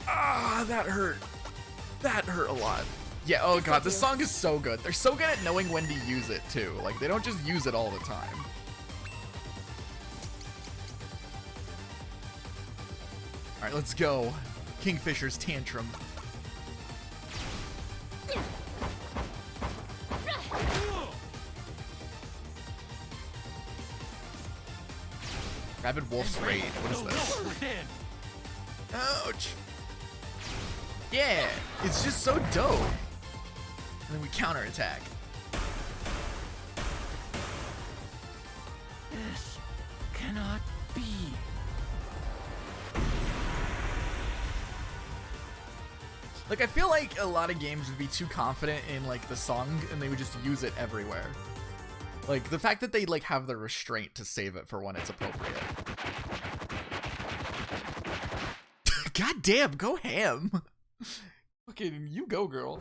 Ah, that hurt. That hurt a lot. Yeah, oh god, this song is so good. They're so good at knowing when to use it, too. Like, they don't just use it all the time. Alright, let's go. Kingfisher's Tantrum. Rabid Wolf's Raid. What is this? Ouch. Yeah, it's just so dope. And then we counterattack. This cannot be. Like, I feel like a lot of games would be too confident in, like, the song, and they would just use it everywhere. Like, the fact that they, like, have the restraint to save it for when it's appropriate. God damn, go ham! Fucking, you go, girl.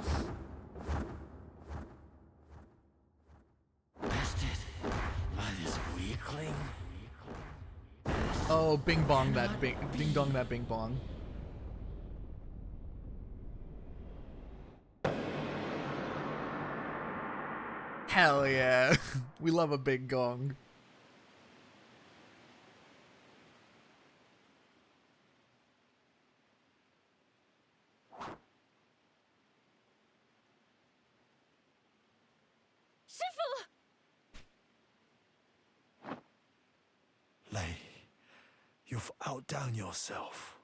Bested by this weakling. Oh, bing bong that bing dong that bing bong. Hell yeah. We love a big gong. Lei, you've outdone yourself.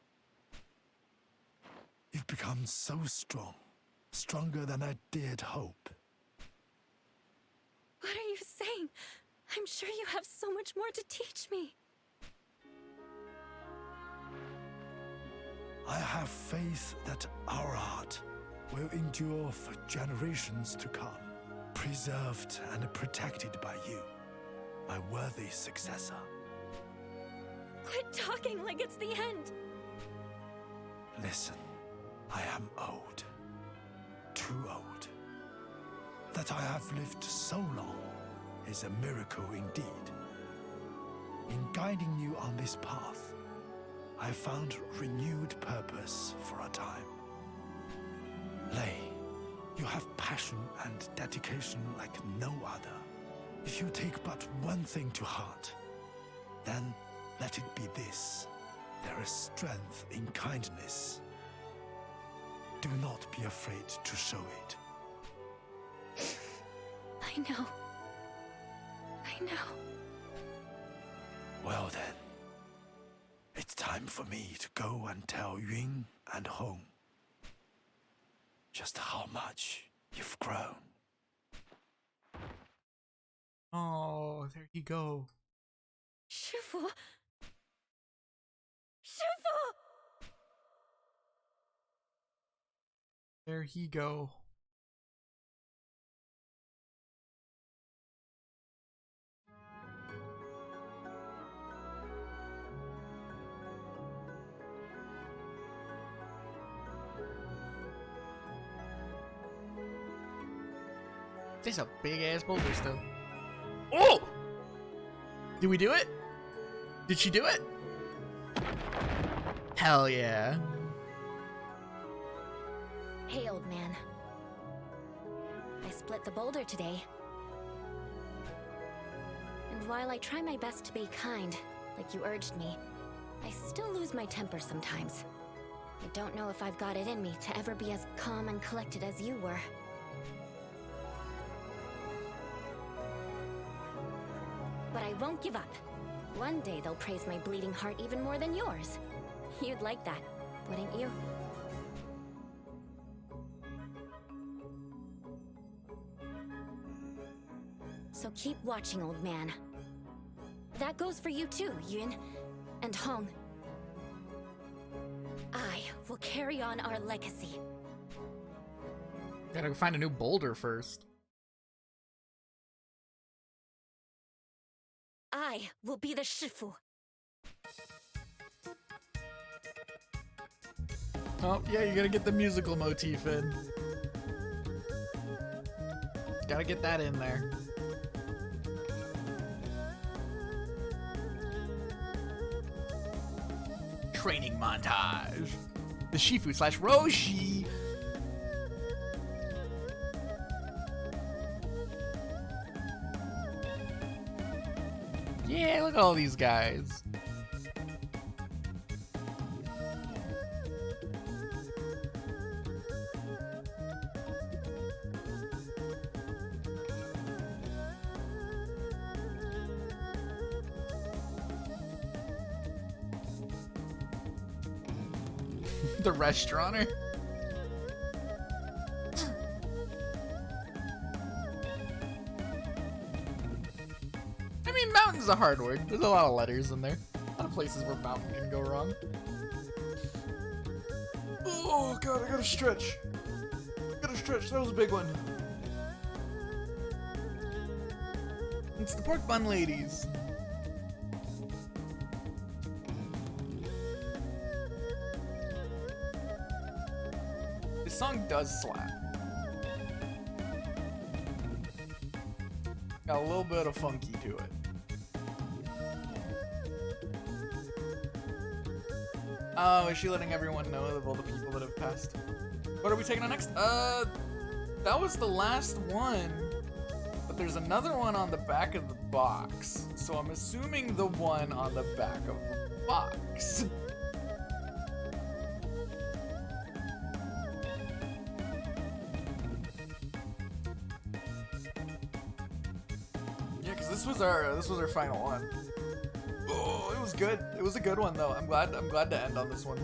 You've become so strong, stronger than I dared hope. What are you saying? I'm sure you have so much more to teach me. I have faith that our art will endure for generations to come, preserved and protected by you, my worthy successor. Quit talking like it's the end. Listen, I am old, too old. That I have lived so long is a miracle indeed. In guiding you on this path, I found renewed purpose for a time. Lei, you have passion and dedication like no other. If you take but one thing to heart, then let it be this. There is strength in kindness. Do not be afraid to show it. I know. I know. Well then, it's time for me to go and tell Yun and Hong just how much you've grown. Oh, there you go. Shifu! Shifu! There he go. There's a big ass boulder still. Oh! Did we do it? Did she do it? Hell yeah. Hey, old man. I split the boulder today. And while I try my best to be kind, like you urged me, I still lose my temper sometimes. I don't know if I've got it in me to ever be as calm and collected as you were. But I won't give up. One day they'll praise my bleeding heart even more than yours. You'd like that, wouldn't you? So keep watching, old man. That goes for you too, Yun. And Hong. I will carry on our legacy. Gotta find a new boulder first. I will be the Shifu. Oh, yeah, you gotta get the musical motif in. Gotta get that in there. Training montage. The Shifu / Roshi. Yeah, look at all these guys. The restauranter. I mean, mountain's a hard word. There's a lot of letters in there. A lot of places where mountain can go wrong. Oh god, I gotta stretch. That was a big one. It's the pork bun ladies. This song does slap. Got a little bit of funky to it. Oh, is she letting everyone know of all the people that have passed? What are we taking on next? That was the last one. But there's another one on the back of the box. So I'm assuming the one on the back of the box. Yeah, because this was our final one. Oh, it was good. It was a good one though. I'm glad to end on this one.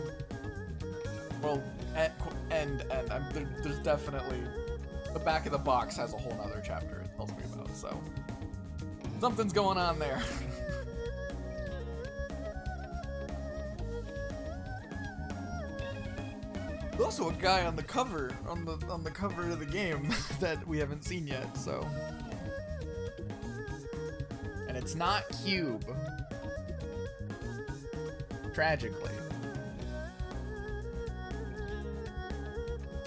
Well, end. There's definitely the back of the box has a whole nother chapter it tells me about. So something's going on there. There's also a guy on the cover on the cover of the game that we haven't seen yet. So, and it's not Cube. Tragically.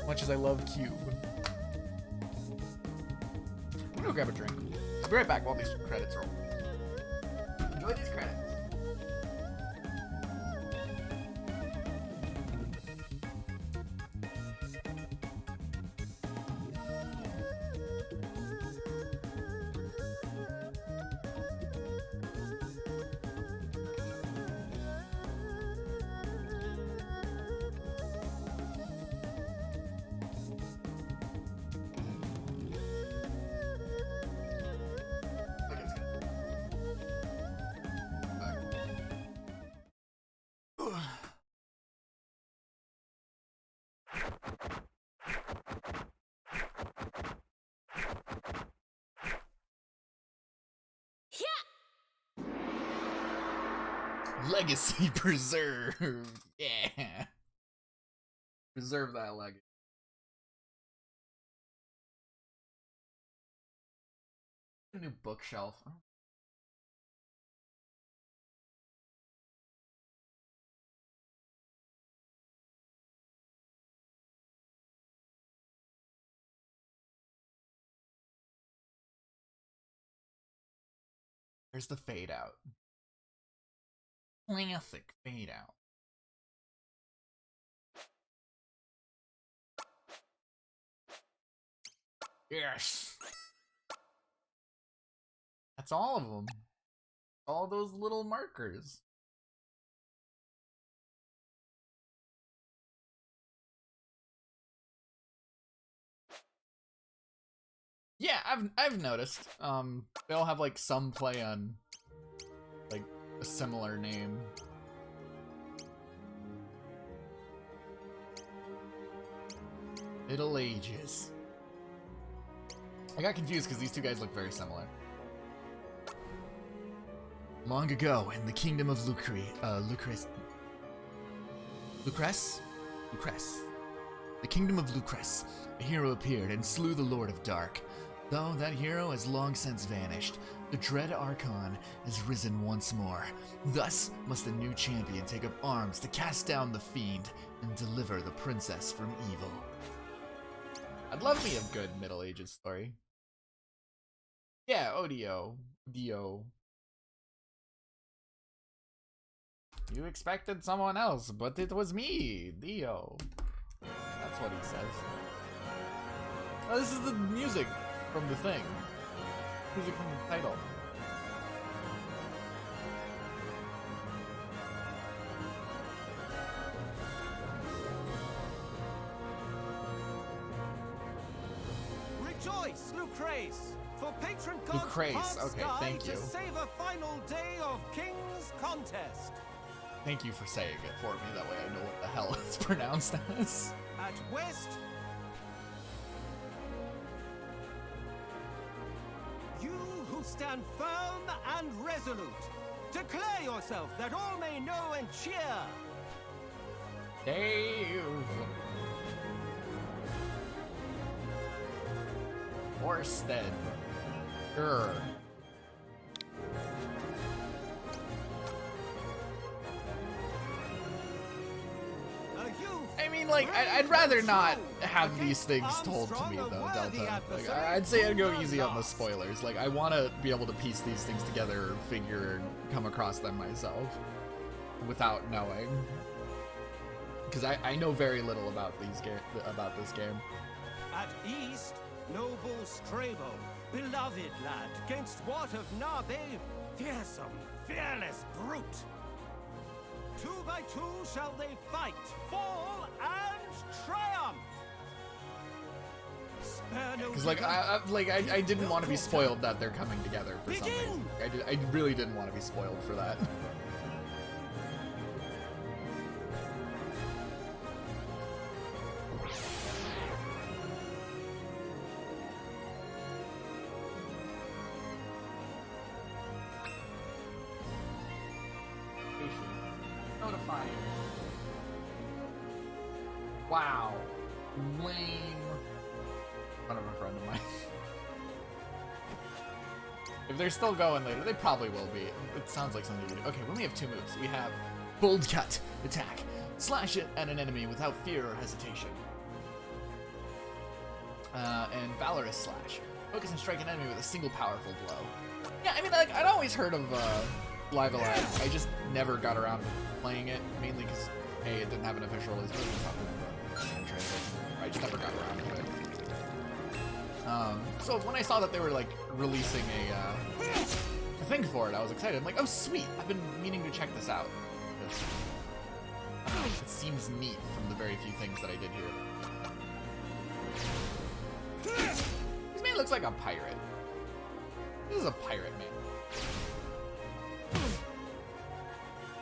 Much as I love Cube. I'm gonna go grab a drink. I'll be right back while these credits roll. Enjoy these credits. Legacy preserved. Yeah. Preserve that legacy. A new bookshelf. Oh. There's the fade out. Classic fade out. Yes. That's all of them. All those little markers. Yeah, I've noticed. They all have like some play on like a similar name. Middle Ages. I got confused because these two guys look very similar. Long ago, in the kingdom of Lucrece. The kingdom of Lucrece, a hero appeared and slew the Lord of Dark. Though that hero has long since vanished, the dread Archon has risen once more. Thus must a new champion take up arms to cast down the fiend and deliver the princess from evil. I'd love me a good Middle Ages story. Yeah, Odio. Dio. You expected someone else, but it was me, Dio. That's what he says. Oh, this is the music from the thing. Music from the title. Rejoice, Lucrece! For patron gods Lucrece, can't okay, sky thank you. to save a final day of King's Contest. Thank you for saying it for me, that way I know what the hell it's pronounced as. At West, you who stand firm and resolute, declare yourself that all may know and cheer. Dave! Orsted. Grr. I mean, like, I'd rather not have these things told to me, though, Delta. Like, I'd say I'd go easy on the spoilers. Like, I want to be able to piece these things together, figure, and come across them myself without knowing. Because I know very little about this game. At East, noble Strabo, beloved lad, against what of Narbe, fearsome, fearless brute. 2 by 2 shall they fight, fall, and triumph. Spare no Because I didn't want to be spoiled that they're coming together for some reason. I really didn't want to be spoiled for that. Notifying. Wow. Lame. One of a friend of mine. If they're still going later, they probably will be. It sounds like something we do. Okay, we only have 2 moves. We have Bold Cut, attack. Slash it at an enemy without fear or hesitation. And Valorous Slash. Focus and strike an enemy with a single powerful blow. Yeah, I mean, like, I'd always heard of Live Alive. I just never got around to playing it, mainly because, A, it didn't have an official release. I just never got around to it. So when I saw that they were, like, releasing a thing for it, I was excited. I'm like, oh, sweet. I've been meaning to check this out. I don't know, it seems neat from the very few things that I did here. This man looks like a pirate. This is a pirate man.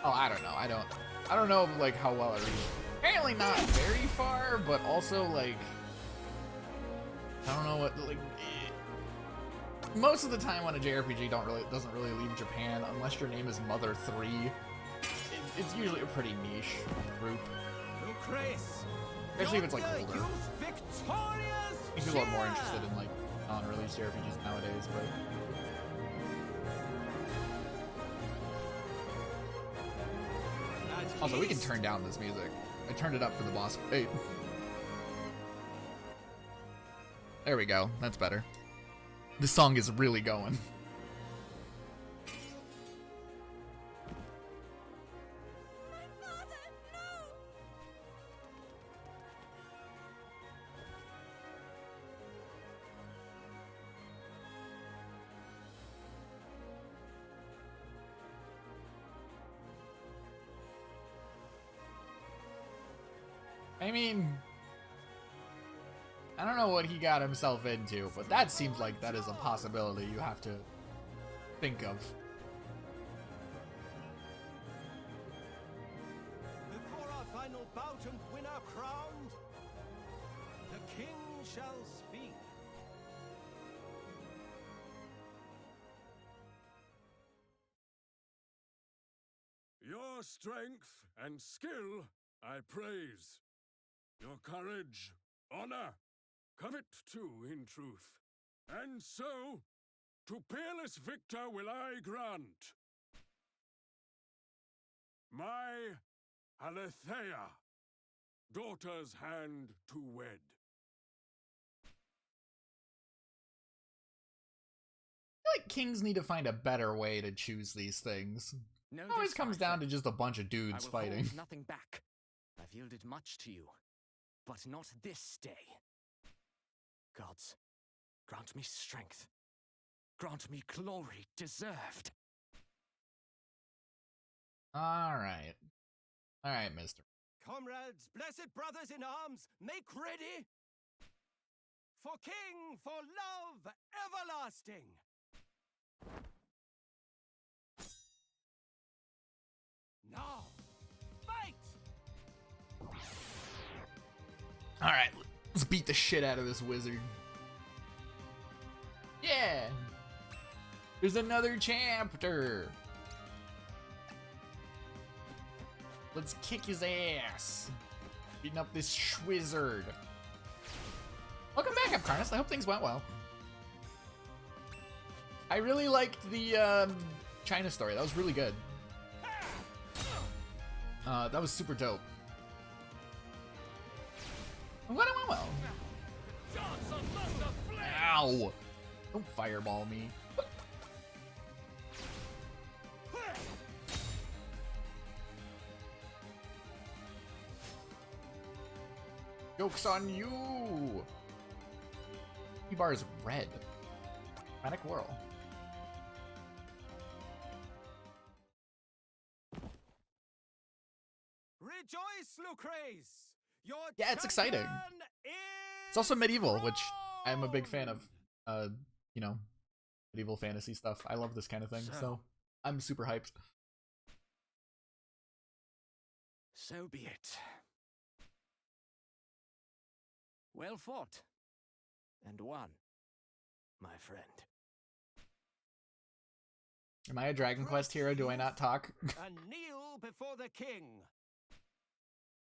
Oh, I don't know. I don't know, like, how well I read. Apparently not very far, but also, like, I don't know what, like, most of the time when a JRPG doesn't really leave Japan, unless your name is Mother 3, it's usually a pretty niche group. Especially if it's, like, older. I think people are more interested in, like, non-released JRPGs nowadays, but... Also, we can turn down this music. I turned it up for the boss. Hey. There we go. That's better. This song is really going. I mean, I don't know what he got himself into, but that seems like that is a possibility you have to think of. Before our final bout and winner crowned, the king shall speak. Your strength and skill I praise. Your courage, honor, covet too, in truth. And so, to peerless victor will I grant my Alethea, daughter's hand to wed. I feel like kings need to find a better way to choose these things. Know It always this, comes my down to friend. just a bunch of dudes I will fighting. hold nothing back. I've yielded much to you, but not this day. Gods, grant me strength. Grant me glory deserved. Alright. Alright, mister. Comrades, blessed brothers in arms, make ready! For king, for love everlasting! Now, fight! Alright, let's beat the shit out of this wizard. Yeah! There's another chapter! Let's kick his ass! Beating up this schwizard. Welcome back, Upcarnus. I hope things went well. I really liked the China story. That was really good. That was super dope. I'm glad it went well. Ow! Don't fireball me. Joke's on you! T-bar is red. Manic Whirl. Rejoice, Lucrece! Your Yeah, it's exciting. champion It's also medieval, which I'm a big fan of. You know, medieval fantasy stuff. I love this kind of thing, so I'm super hyped. So be it. Well fought. And won, my friend. Am I a Dragon Quest hero? Do I not talk? I And kneel before the king.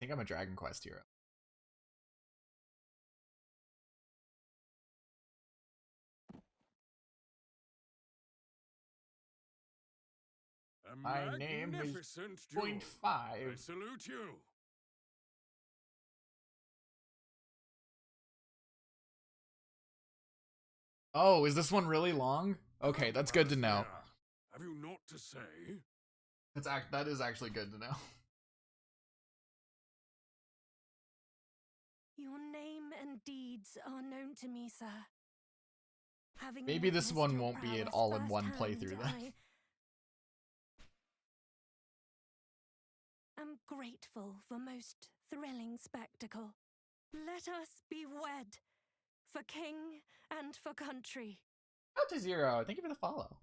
think I'm a Dragon Quest hero. My name is Magnificent Point duel. 5. I salute you. Oh, is this one really long? Okay, that's good to know. Have you naught to say? That is actually good to know. Your name and deeds are known to me, sir. Having Maybe this witnessed one your won't be an prowess all-in-one firsthand, playthrough then. I am grateful for most thrilling spectacle. Let us be wed, for king and for country. Out to 0. Thank you for the follow.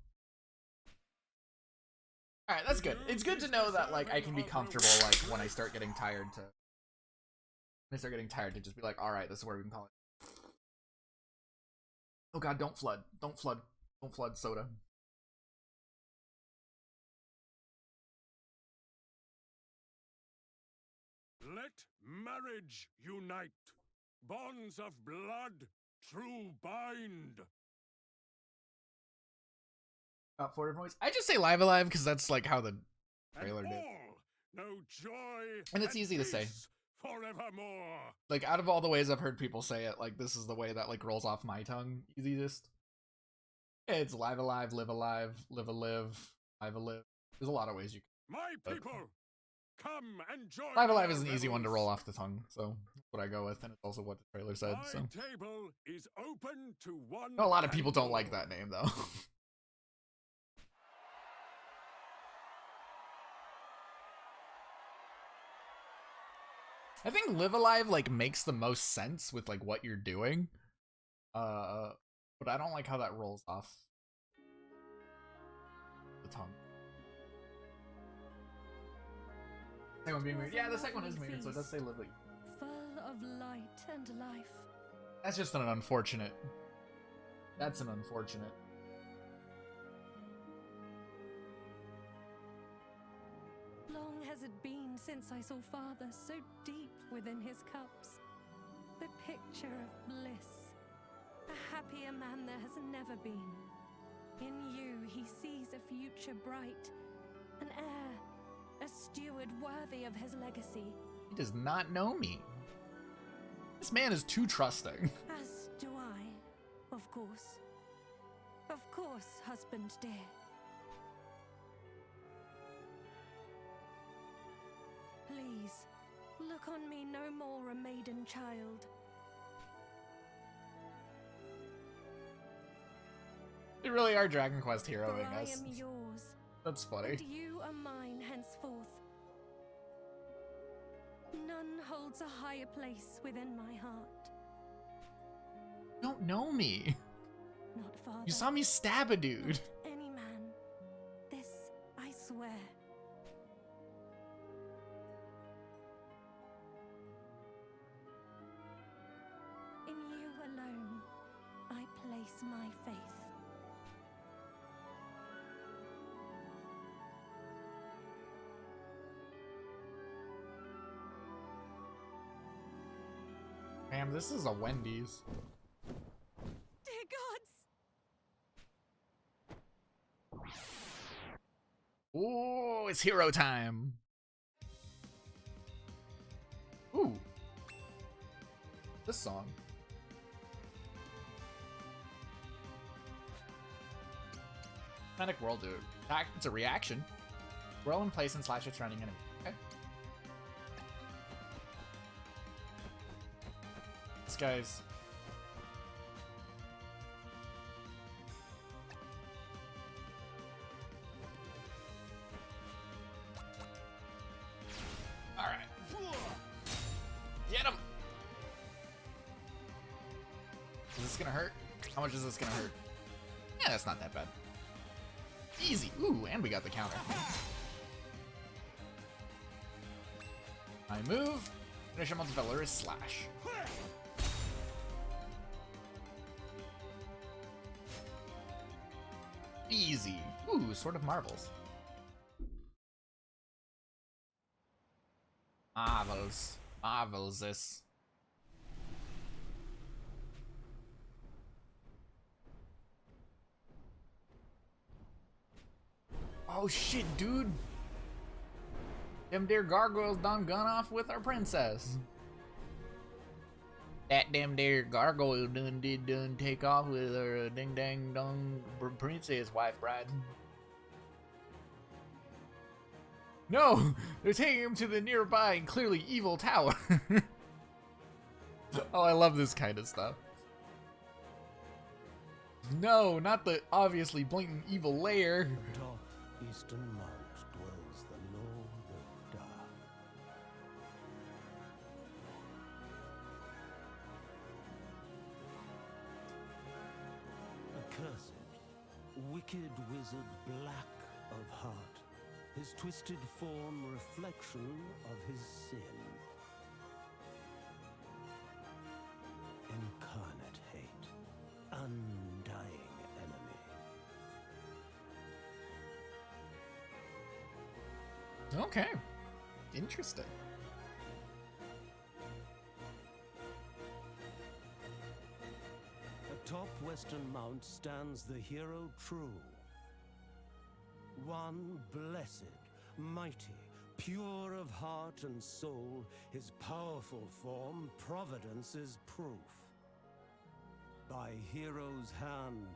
Alright, that's good. It's good to know that, like, I can be comfortable, like, when I start getting tired to... just be like, alright, this is where we can call it. Oh god, don't flood. Don't flood. Don't flood, Soda. Let marriage unite. Bonds of blood, true bind. 4 different ways. I just say Live Alive because that's, like, how the trailer And did. all know joy And it's easy to say. peace forevermore. Like, out of all the ways I've heard people say it, like, this is the way that, like, rolls off my tongue easiest. It's Live Alive, Live Alive, Live a Live, Live a Live. There's a lot of ways you can. My people, come and join. Live Alive our is an easy one to revels. roll off the tongue, so that's what I go with, and it's also what the trailer said, My so. table is open to one. A lot of people and don't like all. that name, though. I think Live Alive, like, makes the most sense with, like, what you're doing. But I don't like how that rolls off the tongue. Second one being weird. Yeah, the second one is weird, so it does say Live Alive. Full of light and life. That's just an unfortunate. That's an unfortunate. long has it been since I saw Father so deep within his cups? The picture of bliss. A happier man there has never been. In you he sees a future bright, an heir, a steward worthy of his legacy. He does not know me. This man is too trusting. As do I, of course. Of course, husband dear. Please, look on me no more a maiden child. They really are Dragon Quest For heroing I us. am yours, That's funny. and you are mine henceforth. None holds a higher place within my heart. You don't know me. Not Father. You saw me stab a dude. Any man. This I swear. In you alone, I place my faith. Damn, this is a Wendy's. Dear gods! Ooh, it's hero time. Ooh. This song. Manic Whirldude. It's a reaction. Whirl in place and slash its running enemy. Okay. This guy's... Alright. Get him! Is this gonna hurt? How much is this gonna hurt? Yeah, that's not that bad. Easy. Ooh, and we got the counter. I move. Finish him on the Valorous Slash. Easy. Ooh, Sword of Marvels. Marvels. Marvels this. Oh shit, dude. Them dear gargoyles done gone off with our princess. That damn dear gargoyle done take off with her ding dang dong princess wife bride. No, they're taking him to the nearby and clearly evil tower. Oh, I love this kind of stuff. No, not the obviously blatant evil lair. Atop Eastern Mount dwells the Lord of Dark. Accursed, wicked wizard black of heart, his twisted form reflection of his sin. Incarnate hate, undying enemy. Okay. Interesting. Atop Western Mount stands the hero true. One blessed, mighty, pure of heart and soul, his powerful form, Providence's proof. By hero's hand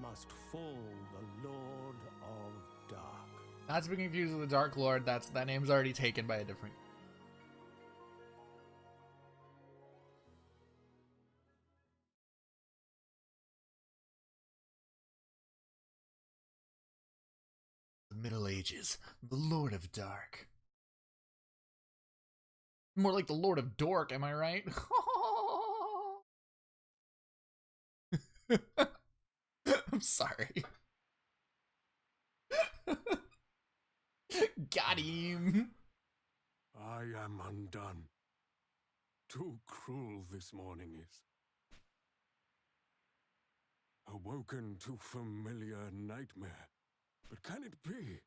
must fall the Lord of Dark. Not to be confused with the Dark Lord, that name's already taken by a different... The Middle Ages, the Lord of Dark. More like the Lord of Dork, am I right? I'm sorry. Got him. I am undone. Too cruel this morning is. Awoken to familiar nightmare. But can it be?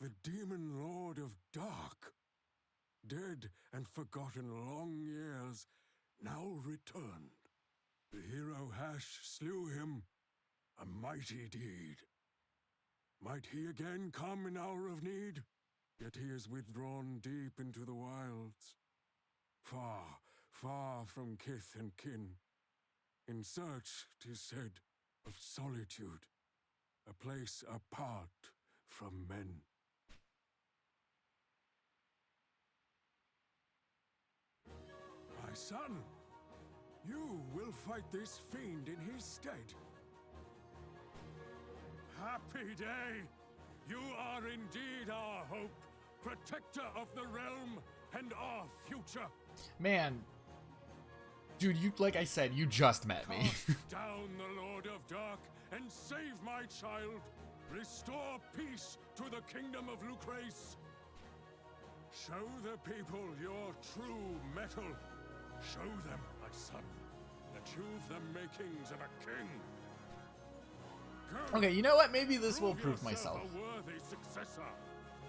the demon lord of dark, dead and forgotten long years, now returned. The hero Hash slew him, a mighty deed. Might he again come in hour of need? Yet he is withdrawn deep into the wilds, far, far from kith and kin, in search, 'tis said, of solitude, a place apart from men. My son, you will fight this fiend in his stead. Happy day! You are indeed our hope, protector of the realm and our future. Man, dude, you, like I said, you just met me. Cast down the Lord of Dark and save my child. Restore peace to the kingdom of Lucrece. Show the people your true mettle. Show them, my son, that you've the makings of a king. Go, Okay, you know what? Maybe this will prove yourself myself. a worthy successor.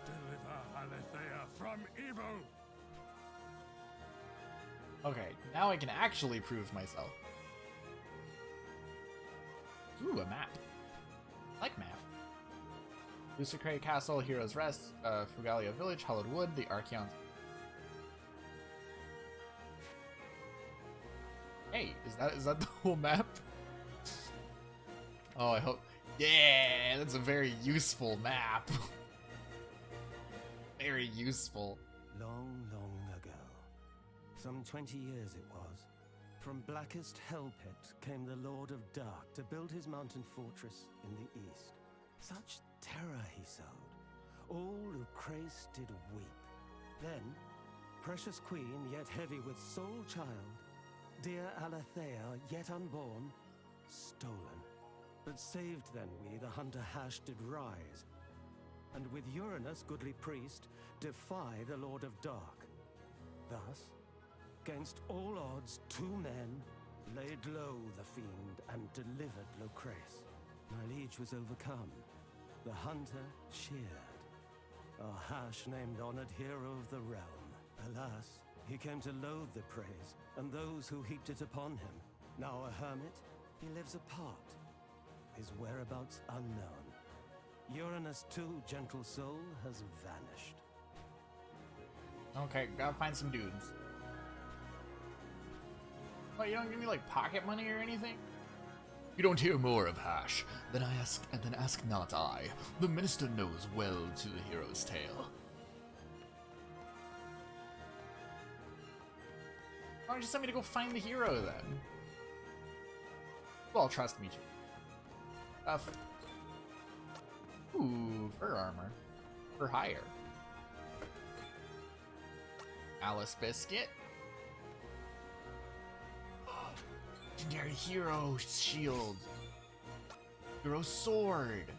Deliver Alethea from evil. Okay, now I can actually prove myself. Ooh, a map. I like map. Lucicray Castle, Heroes Rest, Frugalia Village, Hollowed Wood, the Archeon. Hey, is that the whole map? Oh, I hope. Yeah, that's a very useful map. Very useful. Long, long ago, some 20 years it was, from blackest hell pit came the Lord of Dark to build his mountain fortress in the east. Such terror he sowed, all Lucrece did weep. Then, precious queen, yet heavy with sole child, dear Alethea, yet unborn, stolen. But saved then we, the hunter Hash did rise, and with Uranus, goodly priest, defy the Lord of Dark. Thus, 'gainst all odds, 2 men laid low the fiend and delivered Lucrece. My liege was overcome, the hunter cheered. Our Hash named honored hero of the realm. Alas, he came to loathe the praise, and those who heaped it upon him. Now a hermit, he lives apart, his whereabouts unknown. Uranus too, gentle soul, has vanished. Okay, gotta find some dudes. What, you don't give me like pocket money or anything? You don't hear more of Hash, then ask not I. The minister knows well to the hero's tale. Why don't you send me to go find the hero then? Well, trust me, too. Ooh, fur armor. For hire. Alice Biscuit. Legendary hero shield. Hero sword.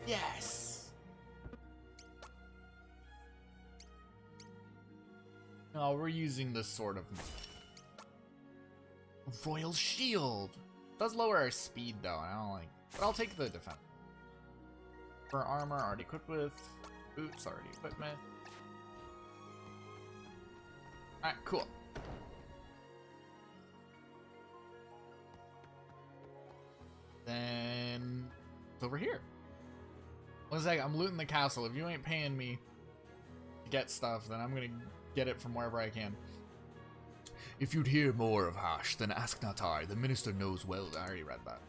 Yes. No, we're using the sword of Royal Shield. Does lower our speed though. I don't like, but I'll take the defense. For armor, already equipped with. Boots, already equipment. Alright, cool. Then it's over here. One second, I'm looting the castle. If you ain't paying me to get stuff, then I'm gonna get it from wherever I can. If you'd hear more of Hash, then ask not I. The minister knows well. I already read that.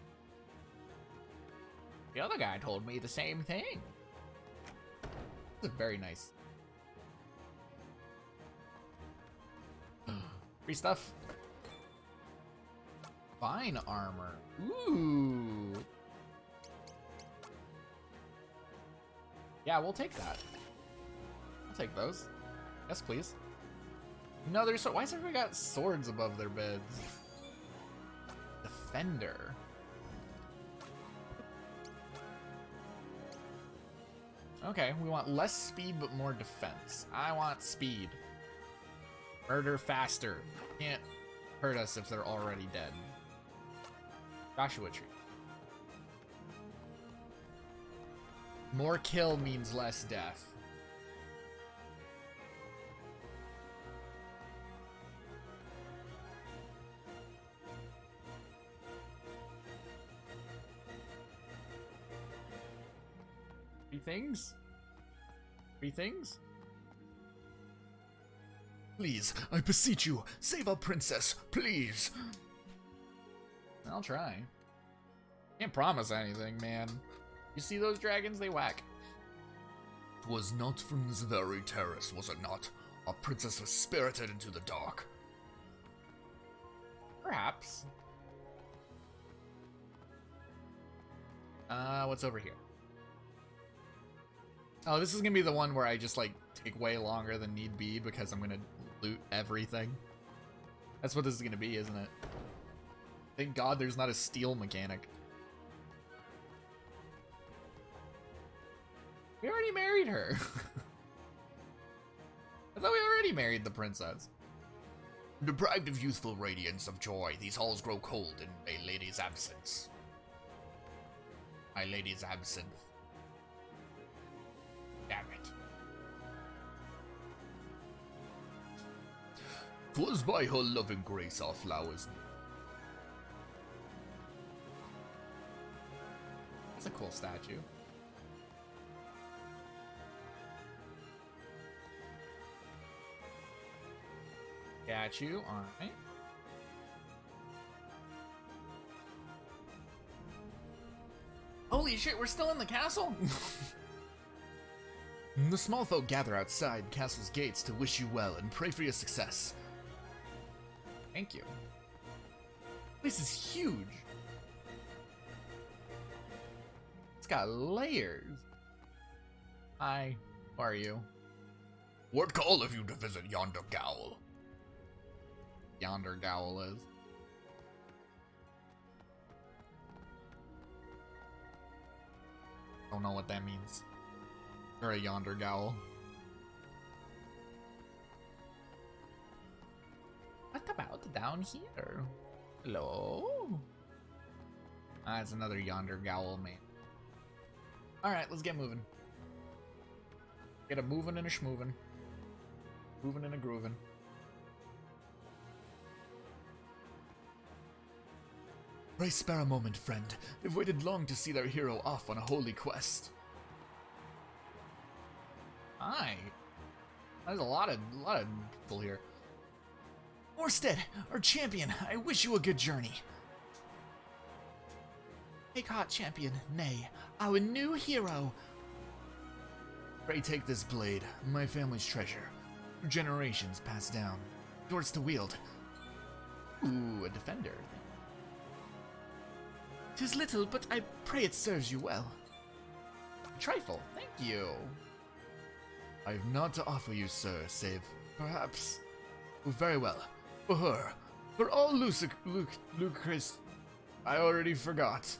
The other guy told me the same thing. This is very nice. Free stuff. Fine armor. Ooh. Yeah, we'll take that. I'll take those. Yes, please. No, there's why has everybody got swords above their beds? Defender. Okay, we want less speed but more defense. I want speed. Murder faster. Can't hurt us if they're already dead. Joshua Tree. More kill means less death. Three things? Three things? Please, I beseech you, save our princess, please. I'll try. Can't promise anything, man. You see those dragons? They whack. 'Twas not from this very terrace, was it not? Our princess was spirited into the dark. Perhaps. What's over here? Oh, this is gonna be the one where I just, like, take way longer than need be because I'm gonna loot everything. That's what this is gonna be, isn't it? Thank God there's not a steal mechanic. We already married her. I thought we already married the princess. Deprived of youthful radiance of joy, these halls grow cold in my lady's absence. My lady's absinthe. Damn it. 'Twas by her loving grace our flowers. That's a cool statue. Got you, alright. Holy shit, we're still in the castle? The small folk gather outside castle's gates to wish you well and pray for your success. Thank you. This is huge. It's got layers. Hi, how are you? What calleth you to visit yonder gowl? Yonder gowl is. Don't know what that means. Or a yonder gowl. What about down here? Hello? Ah, it's another yonder gowl, man. Alright, let's get moving. Get a moving and a schmoving. Moving and a grooving. Pray spare a moment, friend. They've waited long to see their hero off on a holy quest. Hi. There's a lot of people here. Orsted, our champion, I wish you a good journey. Take heart, champion, nay, our new hero. Pray take this blade, my family's treasure. For generations passed down. Yours to wield. Ooh, a defender. 'Tis little, but I pray it serves you well. A trifle, thank you. I have naught to offer you, sir, save, perhaps. Oh, very well. For her. For all Lucas. I already forgot.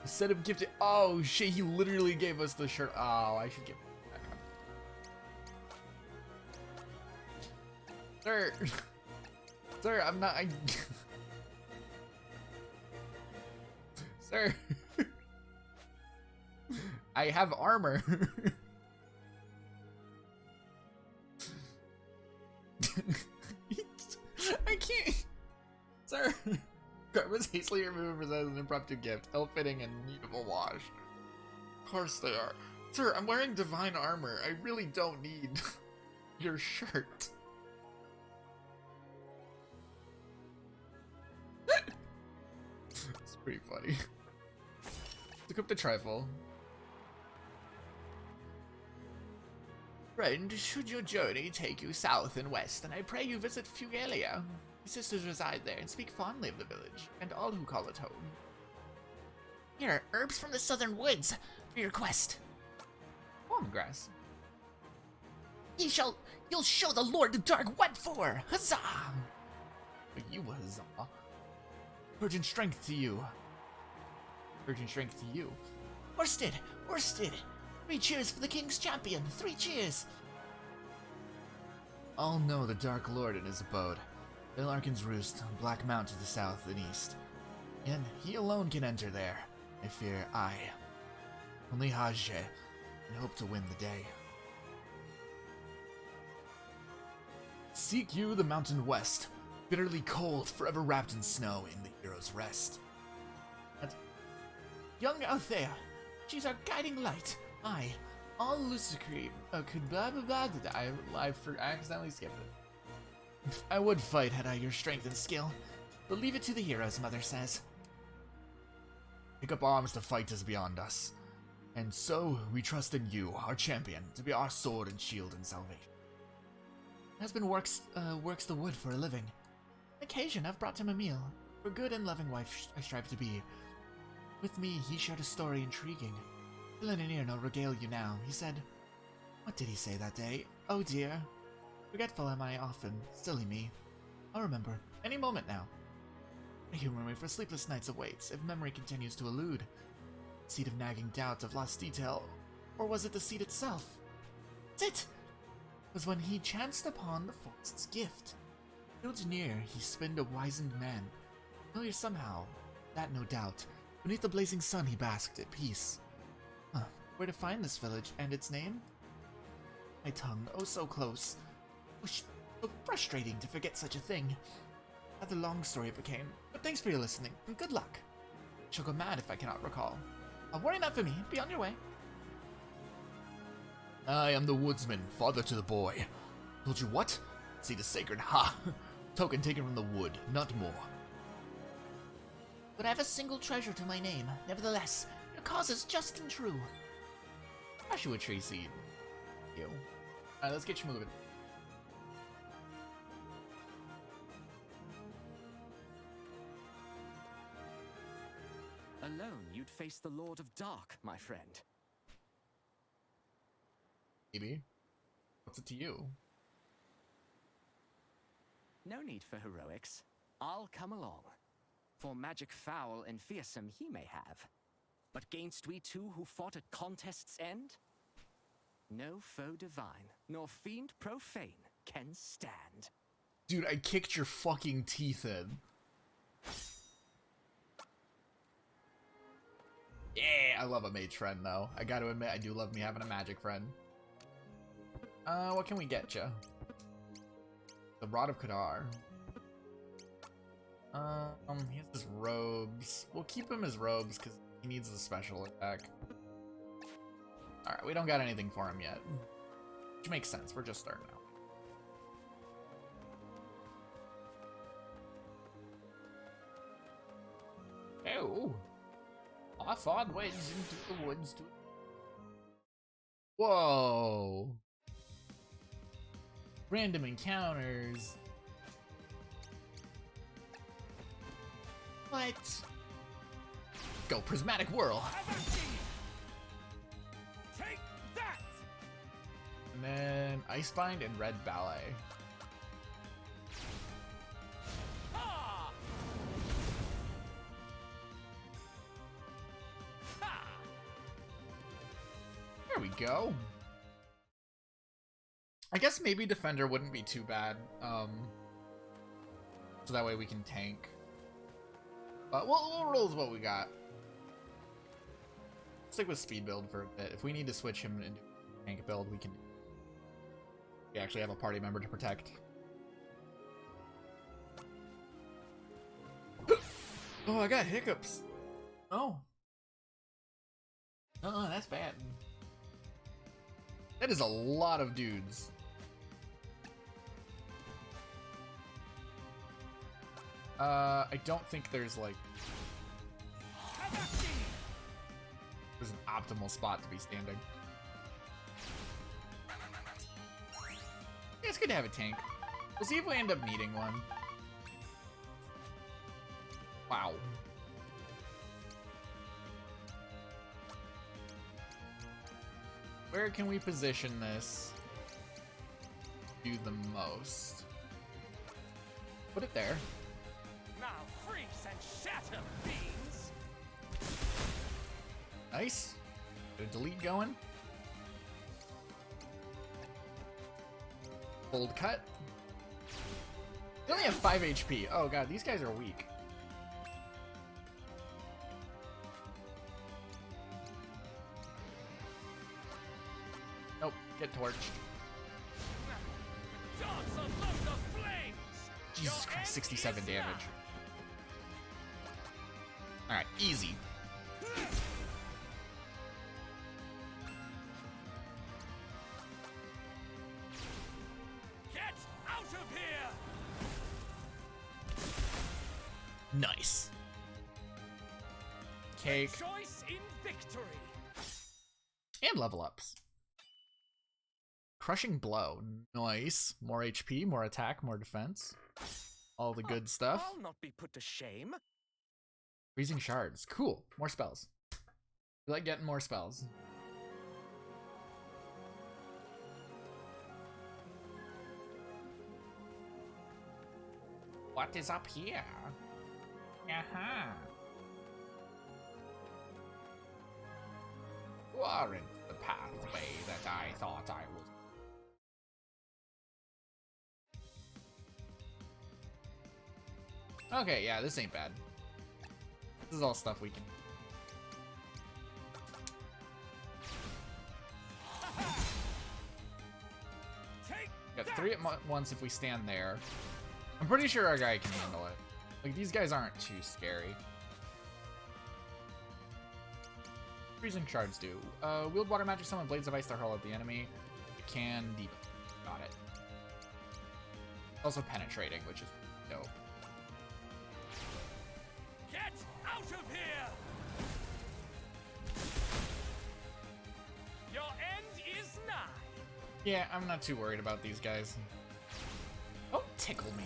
A set of gifted. Oh shit, he literally gave us the shirt. Oh, I should give it back up. Sir. Sir, I'm not. Sir. I have armor. I can't. Sir. Garments hastily removed as an impromptu gift. Ill-fitting and need of a wash. Of course they are. Sir, I'm wearing divine armor. I really don't need your shirt. It's pretty funny. Look up the trifle. Friend, should your journey take you south and west, then I pray you visit Fugalia. My sisters reside there and speak fondly of the village, and all who call it home. Here, herbs from the southern woods, for your quest. Lemongrass. You'll show the Lord the Dark what for! Huzzah! But you huzzah. Virgin strength to you. Virgin strength to you. Worsted! Worsted! 3 cheers for the King's champion! 3 cheers! All know the Dark Lord in his abode. Ilarkin's Roost, Black Mount to the south and east. And he alone can enter there. I fear I. Only Hajj, and hope to win the day. Seek you the mountain west, bitterly cold, forever wrapped in snow in the hero's rest. Young Althea, she's our guiding light. I, all Lucicree, could blah blah blah. I accidentally skipped it. I would fight had I your strength and skill, but leave it to the heroes, Mother says. Pick up arms to fight is beyond us, and so we trust in you, our champion, to be our sword and shield and salvation. Husband works the wood for a living. On occasion, I've brought him a meal. For good and loving wife I strive to be. With me, he shared a story intriguing. Elinir will regale you now, he said. What did he say that day? Oh dear. Forgetful am I often. Silly me. I'll remember. Any moment now. A humor me for sleepless nights awaits, if memory continues to elude. Seed of nagging doubt of lost detail. Or was it the seed itself? It was when he chanced upon the forest's gift. Built near, he spinned a wizened man. Familiar somehow, that no doubt. Beneath the blazing sun he basked at peace. Where to find this village and its name? My tongue, oh so close. So frustrating to forget such a thing. Rather long story it became, but thanks for your listening, and good luck. She'll go mad if I cannot recall. Worry not for me, be on your way. I am the woodsman, father to the boy. Told you what? Seed is sacred, ha! Token taken from the wood, not more. But I have a single treasure to my name. Nevertheless, your cause is just and true. Joshua tree seed. Ew. Alright, let's get you moving. Alone, you'd face the Lord of Dark, my friend. Maybe. What's it to you? No need for heroics. I'll come along. For magic foul and fearsome he may have. But gainst we two who fought at contest's end? No foe divine, nor fiend profane can stand. Dude, I kicked your fucking teeth in. Yeah, I love a mage friend though. I gotta admit, I do love me having a magic friend. What can we get you? The Rod of Kadar. He has his robes. We'll keep him as robes because he needs the special attack. Alright, we don't got anything for him yet. Which makes sense, we're just starting out. Oh! I fought ways into the woods to... Whoa! Random encounters. What? Go prismatic whirl. Take that! And then Icebind and Red Ballet. Ha! Ha! There we go. I guess maybe Defender wouldn't be too bad. So that way we can tank. But we'll roll with what we got. Stick with speed build for a bit. If we need to switch him into tank build, we can. We actually have a party member to protect. Oh, I got hiccups. Oh. Oh, that's bad. That is a lot of dudes. I don't think there's like there's an optimal spot to be standing. Yeah, it's good to have a tank. We'll see if we end up needing one. Wow. Where can we position this? Do the most. Put it there. Now freeze and shatter, beings! Nice. Got a delete going. Bold cut. They only have 5 HP. Oh god, these guys are weak. torched. Jesus Christ, 67 damage. Alright, easy. Get out of here! Nice. Cake. Choice in victory. And level ups. Crushing Blow. Nice. More HP, more attack, more defense. All the good stuff. I'll not be put to shame. Freezing Shards. Cool. More spells. We like getting more spells. What is up here? Aha. You aren't the pathway that I thought I was. Okay, yeah, this ain't bad. This is all stuff we can. Got 3 at once if we stand there. I'm pretty sure our guy can handle it. Like, these guys aren't too scary. Freezing Shards do. Wield Water Magic, summon Blades of Ice to hurl at the enemy. It can deep. Got it. Also penetrating, which is dope. Get out of here! Your end is nigh. Yeah, I'm not too worried about these guys. Don't tickle me.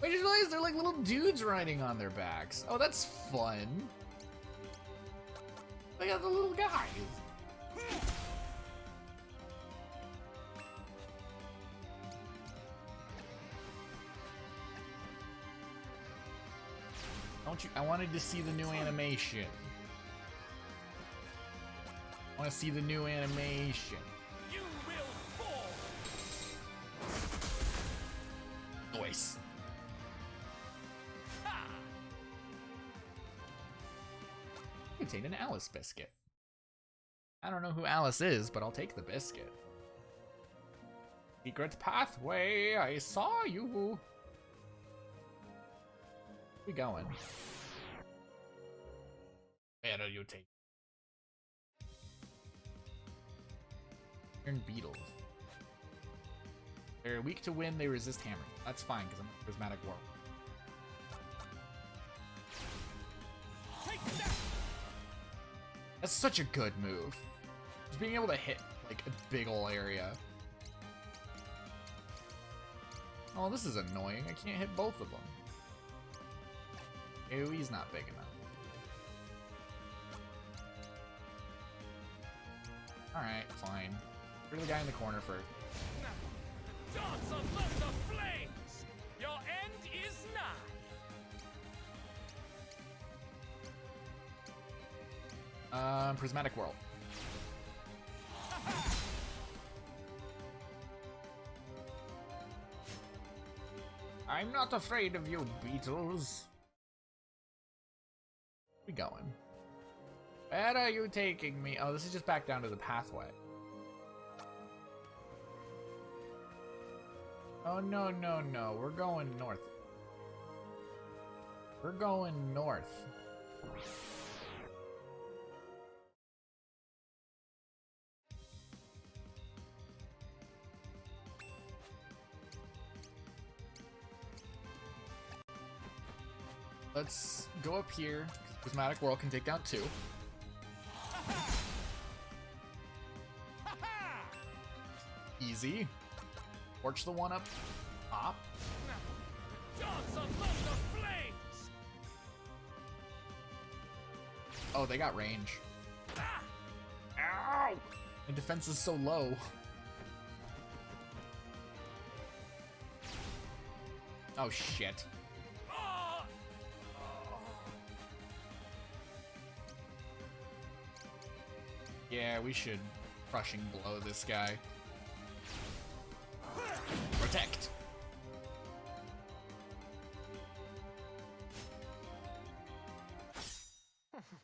Wait, I just realized they're like little dudes riding on their backs. Oh, that's fun. They got the little guys. Don't you? I wanted to see the new animation. I want to see the new animation. You will fall. Nice. Contain an Alice biscuit. I don't know who Alice is, but I'll take the biscuit. Secret pathway, I saw you. Where we going? Where are you taking? Iron beetles. They're weak to wind, they resist hammering. That's fine, because I'm a prismatic whirl. That's such a good move. Just being able to hit, like, a big ol' area. Oh, this is annoying. I can't hit both of them. AoE's not big enough. Alright, fine. Get the guy in the corner first. Dance among the flames! Your end is nigh! Prismatic Whirl. I'm not afraid of you, beetles. Where we going? Where are you taking me? Oh, this is just back down to the pathway. Oh, no, no, no. We're going north. We're going north. Let's go up here. Prismatic Whirl can take down 2. Easy. Torch the one up top. Dance among the flames! Oh, they got range. Ow! My defense is so low. Oh shit. Yeah, we should crushing blow this guy. Protect.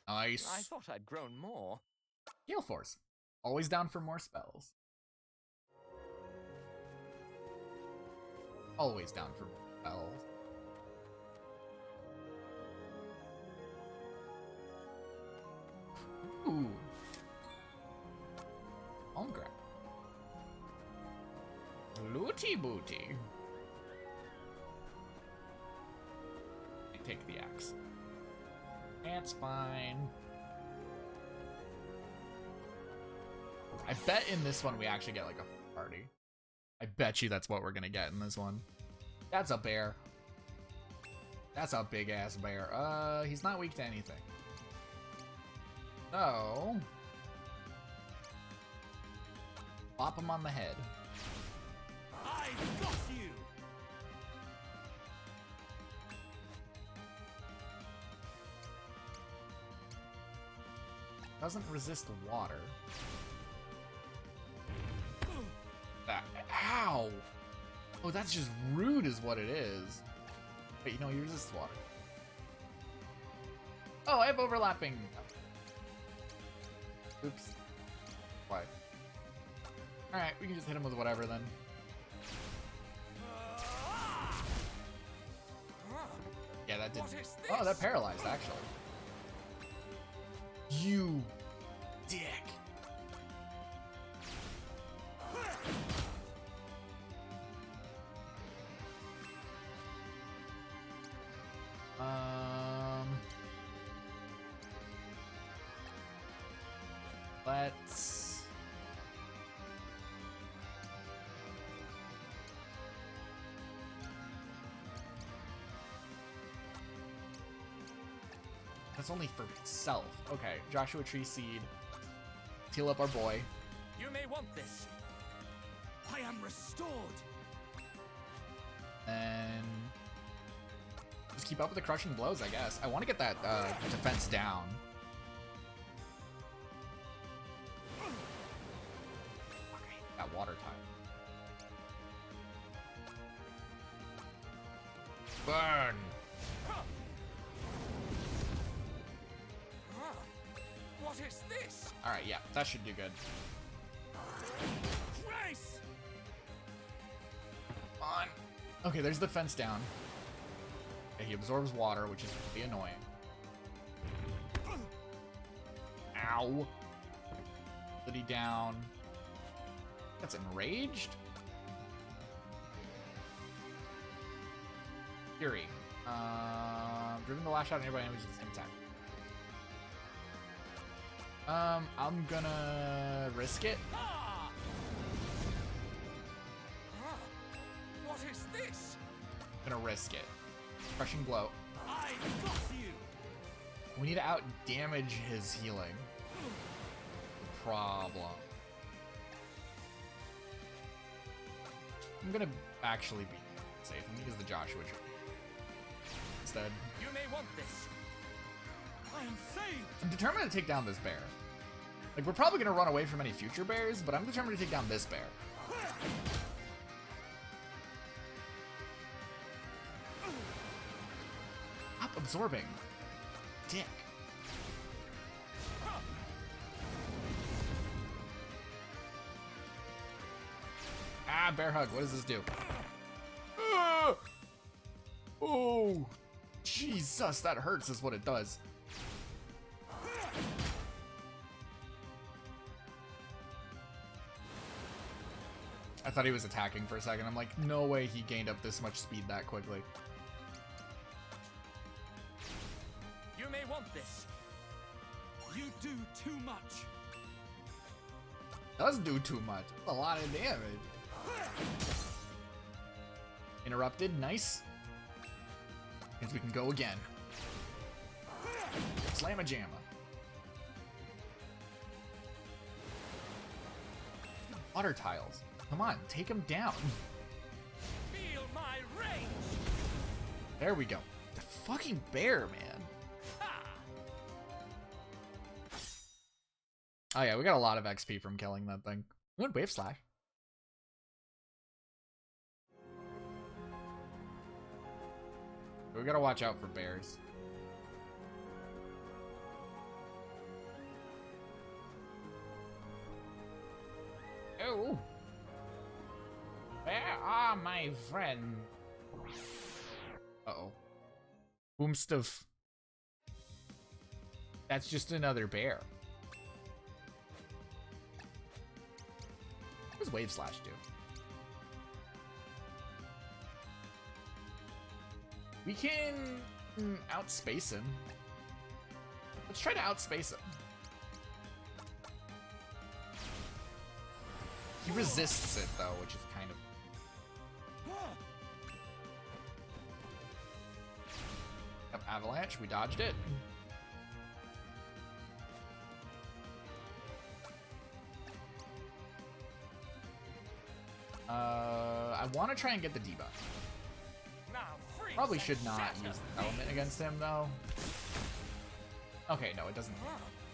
Nice. I thought I'd grown more. Gale Force. Always down for more spells. Always down for bells. Ooh. On grab. Looty booty. I take the axe. That's fine. I bet in this one we actually get like a party. I bet you that's what we're gonna get in this one. That's a bear. That's a big ass bear. He's not weak to anything. So pop him on the head. I got you. Doesn't resist water. Ow! Oh, that's just rude is what it is. But you know, he resists water. Oh, I have overlapping. Oops. Why? Alright, we can just hit him with whatever then. Yeah, that did. Oh, that paralyzed, actually. You dick. Let's... That's only for itself. Okay, Joshua Tree Seed. Heal up our boy. You may want this. I am restored. And just keep up with the crushing blows, I guess. I want to get that defense down. Okay, that water time. Burn! What is this? Alright, yeah, that should do good. Grace! On. Okay, there's the fence down. Okay, he absorbs water, which is really annoying. Ow. City down. That's enraged. Fury. Driven to lash out at nearby enemies with the same attack. I'm gonna risk it. What is this? Gonna risk it. Crushing blow. I got you. We need to out damage his healing. Problem. I'm gonna actually be safe. I'm gonna use the Joshua Tree instead. You may want this. I am saved. I'm determined to take down this bear. Like, we're probably gonna run away from any future bears, but I'm determined to take down this bear. Stop absorbing. Dick. Ah, bear hug. What does this do? Oh, Jesus, that hurts is what it does. I thought he was attacking for a second. I'm like, no way he gained up this much speed that quickly. You may want this. You do too much. Does do too much. That's a lot of damage. Interrupted. Nice. Means we can go again. Slamma-jamma. Water tiles. Come on, take him down. Feel my rage. There we go. The fucking bear, man. Ha! Oh yeah, we got a lot of XP from killing that thing. Good wave slash. We gotta watch out for bears. Oh. Where are my friends? Uh-oh. Boomstuff. That's just another bear. What does Wave Slash do? We can outspace him. Let's try to outspace him. He resists it though, which is kind of... Yep, Avalanche, we dodged it. I want to try and get the debuff. Probably should not use the element against him though. Okay, no, it doesn't.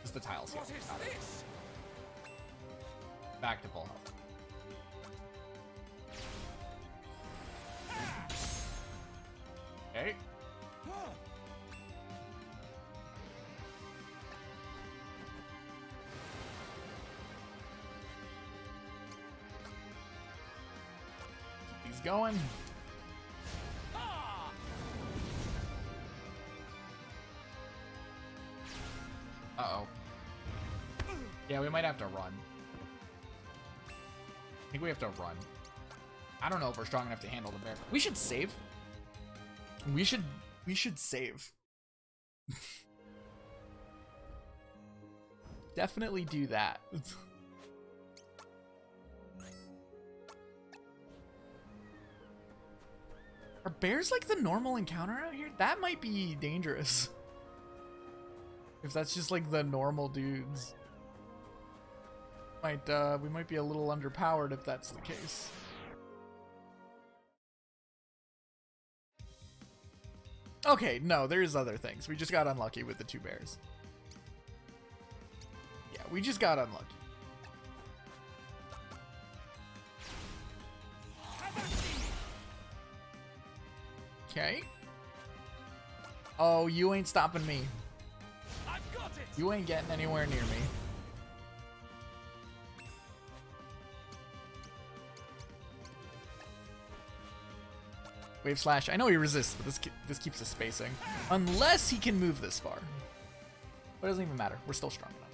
It's the tiles here. Got it. Back to full health. Okay. Keep these going. Uh-oh. Yeah, we might have to run. I think we have to run. I don't know if we're strong enough to handle the bear. We should save. We should save. Definitely do that. Are bears like the normal encounter out here? That might be dangerous. If that's just like the normal dudes. We might be a little underpowered if that's the case. Okay, no, there's other things. We just got unlucky with the two bears. Yeah, we just got unlucky. Okay. Oh, you ain't stopping me. You ain't getting anywhere near me. Wave Slash. I know he resists, but this keeps us spacing. Unless he can move this far. But it doesn't even matter. We're still strong enough.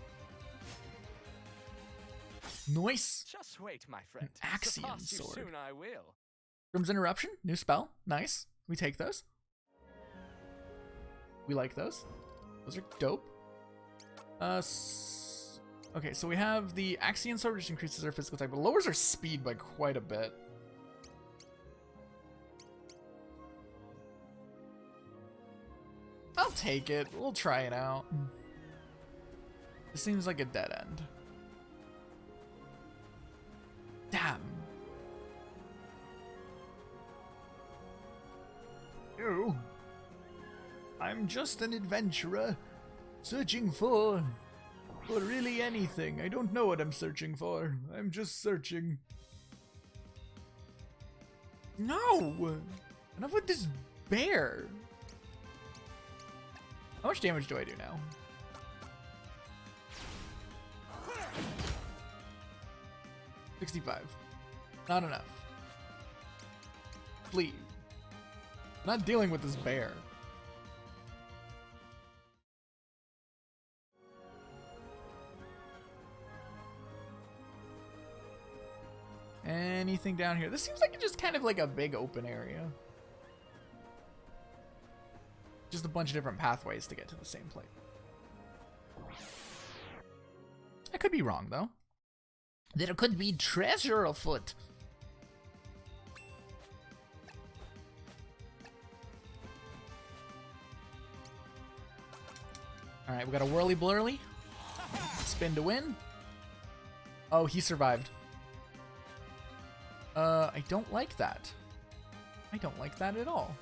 Nice. Just wait, my friend. An Axion Surpass you sword. soon I will. Grim's Interruption. New spell. Nice. We take those. We like those. Those are dope. Okay, so we have the Axion sword, which increases our physical type, but lowers our speed by quite a bit. I'll take it. We'll try it out. This seems like a dead end. Damn. Ew. I'm just an adventurer, searching for really anything. I don't know what I'm searching for. I'm just searching. No! Enough with this bear. How much damage do I do now? $65. Not enough. Please. I'm not dealing with this bear. Anything down here? This seems like just kind of like a big open area. Just a bunch of different pathways to get to the same place. I could be wrong, though. There could be treasure afoot. Alright, we got a whirly blurly. Spin to win. Oh, he survived. I don't like that. I don't like that at all.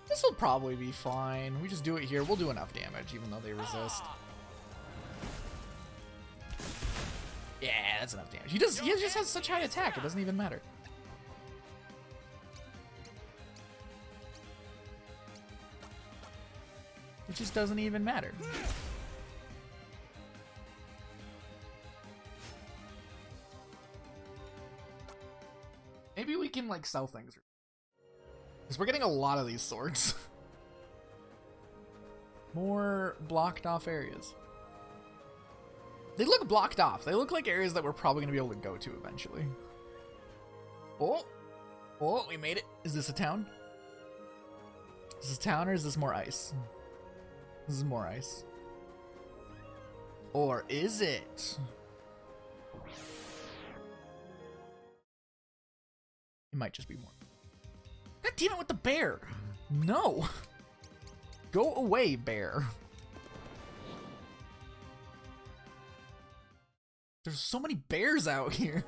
This will probably be fine. We just do it here. We'll do enough damage, even though they resist. Yeah, that's enough damage. He just has such high attack, it doesn't even matter. It just doesn't even matter. Maybe we can like sell things. Because we're getting a lot of these swords. More blocked off areas. They look blocked off. They look like areas that we're probably going to be able to go to eventually. Oh! Oh, we made it. Is this a town? Is this a town or is this more ice? This is more ice. Or is it? It might just be more. God damn it with the bear! No! Go away, bear. There's so many bears out here.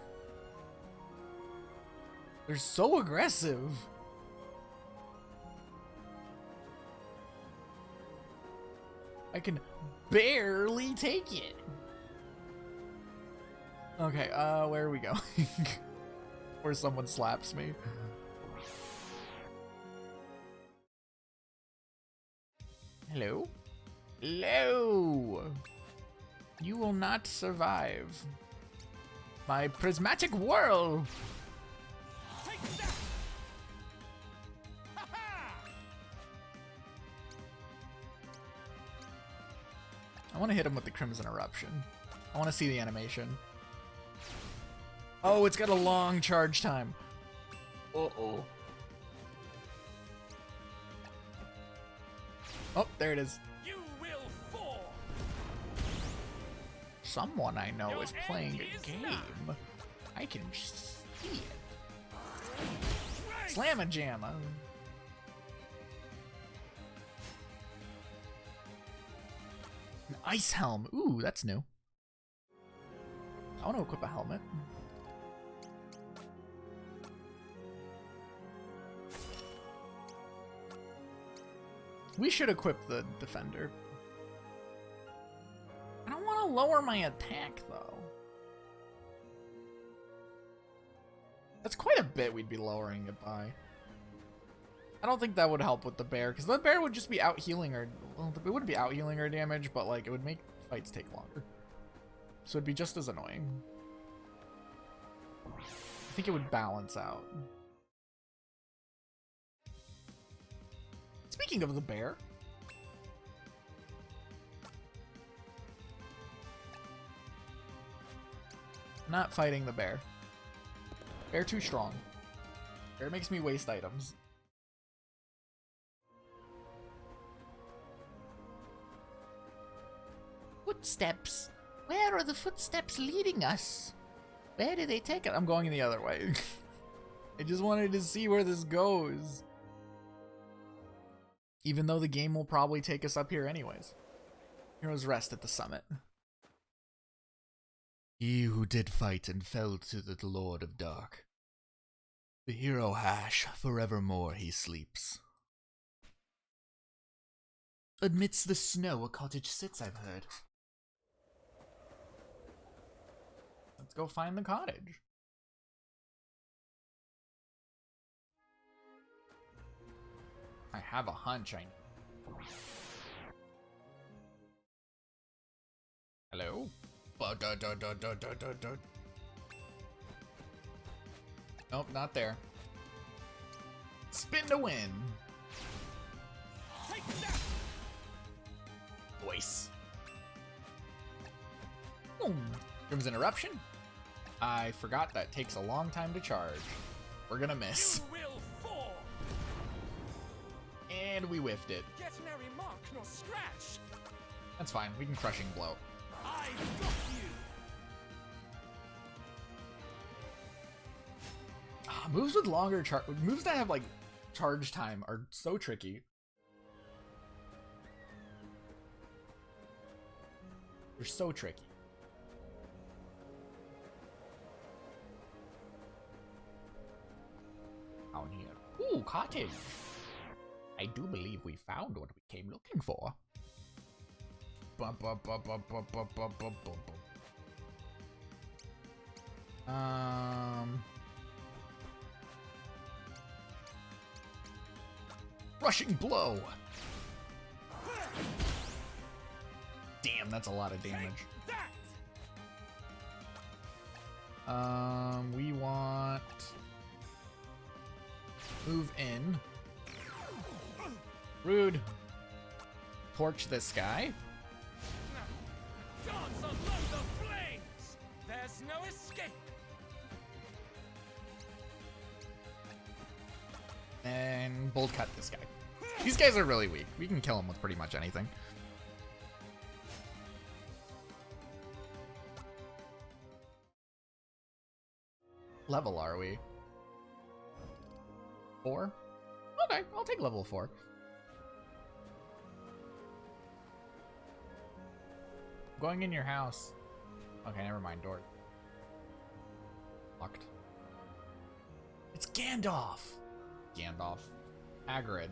They're so aggressive. I can barely take it. Okay, where are we going? Where someone slaps me. Hello? Hello! You will not survive my prismatic whirl. I want to hit him with the Crimson Eruption. I want to see the animation. Oh, it's got a long charge time. Uh-oh. Oh, there it is. You will fall. Someone I know is playing a game. I can see it. Slam-a-jamma. An ice helm. Ooh, that's new. I want to equip a helmet. We should equip the defender. I don't want to lower my attack, though. That's quite a bit we'd be lowering it by. I don't think that would help with the bear, because the bear would just be out healing our... Well, it wouldn't be out healing our damage, but like it would make fights take longer. So it'd be just as annoying. I think it would balance out. Speaking of the bear. Not fighting the bear. Bear too strong. Bear makes me waste items. Footsteps. Where are the footsteps leading us? Where do they take it? I'm going the other way. I just wanted to see where this goes. Even though the game will probably take us up here anyways. Heroes rest at the summit. He who did fight and fell to the Lord of Dark. The hero Hash, forevermore he sleeps. Amidst the snow a cottage sits, I've heard. Let's go find the cottage. I have a hunch I... Hello? Nope, not there. Spin to win. Voice. Boom. Crimson Eruption. I forgot that takes a long time to charge. We're gonna miss. You will fall. And we whiffed it. Get nary mark nor scratch. That's fine. We can Crushing Blow. I've got you. Moves with longer charge, moves that have like charge time are so tricky. They're so tricky. Down here. Ooh, cottage. I do believe we found what we came looking for. Bum, bum, bum, bum, bum, bum, bum, bum, bum, bum. Rushing Blow. Damn, that's a lot of damage. We want Move in. Rude. Torch this guy. Dance among the flames! There's no escape! And bolt cut this guy. These guys are really weak. We can kill them with pretty much anything. Level are we? 4? Okay, I'll take level 4. Going in your house. Okay, never mind. Door. Locked. It's Gandalf! Gandalf. Hagrid.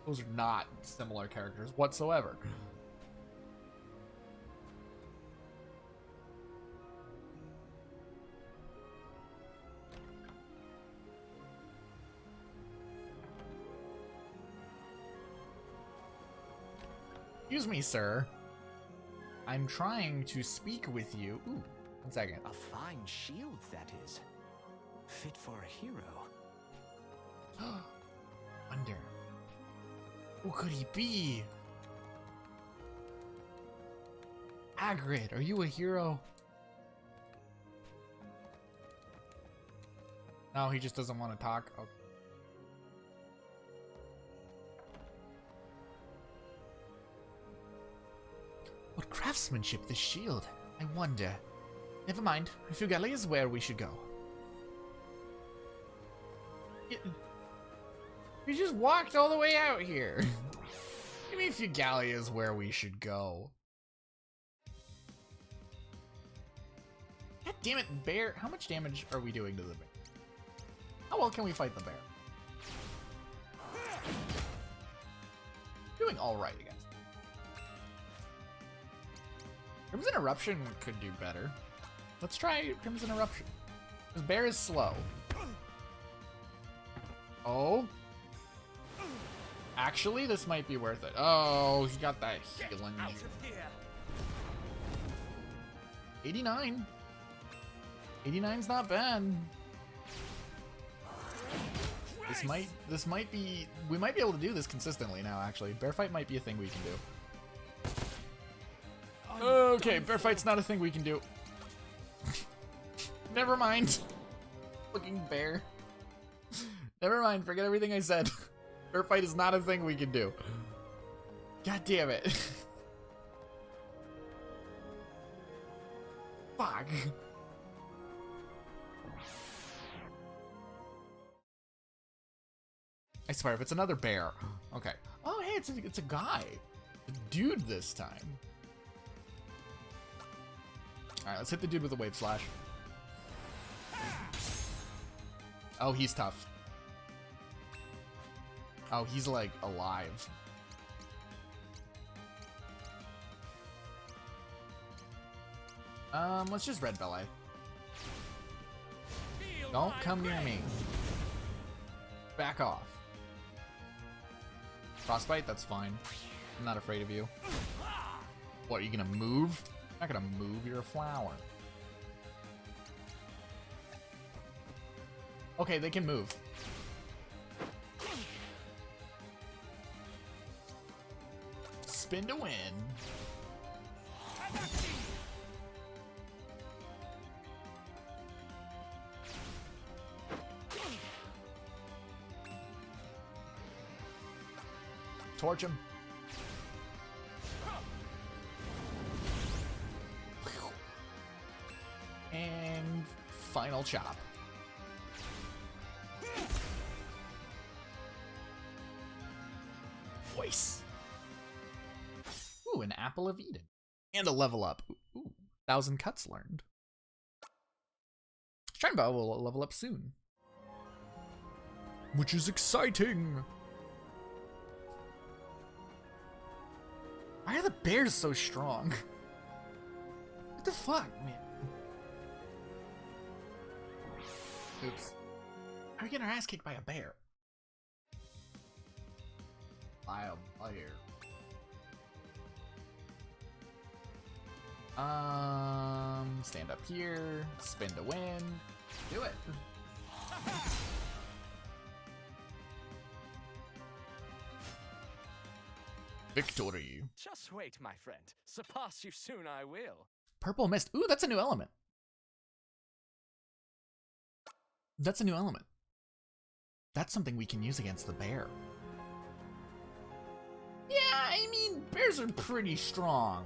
Those are not similar characters whatsoever. Excuse me, sir. I'm trying to speak with you. Ooh, 1 second. A fine shield, that is. Fit for a hero. Wonder. Who could he be? Hagrid, are you a hero? No, he just doesn't want to talk. Okay. What craftsmanship this shield? I wonder. Never mind. Fugali is where we should go. We just walked all the way out here. I mean, Fugali is where we should go. God damn it, bear. How much damage are we doing to the bear? How well can we fight the bear? Doing alright against it. Crimson Eruption could do better. Let's try Crimson Eruption. This bear is slow. Oh. Actually, this might be worth it. Oh, he got that healing. 89. 89's not bad. This might be, we might be able to do this consistently now, actually. Bear fight might be a thing we can do. Okay, bear fight's not a thing we can do. Never mind. Fucking bear. Never mind, forget everything I said. Bear fight is not a thing we can do. God damn it. Fuck. I swear, if it's another bear. Okay. Oh, hey, it's a guy. A dude this time. Alright, let's hit the dude with a wave slash. Oh, he's tough. Oh, he's like alive. Let's just red belly. Don't come near me. Back off. Frostbite, that's fine. I'm not afraid of you. What, are you gonna move? I'm not gonna move, you're a flower. Okay, they can move. Spin to win. Torch him. And final chop. Voice. Ooh, an apple of Eden. And a level up. Ooh, 1,000 cuts learned. Shinbow will level up soon. Which is exciting. Why are the bears so strong? What the fuck, man? Oops. How are we getting our ass kicked by a bear? By a bear. Stand up here, spin to win. Do it. Victory. Just wait, my friend. Surpass you soon I will. Purple mist. Ooh, that's a new element. That's a new element. That's something we can use against the bear. Yeah, I mean, bears are pretty strong.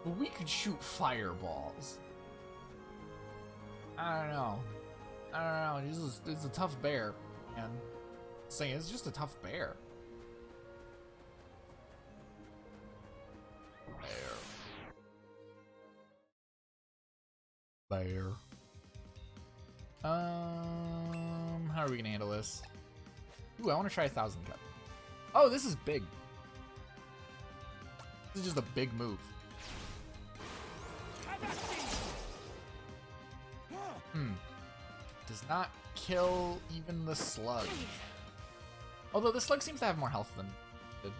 But we could shoot fireballs. I don't know. This is a tough bear, man. Saying it's just a tough bear. Bear. How are we gonna handle this? Ooh, I want to try 1,000 cut. Oh, this is big. This is just a big move. Does not kill even the slug. Although the slug seems to have more health than the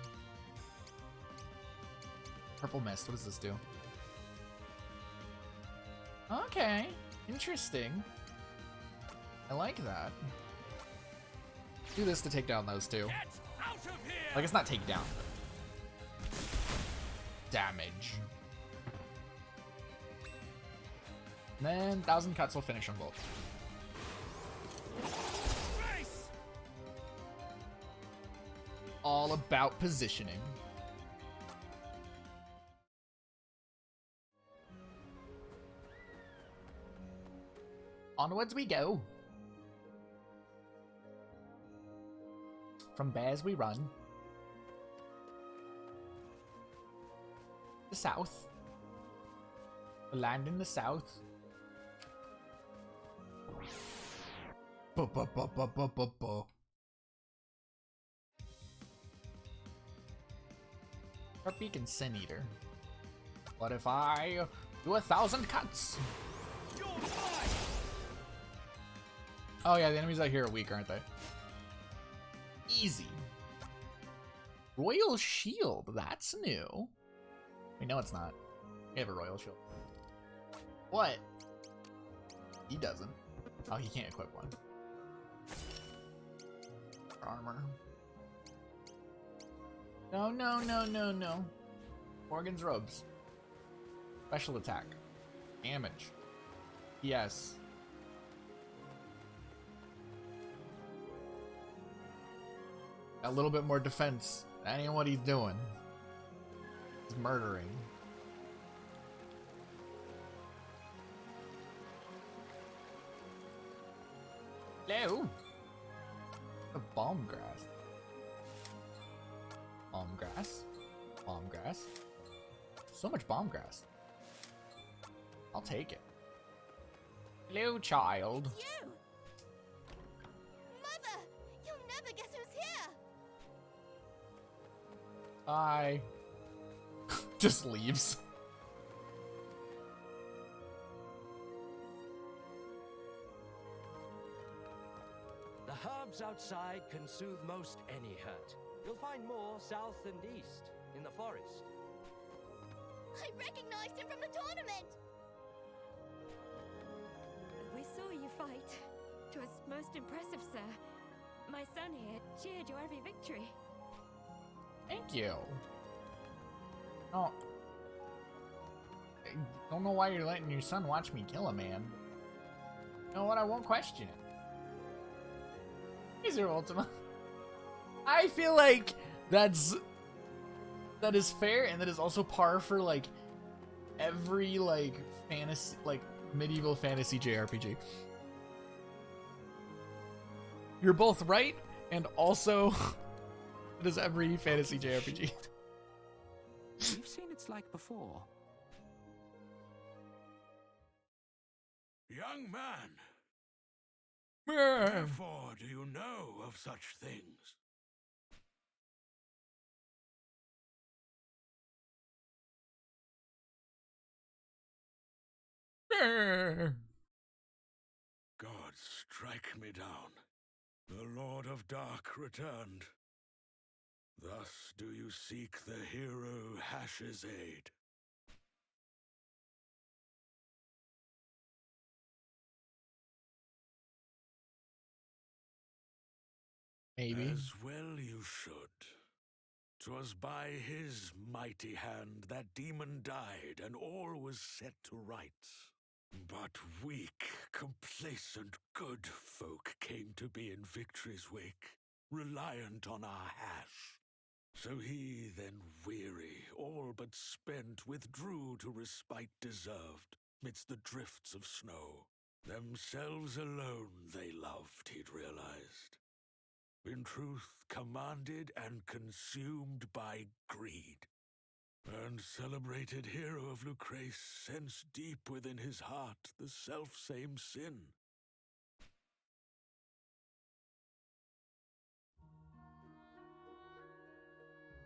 purple mist. What does this do? Okay, interesting. I like that. Do this to take down those two. Like, it's not take down, but damage. And then 1,000 cuts will finish them both. All about positioning. Onwards we go. From bears we run. The south. The land in the south. Harpeek and Sin Eater. What if I do 1,000 cuts? Oh yeah, the enemies out here are weak, aren't they? Easy. Royal Shield, that's new. Wait, no it's not. We have a Royal Shield. What? He doesn't. Oh, he can't equip one. Armor. No, no, no, no, no. Morgan's robes. Special attack. Damage. Yes. A little bit more defense. That ain't what he's doing. He's murdering. Hello. A bomb grass. Bomb grass. Bomb grass. So much bomb grass. I'll take it. Hello, child. It's you! Mother! You'll never guess who's here! Bye. Just leaves. The herbs outside can soothe most any hurt. You'll find more south and east in the forest. I recognized him from the tournament! We saw you fight. It was most impressive, sir. My son here cheered your every victory. Thank you. Oh. I don't know why you're letting your son watch me kill a man. You know what? I won't question it. He's your Ultima. I feel like that is fair, and that is also par for like every like fantasy, like medieval fantasy JRPG. You're both right, and also it is every fantasy JRPG. You've seen its like before. Young man, Yeah. wherefore do you know of such things? God strike me down. The Lord of Dark returned. Thus do you seek the hero Hash's aid. Maybe. As well you should. 'Twas by his mighty hand that demon died, and all was set to rights. But weak, complacent good folk came to be in victory's wake, reliant on our hash. So he, then weary, all but spent, withdrew to respite deserved, midst the drifts of snow. Themselves alone they loved, he'd realized. In truth, commanded and consumed by greed. And celebrated hero of Lucrece sensed deep within his heart the self-same sin.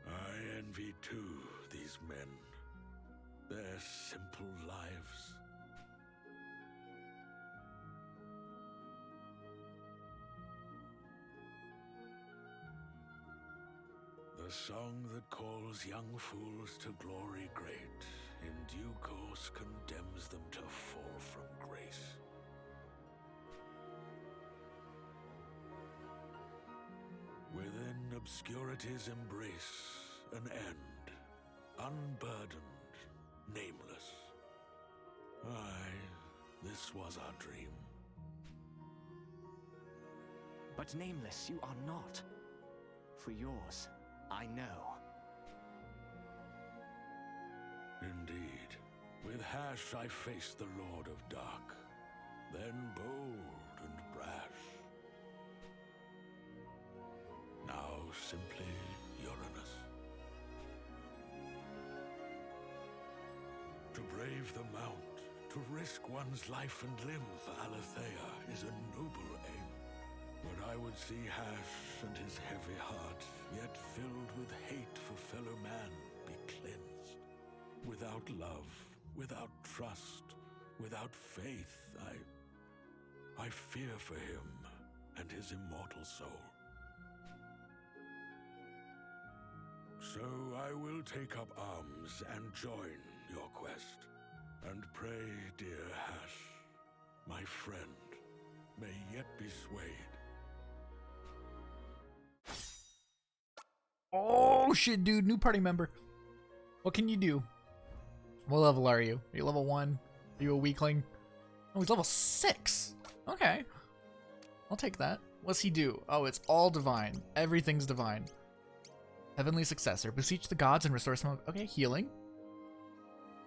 I envy too these men, their simple lives. The song that calls young fools to glory great, in due course condemns them to fall from grace. Within obscurity's embrace, an end, unburdened, nameless. Aye, this was our dream. But nameless you are not. For yours, I know. Indeed. With hash I faced the Lord of Dark, then bold and brash. Now simply Uranus. To brave the mount, to risk one's life and limb for Alethea is a noble aim. But I would see Hash and his heavy heart, yet filled with hate for fellow man, be cleansed. Without love, without trust, without faith, I fear for him and his immortal soul. So I will take up arms and join your quest. And pray, dear Hash, my friend, may yet be swayed. Oh shit, dude, new party member. What can you do? What level are you? Are you level 1? Are you a weakling? Oh, he's level 6. Okay. I'll take that. What's he do? Oh, it's all divine. Everything's divine. Heavenly successor. Beseech the gods and restore some of... Okay, healing.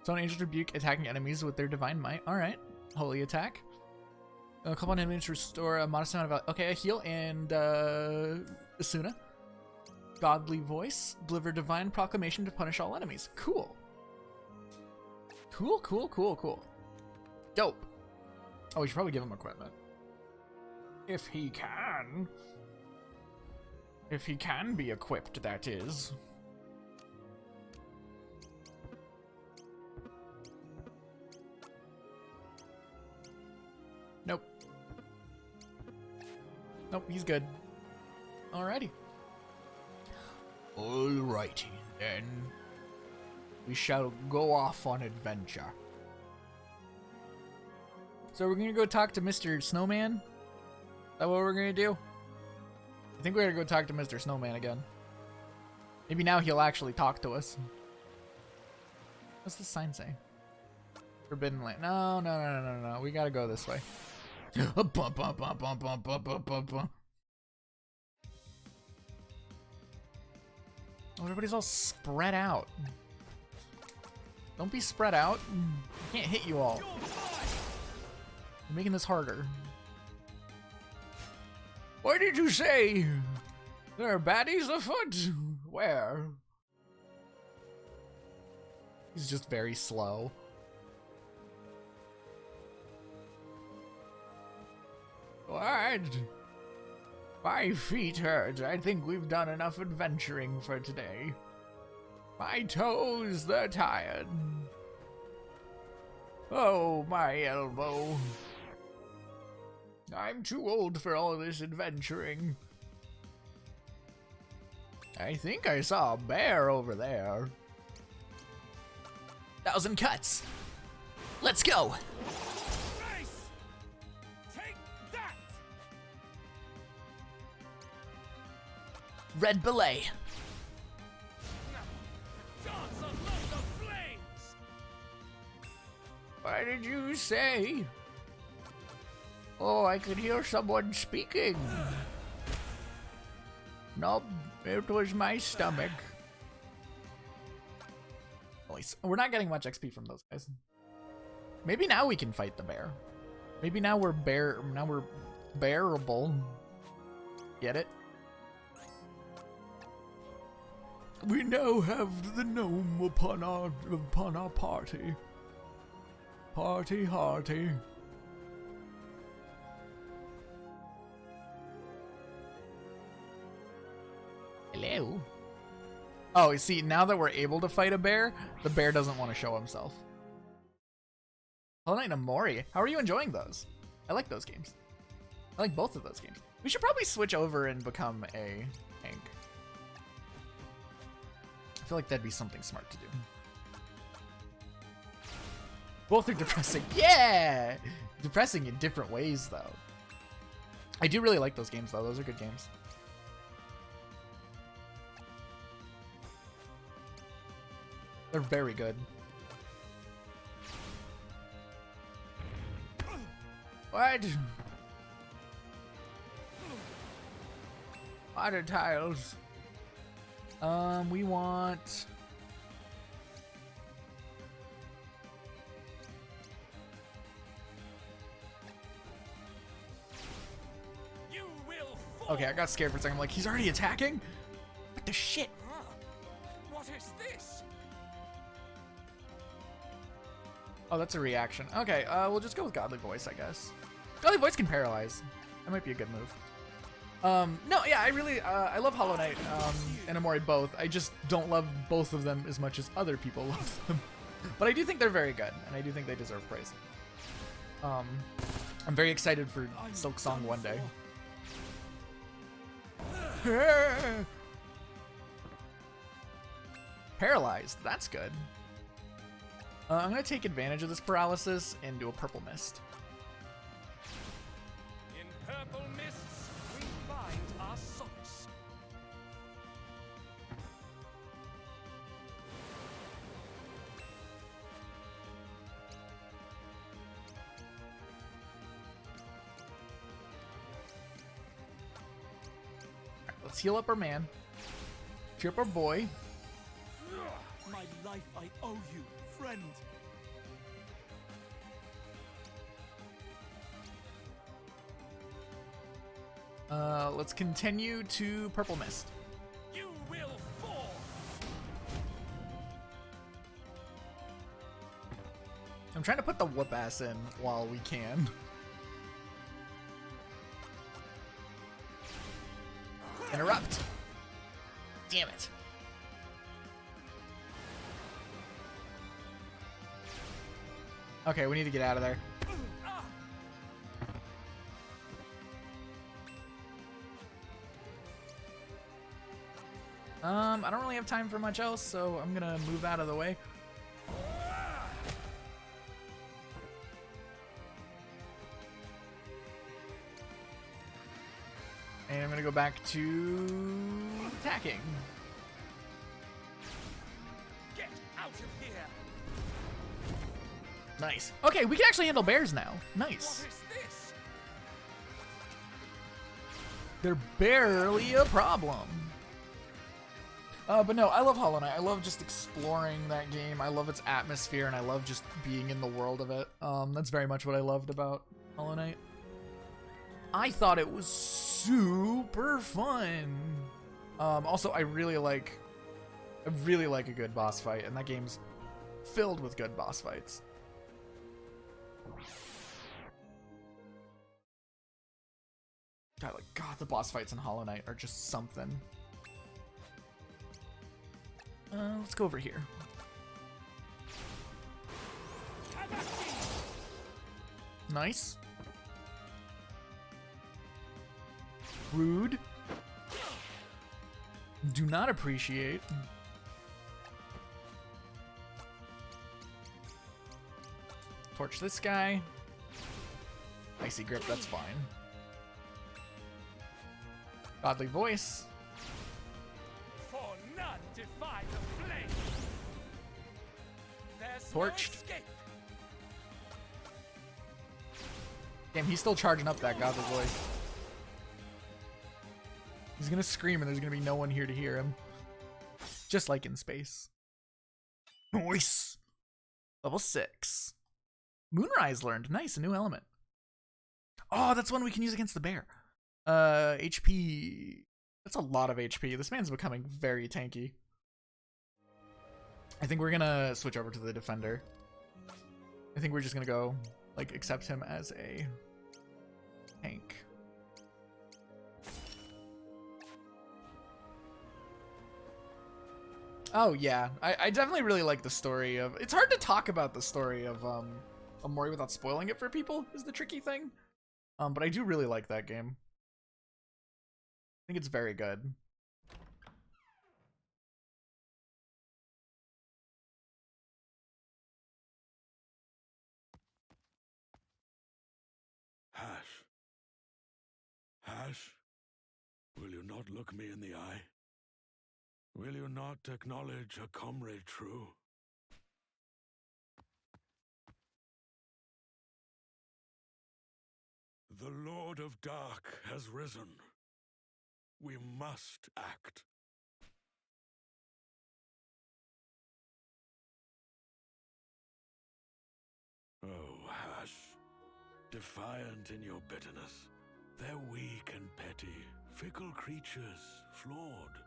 Summon angels rebuke attacking enemies with their divine might. Alright. Holy attack. Call on enemies to restore a modest amount of... Okay, a heal and Asuna. Godly voice. Deliver divine proclamation to punish all enemies. Cool. Cool. Dope. Oh, we should probably give him equipment. If he can. If he can be equipped, that is. Nope. Nope, he's good. Alrighty. Alrighty, then. We shall go off on adventure. So we're gonna go talk to Mr. Snowman? Is that what we're gonna do? I think we're gonna go talk to Mr. Snowman again. Maybe now he'll actually talk to us. What's the sign say? Forbidden Land. No. We gotta go this way. Oh, everybody's all spread out. Don't be spread out. I can't hit you all. You're making this harder. What did you say? There are baddies afoot. Where? He's just very slow. What? 5 feet hurt. I think we've done enough adventuring for today. My toes, they're tired. Oh, my elbow. I'm too old for all this adventuring. I think I saw a bear over there. 1,000 cuts. Let's go. Race! Take that! Red belay. What did you say? Oh, I could hear someone speaking. Nope, it was my stomach. We're not getting much XP from those guys. Maybe now we can fight the bear. Maybe now we're bearable. Get it? We now have the gnome upon our party. Party hearty. Hello. Oh, you see, now that we're able to fight a bear, the bear doesn't want to show himself. Hollow Knight and Mori, how are you enjoying those? I like those games. I like both of those games. We should probably switch over and become a tank. I feel like that'd be something smart to do. Both are depressing. Yeah! Depressing in different ways, though. I do really like those games, though. Those are good games. They're very good. What? Water tiles. We want... You will fall. Okay, I got scared for a second. I'm like, he's already attacking? What the shit? What is this? Oh, that's a reaction. Okay, we'll just go with Godly Voice, I guess. Godly Voice can paralyze. That might be a good move. No, yeah, I love Hollow Knight and Omori both. I just don't love both of them as much as other people love them. But I do think they're very good, and I do think they deserve praise. I'm very excited for Silk Song one day. Paralyzed, that's good. I'm gonna take advantage of this paralysis and do a Purple Mist. In purple mists, we find our solace. Alright, let's heal up our man. Cheer up our boy. My life I owe you, friend. Let's continue to Purple Mist. You will fall. I'm trying to put the whoop ass in while we can. Interrupt. Damn it. Okay, we need to get out of there. I don't really have time for much else, so I'm gonna move out of the way. And I'm gonna go back to attacking. Get out of here. Nice. Okay, we can actually handle bears now. Nice. What is this? They're barely a problem. But no, I love Hollow Knight. I love just exploring that game. I love its atmosphere, and I love just being in the world of it. That's very much what I loved about Hollow Knight. I thought it was super fun. Also, I really like a good boss fight, and that game's filled with good boss fights. God, the boss fights in Hollow Knight are just something. Let's go over here. Nice. Rude. Do not appreciate. Torch this guy. Icy Grip, that's fine. Godly Voice. For none defy the flame. There's Torched. no escape. Damn, he's still charging up that gothic voice. He's gonna scream and there's gonna be no one here to hear him. Just like in space. Nice! Level 6. Moonrise learned. Nice, a new element. Oh, that's one we can use against the bear. HP. That's a lot of HP. This man's becoming very tanky. I think we're gonna switch over to the defender. I think we're just gonna go, like, accept him as a tank. Oh yeah, I definitely really like the story of. It's hard to talk about the story of Omori without spoiling it for people. Is the tricky thing. But I do really like that game. I think it's very good. Hash. Hash, will you not look me in the eye? Will you not acknowledge a comrade true? The Lord of Dark has risen. We must act. Oh, Hash. Defiant in your bitterness. They're weak and petty, fickle creatures, flawed.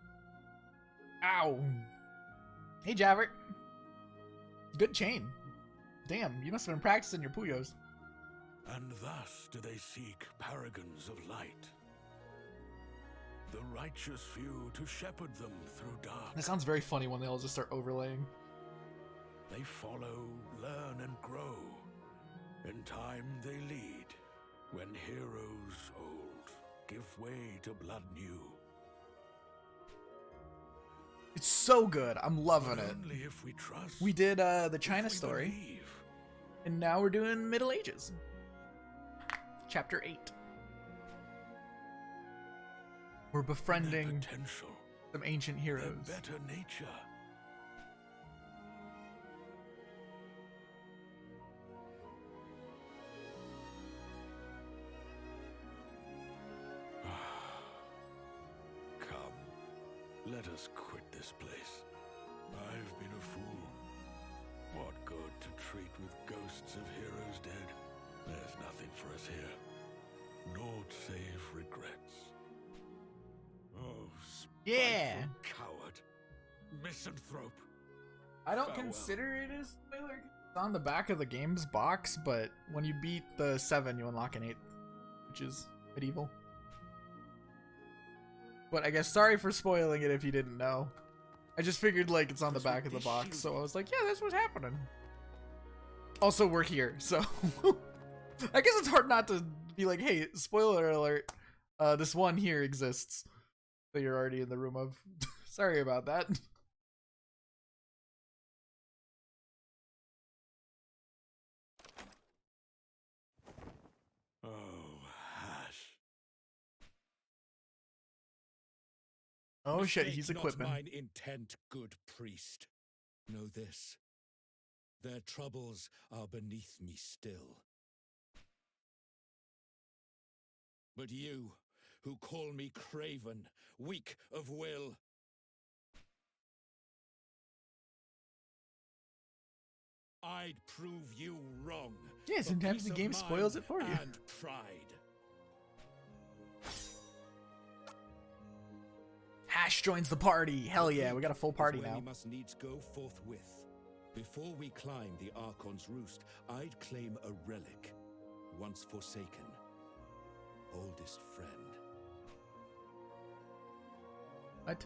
Ow. Hey, Javert. Good chain. Damn, you must have been practicing your Puyos. And thus do they seek paragons of light. The righteous few to shepherd them through dark. That sounds very funny when they all just start overlaying. They follow, learn, and grow. In time they lead, when heroes old give way to blood new. It's so good. I'm loving But it. only if we trust. We did the China if we story, believe. and now we're doing Middle Ages. Chapter 8. We're befriending Potential. some ancient Their heroes. better nature. Come, let us quit this place. I've been a fool. What good to treat with ghosts of heroes dead? There's nothing for us here. Naught save regrets. Oh, Yeah. spiteful coward. Misanthrope. I don't Farewell. consider it a spoiler. It's on the back of the game's box, but when you beat the 7, you unlock an 8th, which is medieval. But I guess sorry for spoiling it if you didn't know. I just figured like it's on the back of the box, so I was like, yeah, that's what's happening. Also, we're here, so I guess it's hard not to be like, hey, spoiler alert, this one here exists that you're already in the room of. Sorry about that. Oh, Hash. Oh shit, Mistake he's not equipping. mine intent, good priest. Know this. Their troubles are beneath me still. But you, who call me craven, weak of will, I'd prove you wrong. Yeah, for sometimes peace the of game mind spoils it for you. And pride. Hash joins the party. Hell yeah, we got a full party Where now. we must needs go forthwith. Before we climb the Archon's roost, I'd claim a relic, once forsaken. Oldest friend. What?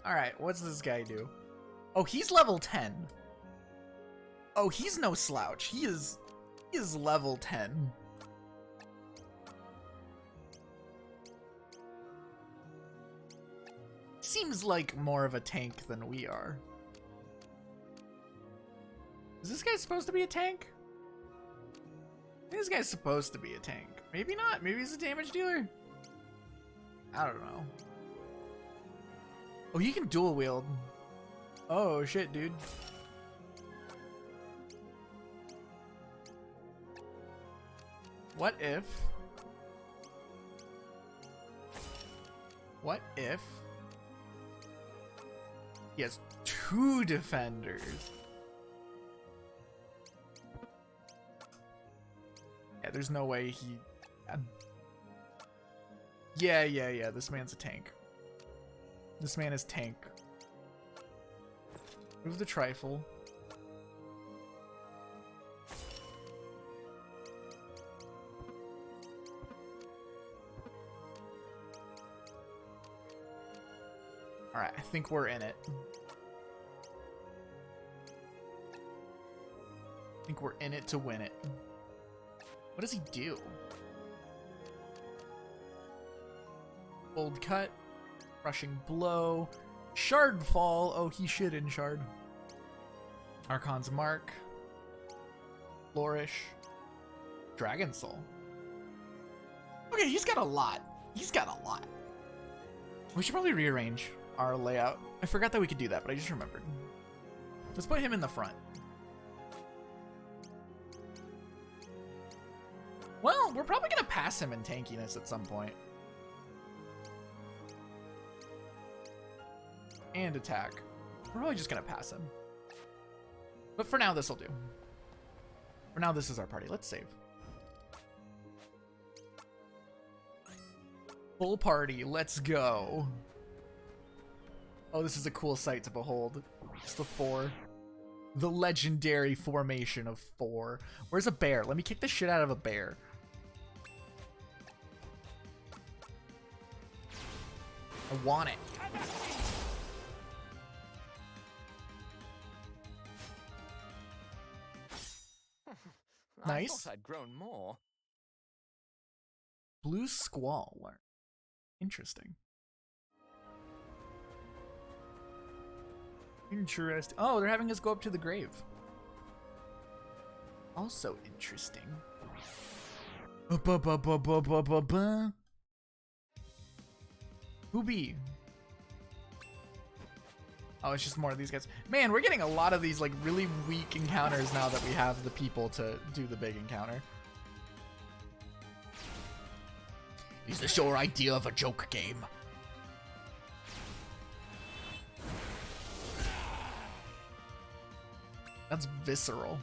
Alright, what's this guy do? Oh, he's level 10. Oh, he's no slouch. He is level 10. Seems like more of a tank than we are. Is this guy supposed to be a tank? I think this guy's supposed to be a tank. Maybe not. Maybe he's a damage dealer. I don't know. Oh, he can dual wield. Oh shit, dude. What if he has 2 defenders? Yeah, there's no way he... Yeah, this man's a tank. This man is tank. Move the trifle. Alright, I think we're in it. I think we're in it to win it. What does he do? Bold cut. Crushing blow. Shard fall. Oh, he should in shard. Archon's mark. Flourish. Dragon soul. Okay, he's got a lot. He's got a lot. We should probably rearrange our layout. I forgot that we could do that, but I just remembered. Let's put him in the front. Well, we're probably gonna pass him in tankiness at some point. And attack. We're probably just gonna pass him. But for now, this will do. For now, this is our party. Let's save. Full party. Let's go. Oh, this is a cool sight to behold. It's the 4. The legendary formation of 4. Where's a bear? Let me kick the shit out of a bear. I want it. Nice. I thought I'd grown more. Blue Squall learn. Interesting. Interesting. Oh, they're having us go up to the grave. Also interesting. Who be? Oh, it's just more of these guys. Man, we're getting a lot of these like really weak encounters now that we have the people to do the big encounter. Is this your idea of a joke game? That's visceral.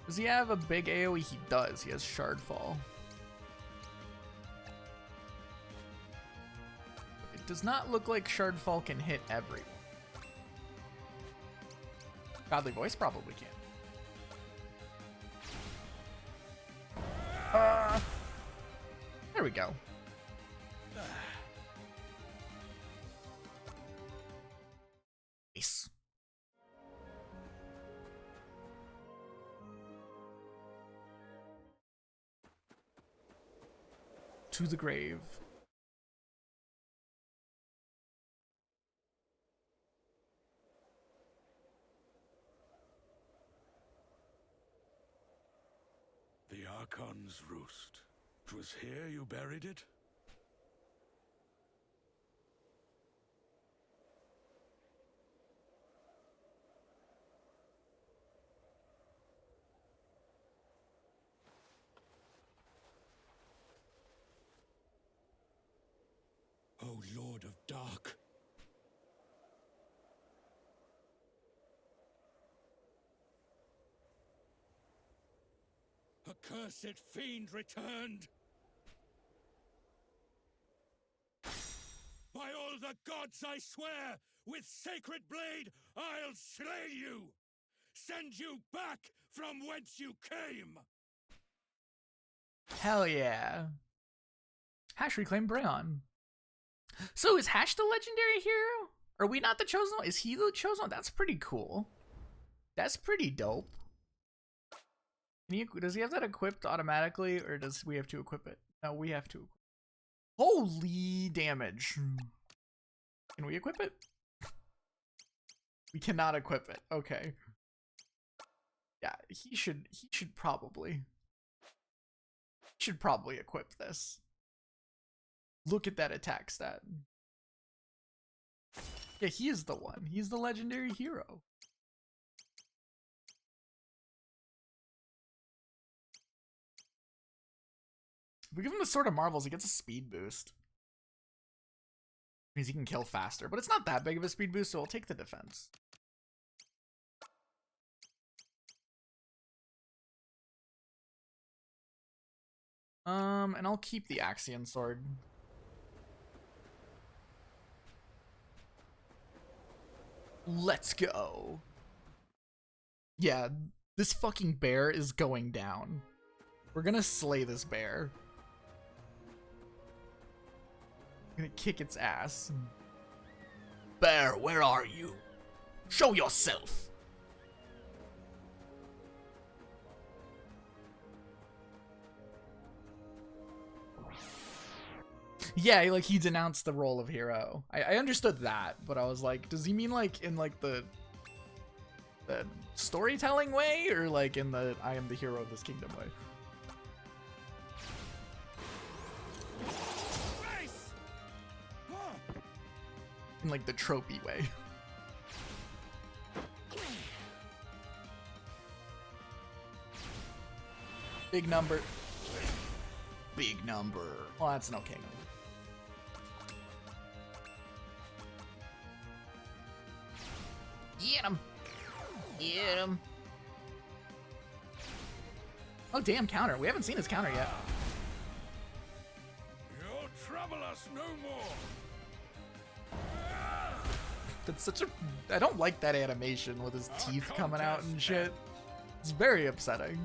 Does he have a big AoE? He does. He has Shardfall. It does not look like Shardfall can hit every. Godly Voice probably can. There we go. Nice. To the grave. The Archon's roost. 'Twas here you buried it? O Lord of Dark. Accursed fiend returned! By all the gods I swear, with sacred blade I'll slay you! Send you back from whence you came! Hell yeah. Hash reclaim Breon. So is Hash the legendary hero? Are we not the chosen one? Is he the chosen one? That's pretty cool. That's pretty dope. Does he have that equipped automatically, or does we have to equip it? No, we have to. Holy damage. Can we equip it? We cannot equip it. Okay. Yeah, he should probably equip this. Look at that attack stat. Yeah, he is the one. He's the legendary hero. If we give him the Sword of Marvels, he gets a speed boost. Means he can kill faster, but it's not that big of a speed boost, so I'll take the defense. And I'll keep the Axion Sword. Let's go. Yeah, this fucking bear is going down. We're gonna slay this bear. I'm gonna kick its ass. Bear, where are you? Show yourself! Yeah, like he denounced the role of hero. I understood that, but I was like, does he mean like in like the storytelling way, or like in the I am the hero of this kingdom way? In like the tropey way. Big number. Big number. Well, that's an okay number. Get him! Get him! Oh, damn, counter. We haven't seen his counter yet. You'll trouble us no more! That's such a... I don't like that animation with his teeth coming out and shit. It's very upsetting.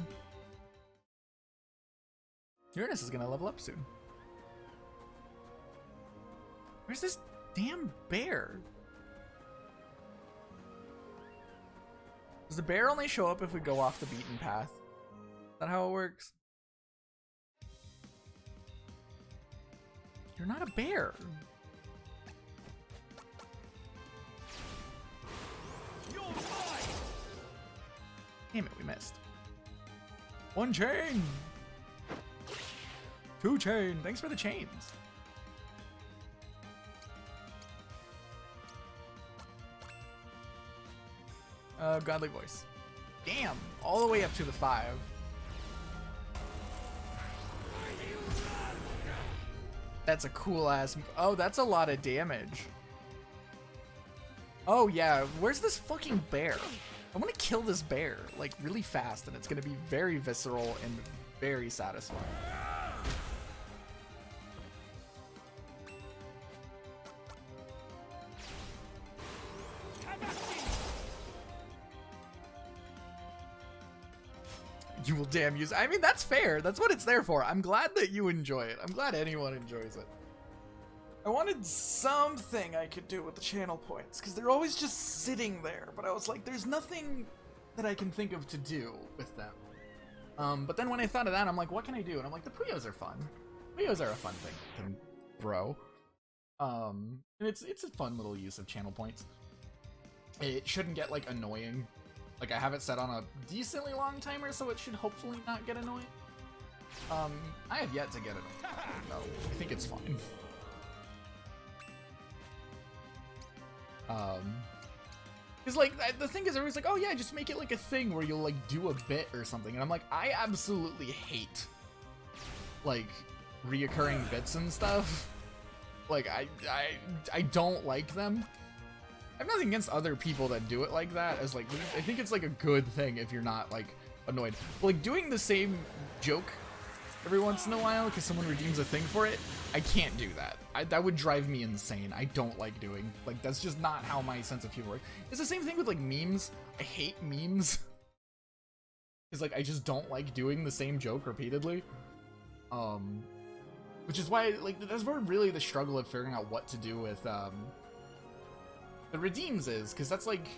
Uranus is gonna level up soon. Where's this damn bear? Does the bear only show up if we go off the beaten path? Is that how it works? You're not a bear. Damn it, we missed. One chain! Two chain! Thanks for the chains. Godly voice. Damn! All the way up to the 5. That's a cool ass... Oh, that's a lot of damage. Oh yeah, where's this fucking bear? I want to kill this bear, like, really fast, and it's going to be very visceral and very satisfying. You will damn use. I mean, that's fair. That's what it's there for. I'm glad that you enjoy it. I'm glad anyone enjoys it. I wanted something I could do with the channel points, because they're always just sitting there, but I was like, there's nothing that I can think of to do with them. But then when I thought of that, I'm like, what can I do? And I'm like, the Puyos are fun. Puyos are a fun thing to throw. And it's a fun little use of channel points. It shouldn't get, like, annoying. Like, I have it set on a decently long timer, so it should hopefully not get annoying. I have yet to get it annoying, though. I think it's fine. Because, like, the thing is, everybody's like, oh yeah, just make it like a thing where you'll, like, do a bit or something. And I'm like, I absolutely hate, like, reoccurring bits and stuff. Like, I don't like them. I have nothing against other people that do it like that, as, like, I think it's, like, a good thing if you're not, like, annoyed. But, like, doing the same joke every once in a while because someone redeems a thing for it, I can't do that. That would drive me insane. I don't like doing, like, that's just not how my sense of humor works. It's the same thing with, like, memes. I hate memes. Because, like, I just don't like doing the same joke repeatedly. Which is why, like, that's where really the struggle of figuring out what to do with, the redeems is, because that's, like,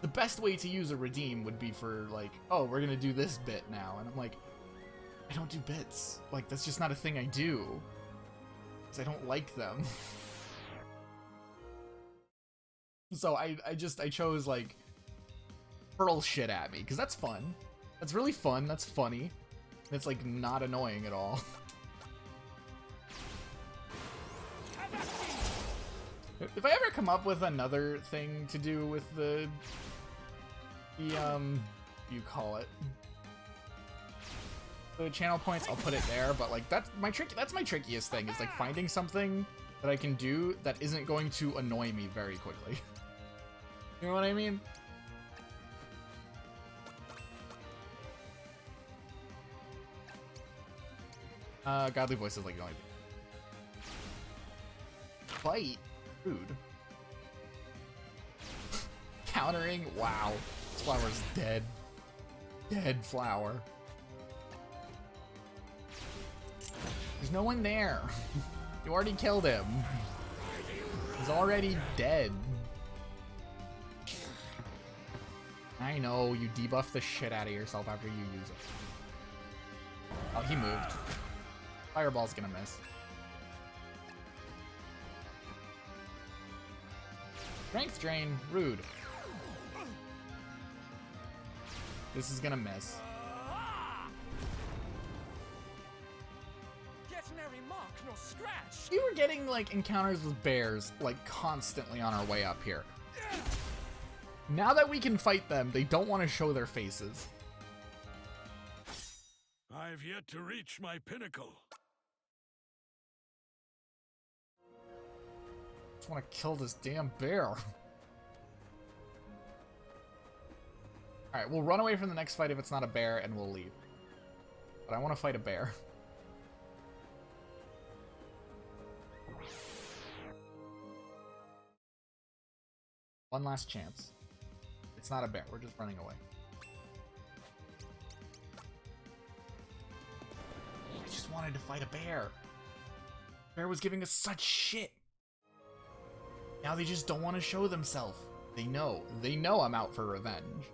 the best way to use a redeem would be for, like, oh, we're gonna do this bit now. And I'm like, I don't do bits. Like, that's just not a thing I do. Because I don't like them. So I chose, like, hurl shit at me, because that's fun. That's really fun, that's funny. And it's, like, not annoying at all. If I ever come up with another thing to do with the you call it, the channel points, I'll put it there. But like that's my trickiest thing is like finding something that I can do that isn't going to annoy me very quickly. You know what I mean? Godly voice is like the only thing. Fight? Rude. Countering? Wow. This flower's dead. Dead flower. There's no one there. You already killed him. He's already dead. I know, you debuff the shit out of yourself after you use it. Oh, he moved. Fireball's gonna miss. Strength drain, rude. This is gonna miss. Mark nor scratch. We were getting like encounters with bears like constantly on our way up here. Now that we can fight them, they don't want to show their faces. I've yet to reach my pinnacle. Just want to kill this damn bear. Alright, we'll run away from the next fight if it's not a bear and we'll leave. But I want to fight a bear. One last chance. It's not a bear, we're just running away. I just wanted to fight a bear. Bear was giving us such shit. Now they just don't want to show themselves. They know I'm out for revenge.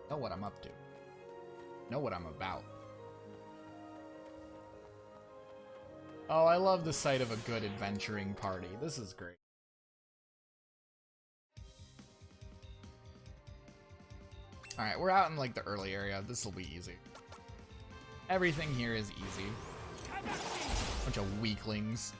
Know what I'm up to. Know what I'm about. Oh, I love the sight of a good adventuring party. This is great. Alright, we're out in like the early area. This will be easy. Everything here is easy. Bunch of weaklings.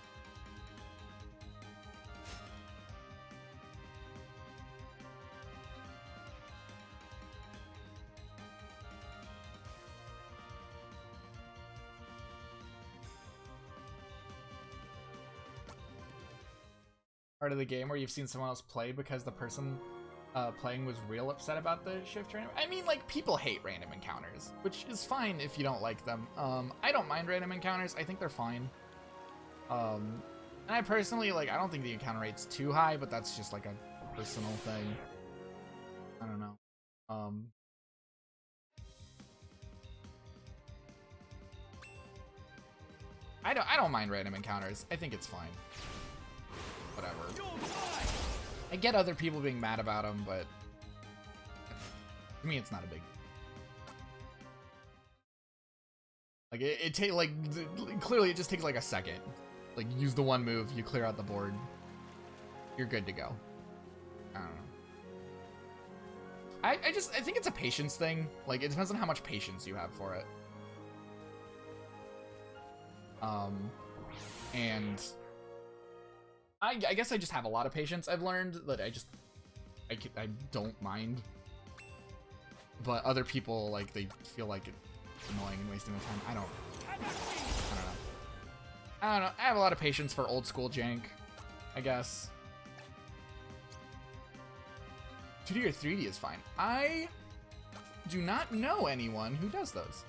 Part of the game where you've seen someone else play because the person playing was real upset about the shift random. I mean, like, people hate random encounters, which is fine if you don't like them. I don't mind random encounters. I think they're fine. And I personally, like, I don't think the encounter rate's too high, but that's just like a personal thing. I don't know. I don't mind random encounters. I think it's fine. Whatever. I get other people being mad about them, but to me, it's not a big. Like it take like clearly it just takes like a second. Like use the one move, you clear out the board, you're good to go. I don't know. I think it's a patience thing. Like it depends on how much patience you have for it. And I guess I just have a lot of patience. I've learned that I don't mind. But other people, like, they feel like it's annoying and wasting their time. I don't know. I have a lot of patience for old school jank, I guess. 2D or 3D is fine. I do not know anyone who does those.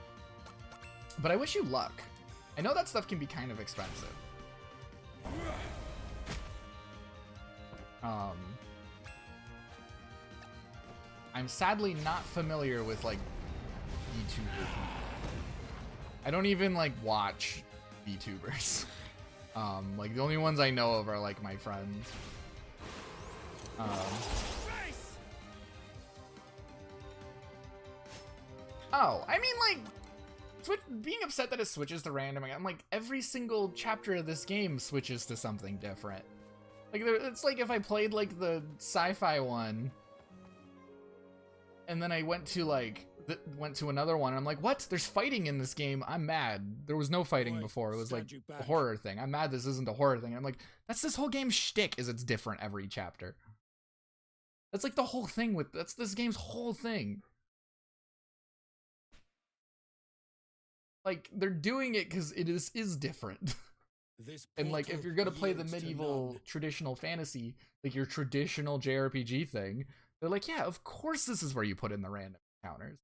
But I wish you luck. I know that stuff can be kind of expensive. I'm sadly not familiar with like VTubers. I don't even like watch VTubers. Like the only ones I know of are like my friends. Oh, I mean like being upset that it switches to random. I'm like every single chapter of this game switches to something different. Like, it's like if I played, like, the sci-fi one, and then I went to, like, another one, and I'm like, what? There's fighting in this game. I'm mad. There was no fighting before. It was, like, a horror thing. I'm mad this isn't a horror thing. And I'm like, that's this whole game's shtick, is it's different every chapter. That's like the whole thing with, that's this game's whole thing. Like, they're doing it because it is different. And like, if you're gonna play the medieval traditional fantasy, like your traditional JRPG thing, they're like, yeah, of course this is where you put in the random encounters.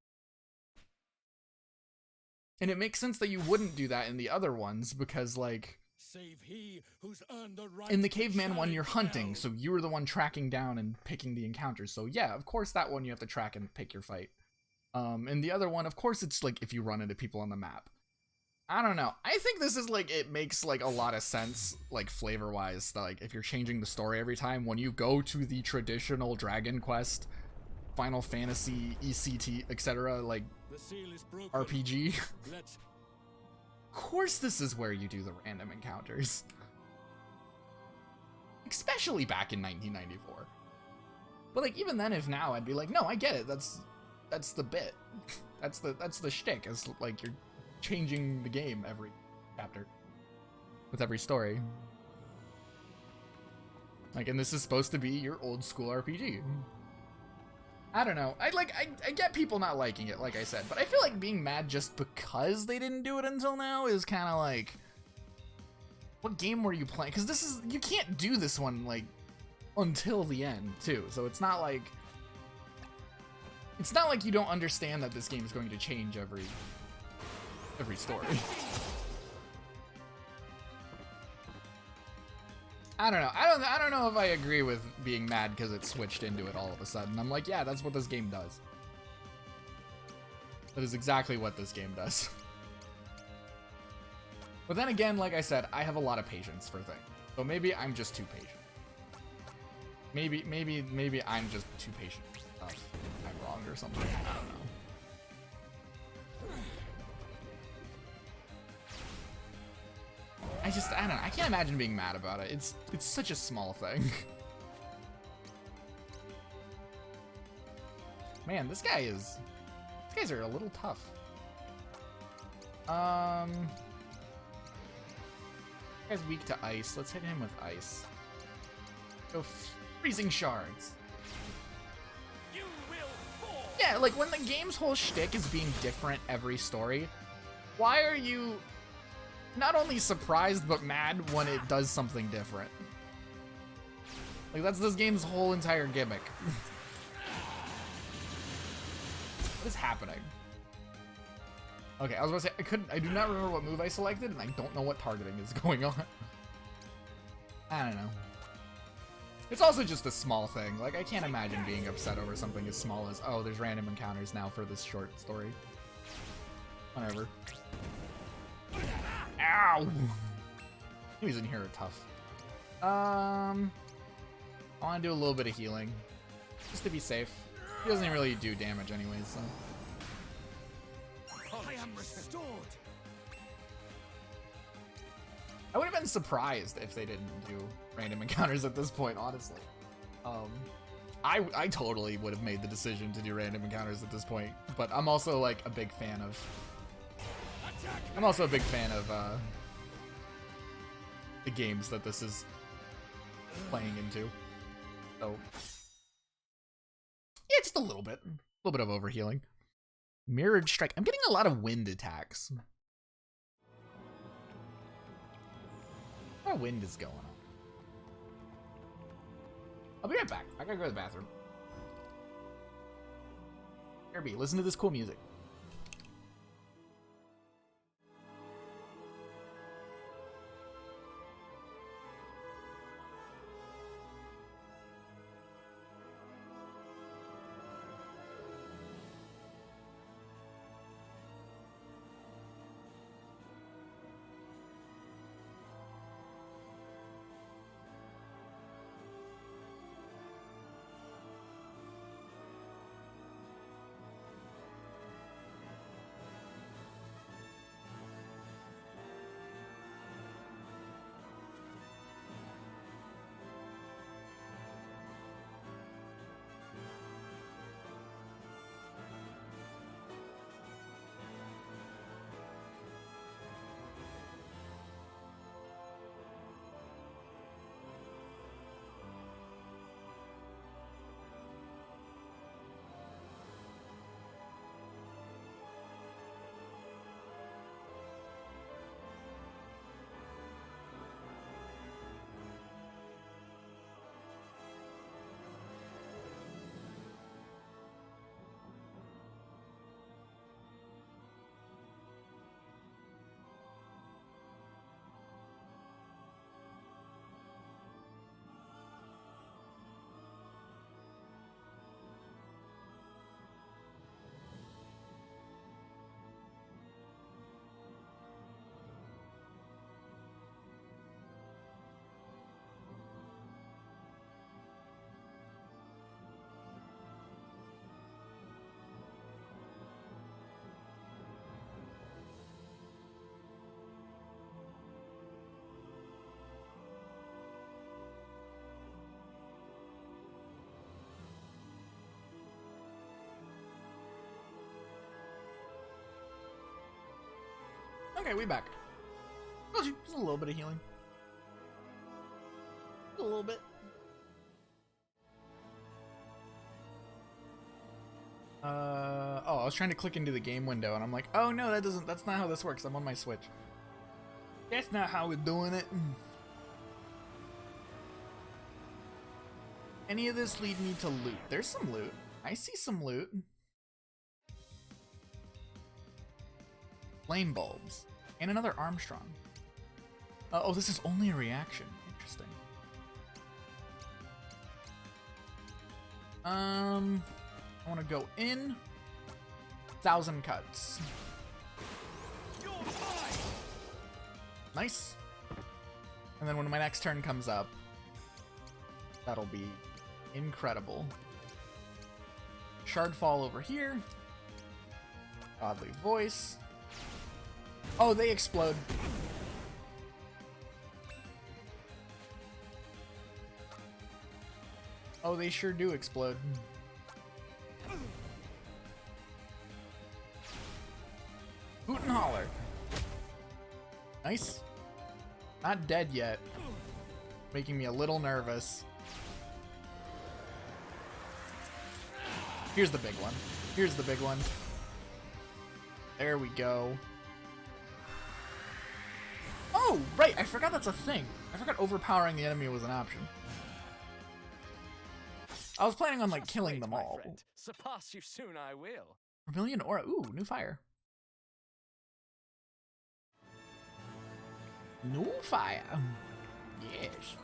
And it makes sense that you wouldn't do that in the other ones, because like, Save he who's earned the right in the to caveman one, challenge you're hunting, hell. so you were the one tracking down and picking the encounters. So yeah, of course that one you have to track and pick your fight. And the other one, of course, it's like if you run into people on the map. I don't know. I think this is like, it makes like a lot of sense, like flavor wise, like if you're changing the story every time, when you go to the traditional Dragon Quest, Final Fantasy, ECT, etc., like The seal is broken. RPG. Let's Of course this is where you do the random encounters. Especially back in 1994. But like, even then, if now, I'd be like, no, I get it, that's the bit. That's the shtick, is like you're changing the game every chapter with every story. Like, and this is supposed to be your old school RPG. I don't know. I get people not liking it, like I said, but I feel like being mad just because they didn't do it until now is kind of like, what game were you playing? Because this is, you can't do this one like until the end too. So it's not like you don't understand that this game is going to change every story. I don't know. I don't know if I agree with being mad because it switched into it all of a sudden. I'm like, yeah, that's what this game does. That is exactly what this game does. But then again, like I said, I have a lot of patience for things. So maybe I'm just too patient. Maybe I'm just too patient for stuff. I'm wrong or something. I don't know. I don't know. I can't imagine being mad about it. It's such a small thing. Man, these guys are a little tough. This guy's weak to ice. Let's hit him with ice. Go freezing shards. Yeah, like when the game's whole shtick is being different every story, why are you not only surprised but mad when it does something different? Like, that's this game's whole entire gimmick. What is happening? Okay, I was about to say, I do not remember what move I selected, and I don't know what targeting is going on. I don't know. It's also just a small thing. Like, I can't imagine being upset over something as small as, oh, there's random encounters now for this short story. Whatever. Ow! Enemies in here are tough. I want to do a little bit of healing, just to be safe. He doesn't really do damage anyways, so. I am restored. I would have been surprised if they didn't do random encounters at this point, honestly. I totally would have made the decision to do random encounters at this point, but I'm also like a big fan of. The games that this is playing into. So yeah, just a little bit of overhealing. Mirrored strike. I'm getting a lot of wind attacks. A lot of wind is going on. I'll be right back. I gotta go to the bathroom. Here, listen to this cool music. Okay, we back. Told you, just a little bit of healing. A little bit. Oh, I was trying to click into the game window and I'm like, oh no, that's not how this works. I'm on my Switch. That's not how we're doing it. Any of this lead me to loot? There's some loot. I see some loot. Flame bulbs. And another Armstrong. Oh, this is only a reaction. Interesting. I want to go in. 1,000 cuts. Nice. And then when my next turn comes up, that'll be incredible. Shardfall over here. Godly voice. Oh, they explode. Oh, they sure do explode. Hoot and holler. Nice. Not dead yet. Making me a little nervous. Here's the big one. Here's the big one. There we go. Oh, right. I forgot that's a thing. I forgot overpowering the enemy was an option. I was planning on, like, killing them all. Surpass you soon, I will. Vermilion Aura. Ooh, new fire. New fire. Yes.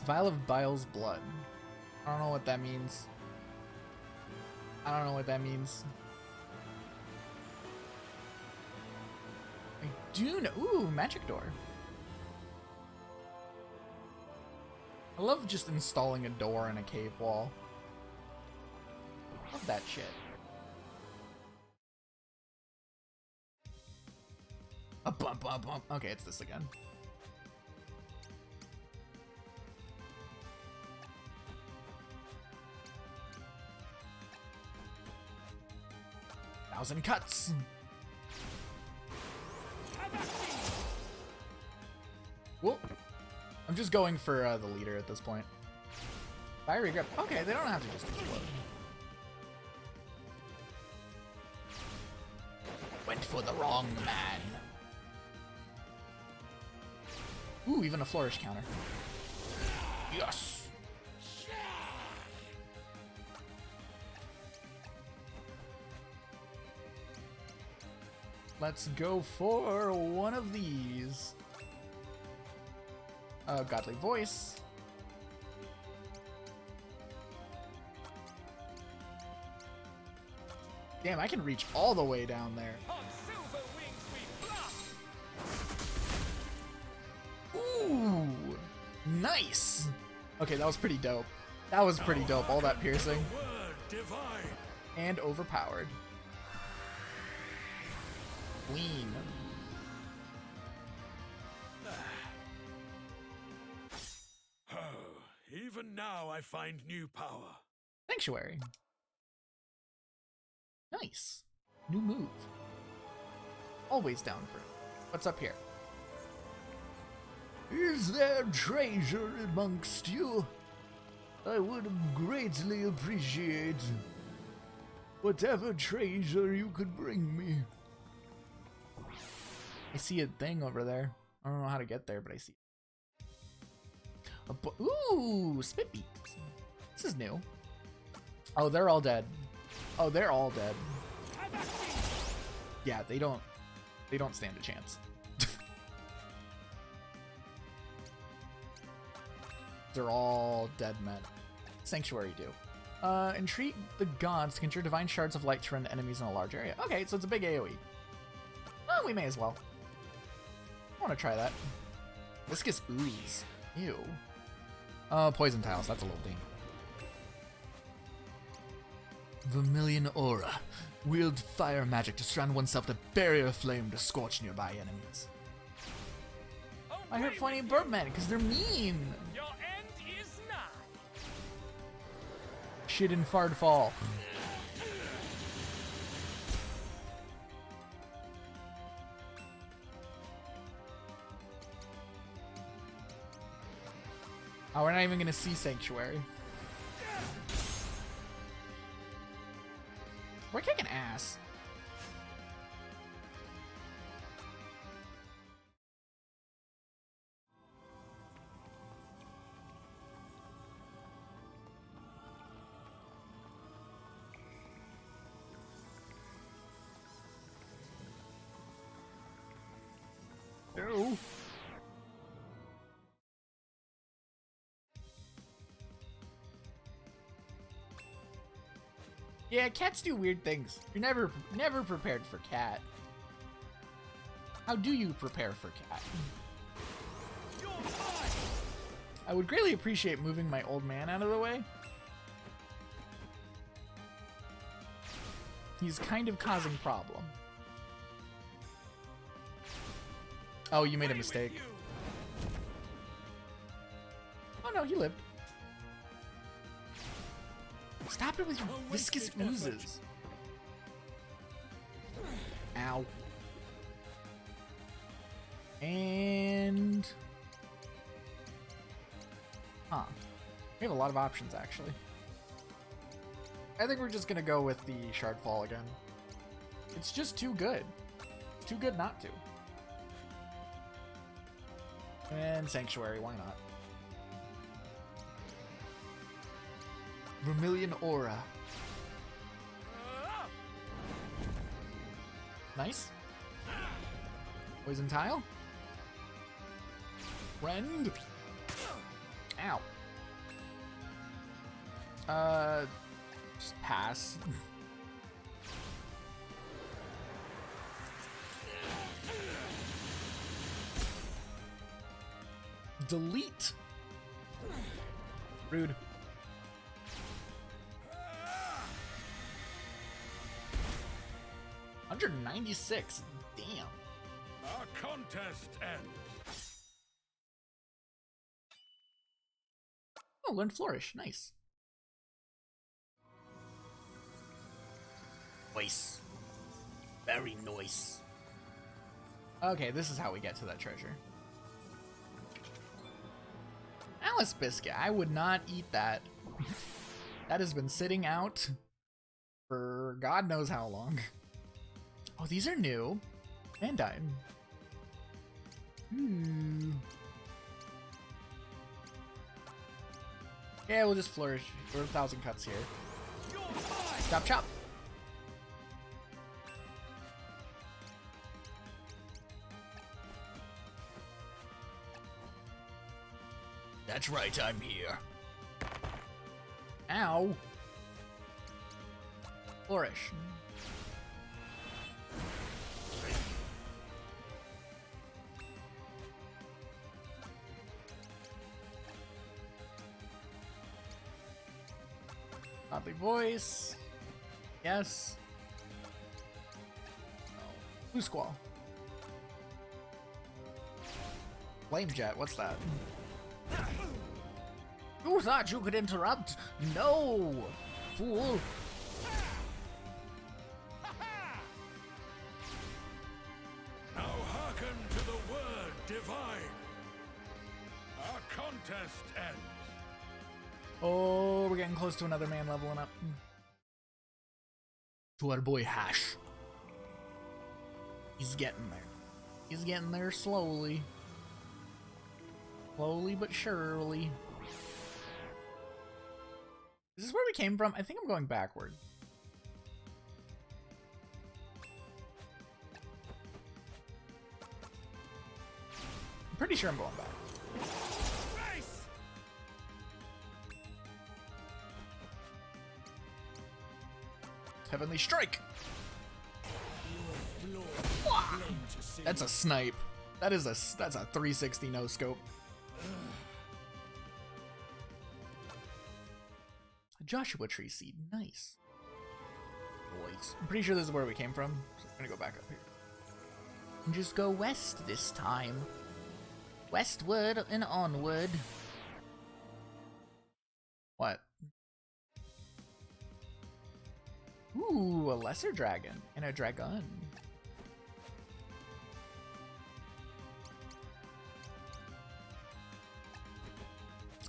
Vial of Bile's blood. I don't know what that means. I don't know what that means. I do know. Ooh, magic door. I love just installing a door in a cave wall. Love that shit. A bump, bump, bump. Okay, it's this again. Thousand cuts. Whoop. I'm just going for the leader at this point. Fiery grip. Okay, they don't have to just explode. Went for the wrong man. Ooh, even a flourish counter. Yes. Let's go for one of these. Godly voice. Damn, I can reach all the way down there. Ooh, nice. Okay, that was pretty dope. That was pretty dope. All that piercing. And overpowered. Lean. Even now I find new power. Sanctuary. Nice. New move. Always down for it. What's up here? Is there treasure amongst you? I would greatly appreciate whatever treasure you could bring me. I see a thing over there. I don't know how to get there, but I see it. Ooh, spit beaks. This is new. Oh, they're all dead. Oh, they're all dead. Yeah, they don't stand a chance. They're all dead men. Sanctuary do. Entreat the gods to conjure divine shards of light to rend enemies in a large area. Okay, so it's a big AoE. Oh, we may as well. I want to try that. Viscous ooze. Ew. Poison tiles. That's a little thing. Vermilion Aura. Wield fire magic to surround oneself with a barrier of flame to scorch nearby enemies. I heard funny birdmen because they're mean. Your end is nigh. Shit in Fardfall. Oh, we're not even gonna see Sanctuary. We're kicking ass. No. Yeah, cats do weird things. You're never prepared for cat. How do you prepare for cat? I would greatly appreciate moving my old man out of the way. He's kind of causing problem. Oh, you made a mistake. Oh no, he lived. Stop it with your viscous oozes. Ow. And... Huh. We have a lot of options, actually. I think we're just gonna go with the Shardfall again. It's just too good. Too good not to. And Sanctuary, why not? Vermilion Aura. Nice. Poison Tile. Rend. Ow. Just pass. Delete. Rude. $196. Damn. Our contest ends. Oh, learned Flourish. Nice. Nice. Very nice. Okay, this is how we get to that treasure. Alice Biscuit. I would not eat that. That has been sitting out for God knows how long. Oh, these are new. Vandine. Yeah, we'll just flourish. We're 1,000 cuts here. Chop chop. That's right, I'm here. Ow. Flourish. Godly voice. Yes. Blue Squall. Flame Jet, what's that? You thought you could interrupt? No! Fool! Now hearken to the word divine. Our contest ends. Oh, we're getting close to another man leveling up. To our boy Hash. He's getting there. He's getting there slowly. Slowly but surely. Is this where we came from? I think I'm going backward. I'm pretty sure I'm going back. Heavenly Strike! That's a snipe. That's a 360 no scope. A Joshua Tree Seed, nice. Boys. I'm pretty sure this is where we came from, so I'm gonna go back up here. And just go west this time. Westward and onward. What? Ooh, a lesser dragon and a dragon.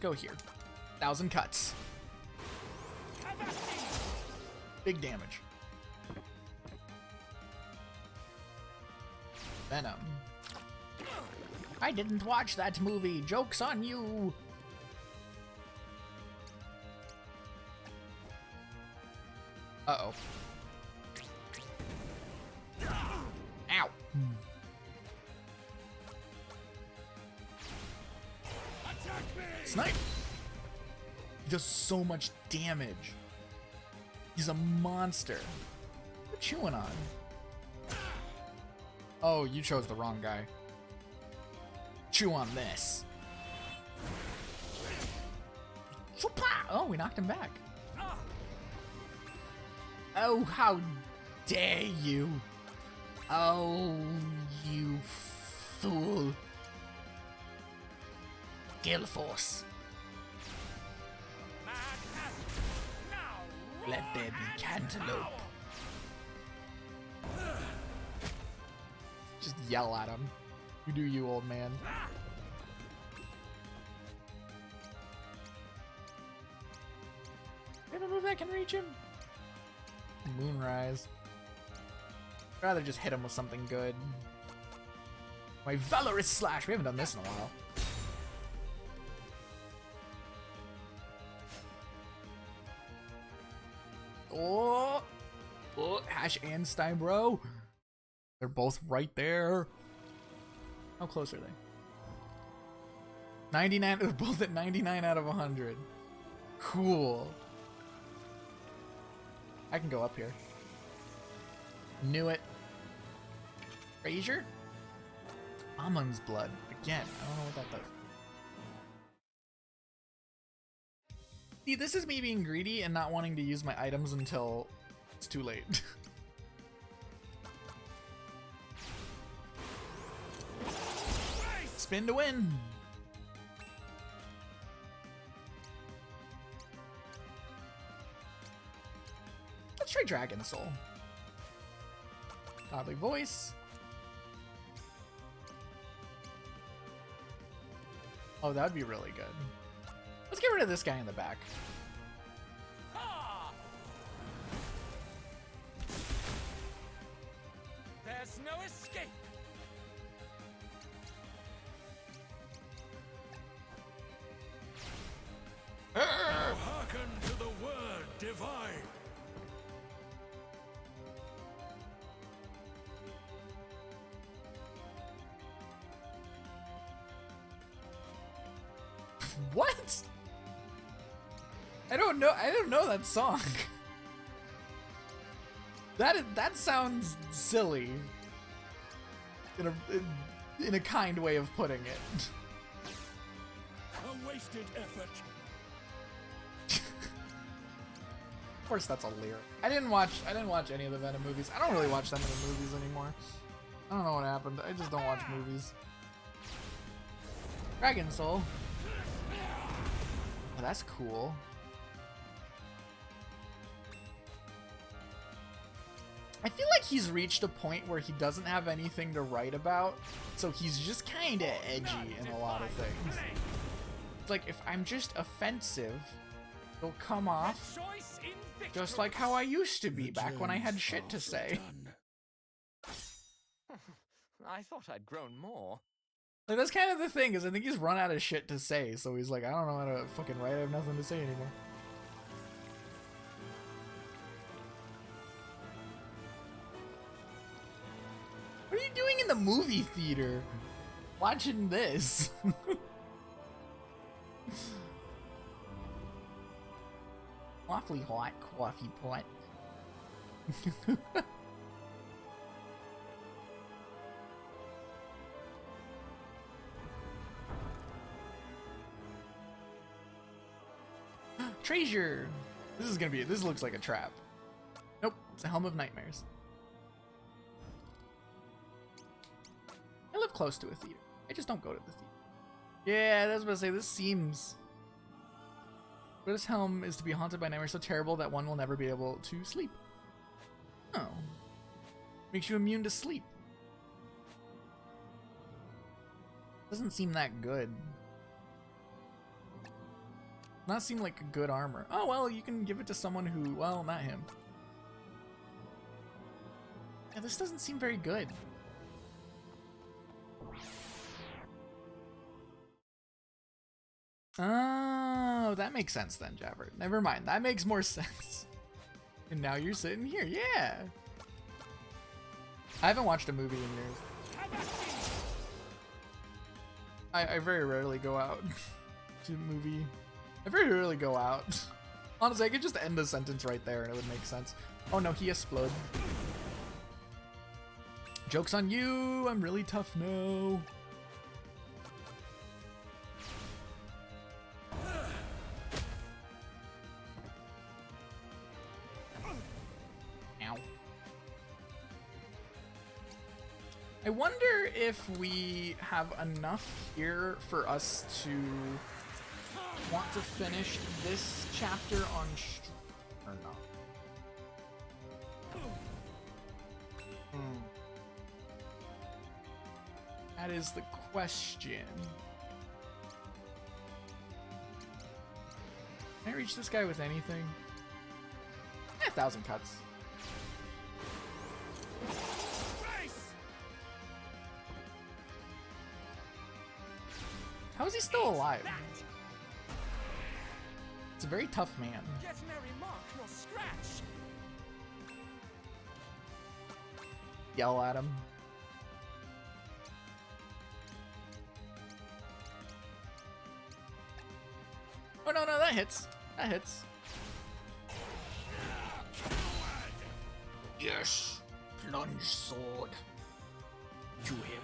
Let's go here. 1,000 cuts. Big damage. Venom. I didn't watch that movie. Joke's on you. Uh-oh. Ow. Snipe. He does so much damage. He's a monster. What are you chewing on? Oh, you chose the wrong guy. Chew on this. Oh, we knocked him back. Oh, how dare you. Oh, you fool. Gale Force. Let there be cantaloupe. Just yell at him. You do you, old man. We have a move that can reach him. Moonrise. I'd rather just hit him with something good. My Valorous Slash. We haven't done this in a while. Oh, Hash and Steinbro. They're both right there. How close are they? 99. They're both at 99 out of 100. Cool. I can go up here. Knew it. Frazier? Amon's blood. Again, I don't know what that does. See, this is me being greedy and not wanting to use my items until it's too late. Spin to win. Let's try Dragon Soul. Godly Voice. Oh, that would be really good. Let's get rid of this guy in the back. There's no escape. Hearken to the word divine. What? I don't know that song. That sounds silly. In a kind way of putting it. A wasted effort. Of course that's a lyric. I didn't watch any of the Venom movies. I don't really watch that many movies anymore. I don't know what happened. I just don't watch movies. Dragon Soul. Oh, that's cool. I feel like he's reached a point where he doesn't have anything to write about, so he's just kind of edgy in a lot of things. It's like, if I'm just offensive, it'll come off just like how I used to be back when I had shit to say. I thought I'd grown more. Like, that's kind of the thing, is I think he's run out of shit to say, so he's like, I don't know how to fucking write, I have nothing to say anymore. What are you doing in the movie theater? Watching this? Awfully hot coffee pot. Treasure! This looks like a trap. Nope, it's a Helm of Nightmares. I live close to a theater. I just don't go to the theater. Yeah, I was about to say, this seems... This helm is to be haunted by nightmares so terrible that one will never be able to sleep. Oh. Makes you immune to sleep. Doesn't seem that good. not seem like good armor. Oh, well, you can give it to someone who, well, not him. Yeah, this doesn't seem very good. Oh, that makes sense then, Javert. Never mind, that makes more sense. And now you're sitting here, yeah. I haven't watched a movie in years. I very rarely go out to a movie. I very rarely go out. Honestly, I could just end the sentence right there and it would make sense. Oh no, he exploded. Joke's on you, I'm really tough now. Ow. I wonder if we have enough here for us to want to finish this chapter on or not. That is the question. Can I reach this guy with anything? 1,000 cuts. How is he still alive? It's a very tough man. Get merry mark nor scratch. Yell at him. Oh no, that hits. That hits. Yes, plunge sword to him.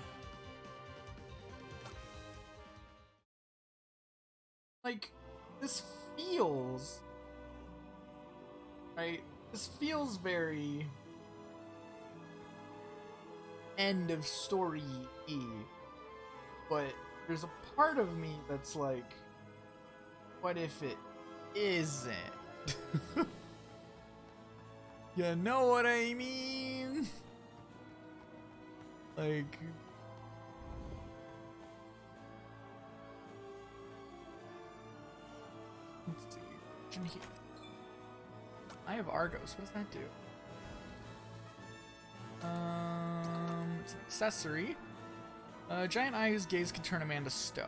Like, this feels... Right? This feels very... end of story-y. But there's a part of me that's like... What if it isn't? You know what I mean? Like... Let's see. Here. I have Argos. What does that do? It's an accessory. Giant eye whose gaze can turn a man to stone.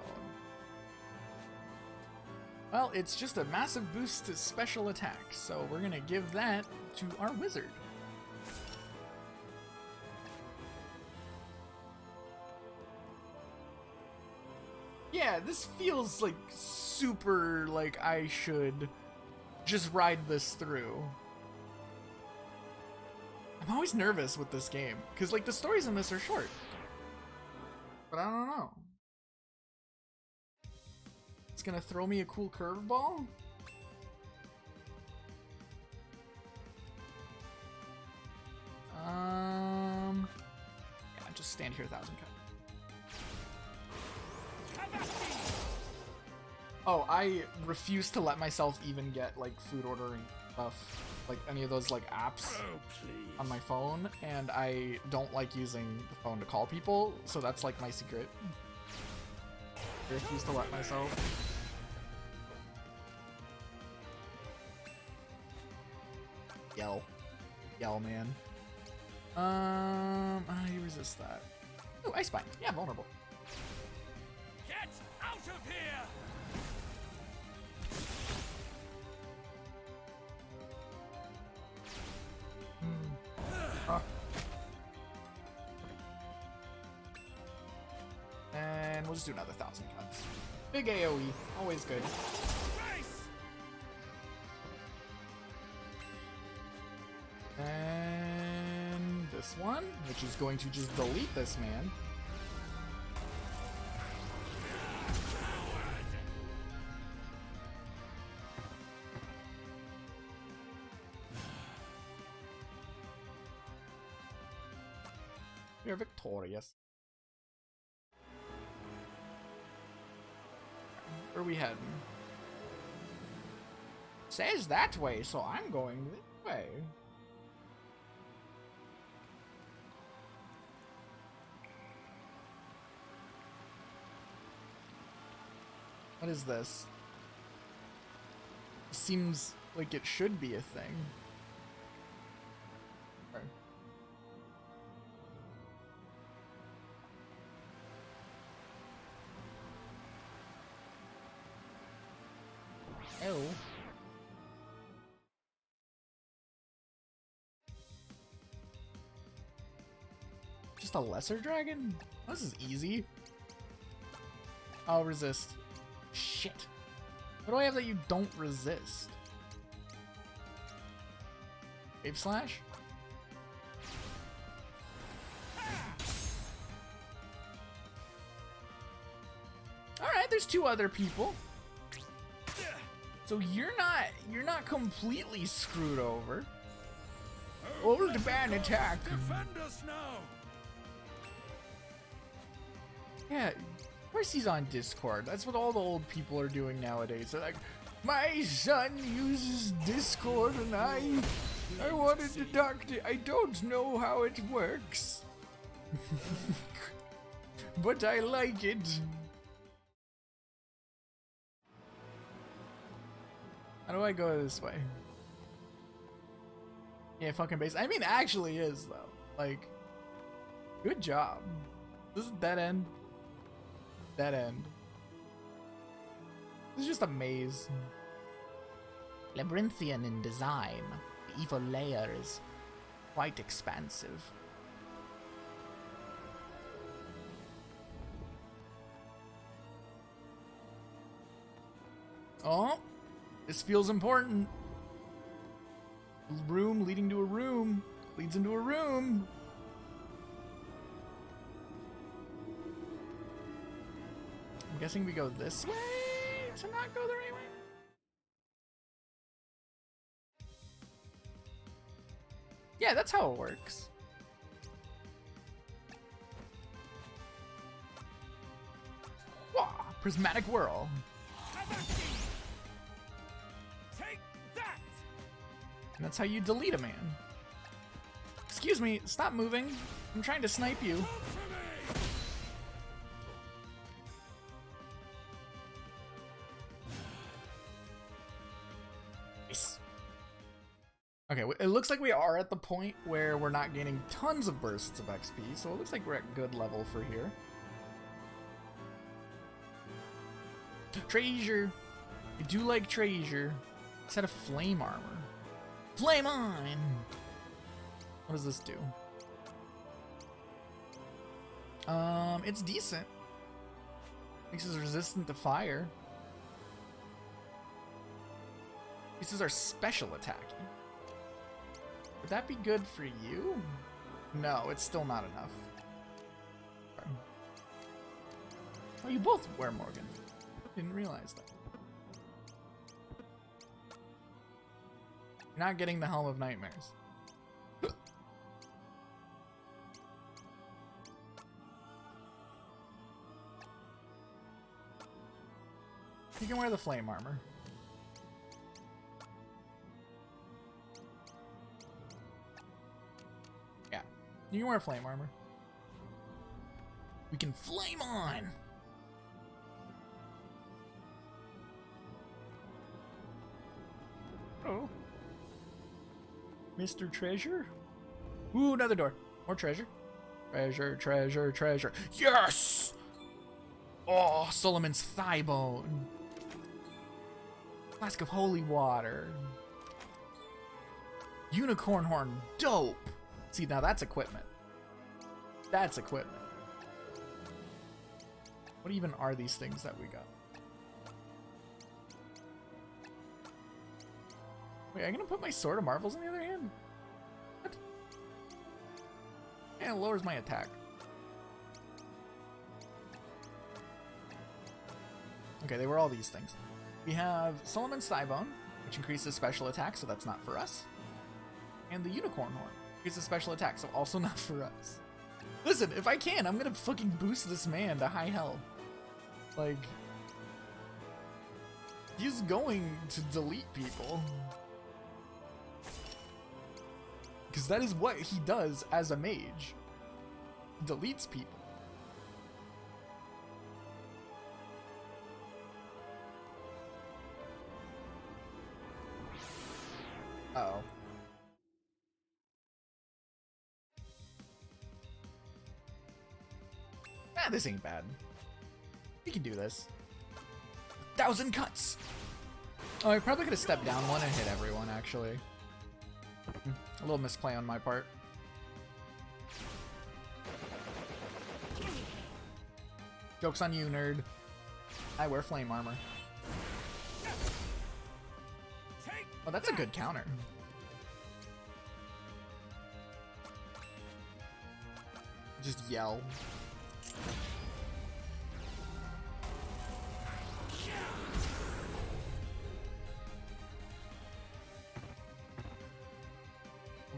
Well, it's just a massive boost to special attack, so we're gonna give that to our wizard. Yeah, this feels like super like I should just ride this through. I'm always nervous with this game, because like the stories in this are short. But I don't know. It's gonna throw me a cool curveball? Yeah, just stand here 1,000 cut. Oh, I refuse to let myself even get like food ordering stuff, like any of those like apps on my phone, and I don't like using the phone to call people, so that's like my secret. I refuse to let myself. Yell, man. I resist that. Ooh, Ice Bind. Yeah, vulnerable. Get out of here! And we'll just do another 1,000 cuts. Big AoE, always good. And this one, which is going to just delete this man. We are victorious. Where are we heading? Says that way, so I'm going this way. What is this? seems like it should be a thing. Okay. Oh. Just a lesser dragon? This is easy. I'll resist. Shit. What do I have that you don't resist? Ape Slash? Alright, there's two other people. So you're not completely screwed over. Over to ban attack. Defend us now. Yeah, of course he's on Discord. That's what all the old people are doing nowadays. They're like, my son uses Discord and I wanted to talk to, I don't know how it works. But I like it. How do I go this way? Yeah, fucking base. I mean, actually is though. Like, good job. This is dead end. Dead end. This is just a maze. Labyrinthian in design. The evil layer is quite expansive. Oh, this feels important. Room leading to a room leads into a room. I'm guessing we go this way to not go the right way. Yeah, that's how it works. Wah! Prismatic whirl. Take that! And that's how you delete a man. Excuse me, stop moving. I'm trying to snipe you. Nice. Okay, it looks like we are at the point where we're not gaining tons of bursts of XP, so it looks like we're at good level for here. Treasure. I do like treasure. Set of flame armor. Flame on! What does this do? It's decent. Makes us resistant to fire. This is our special attack. Would that be good for you? No, it's still not enough. Okay. Oh, you both wear Morgan. Didn't realize that. You're not getting the Helm of Nightmares. You can wear the flame armor. Yeah, you can wear flame armor. We can flame on! Oh. Mr. Treasure? Ooh, another door. More treasure. Treasure, treasure, treasure. Yes! Oh, Solomon's thigh bone. Flask of holy water. Unicorn horn. Dope. See, now that's equipment. That's equipment. What even are these things that we got? Wait, I'm gonna put my Sword of Marvels on the other hand? What? Yeah, it lowers my attack. Okay, they were all these things. We have Solomon's Thigh-Bone, which increases special attack, so that's not for us. And the Unicorn Horn, increases special attack, so also not for us. Listen, if I can, I'm gonna fucking boost this man to high health. Like, he's going to delete people. Because that is what he does as a mage. He deletes people. this ain't bad. We can do this. 1,000 cuts! Oh, I probably could have stepped down one and hit everyone, actually. A little misplay on my part. Joke's on you, nerd. I wear flame armor. Oh, that's a good counter. Just yell.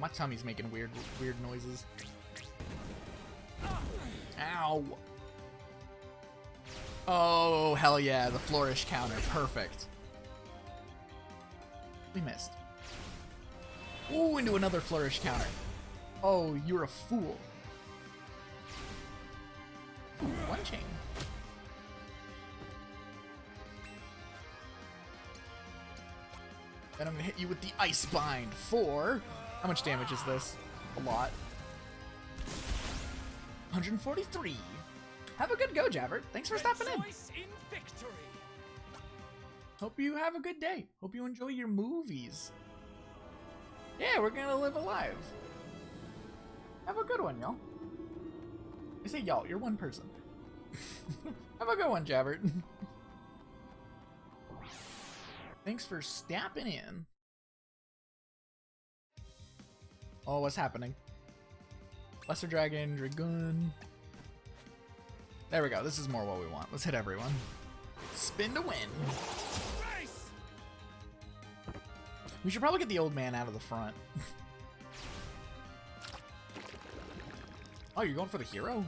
My tummy's making weird noises. Ow! Oh, hell yeah, the flourish counter. Perfect. We missed. Ooh, into another flourish counter. Oh, you're a fool. Ooh, one chain. Then I'm gonna hit you with the Ice Bind for... How much damage is this? A lot. 143. Have a good go, Jabbert. Thanks for stopping in. Hope you have a good day. Hope you enjoy your movies. Yeah, we're gonna live alive. Have a good one, y'all. I say y'all, you're one person. Have a good one, Jabbert. Thanks for stopping in. Oh, what's happening? Lesser Dragon, Dragoon. There we go. This is more what we want. Let's hit everyone. Spin to win. We should probably get the old man out of the front. Oh, you're going for the hero?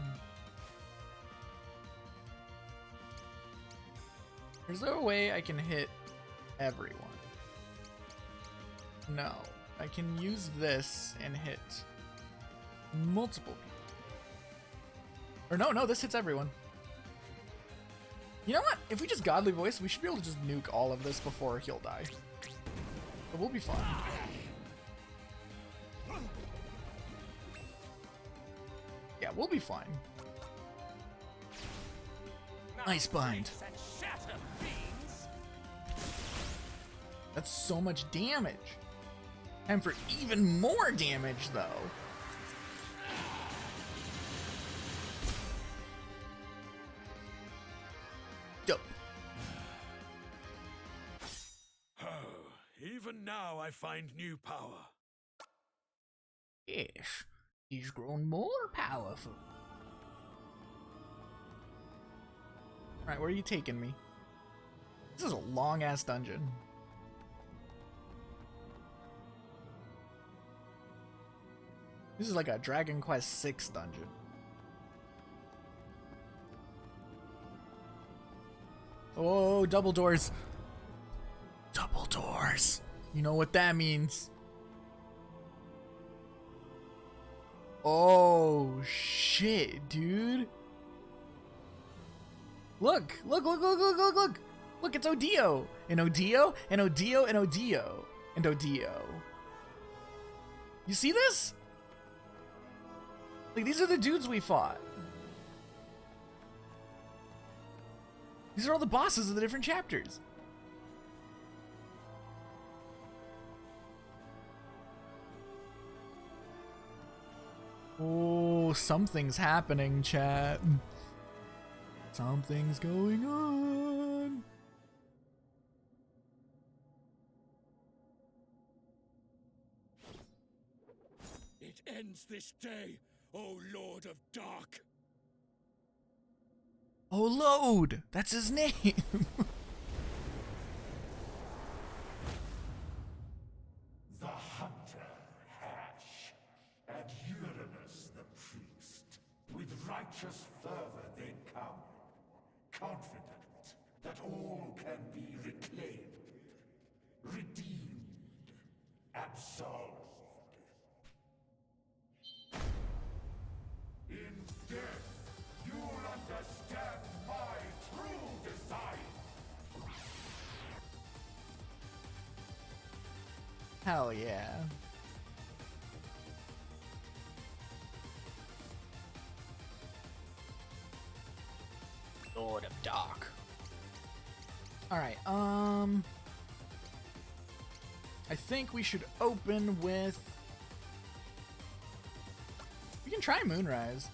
Is there a way I can hit everyone? No. I can use this and hit multiple people. Or no, this hits everyone. You know what? If we just Godly Voice, we should be able to just nuke all of this before he'll die. But we'll be fine. Yeah, we'll be fine. Ice Bind. That's so much damage. Time for even more damage, though. Dope. Oh, even now I find new power. Yes, he's grown more powerful. Alright, where are you taking me? This is a long-ass dungeon. This is like a Dragon Quest VI dungeon. Oh, double doors. Double doors. You know what that means. Oh, shit, dude. Look. Look, it's Odio. And Odio, and Odio, and Odio. And Odio. You see this? Like, these are the dudes we fought. These are all the bosses of the different chapters. Oh, something's happening, chat. Something's going on. It ends this day, O Lord of Dark. Oh, Load! That's his name! The hunter, Hatch, and Uranus the priest. With righteous fervor they come, confident that all can be reclaimed, redeemed, absolved. In death, you'll understand my true design. Hell yeah. Lord of Dark. Alright, I think we should open with... We can try Moonrise.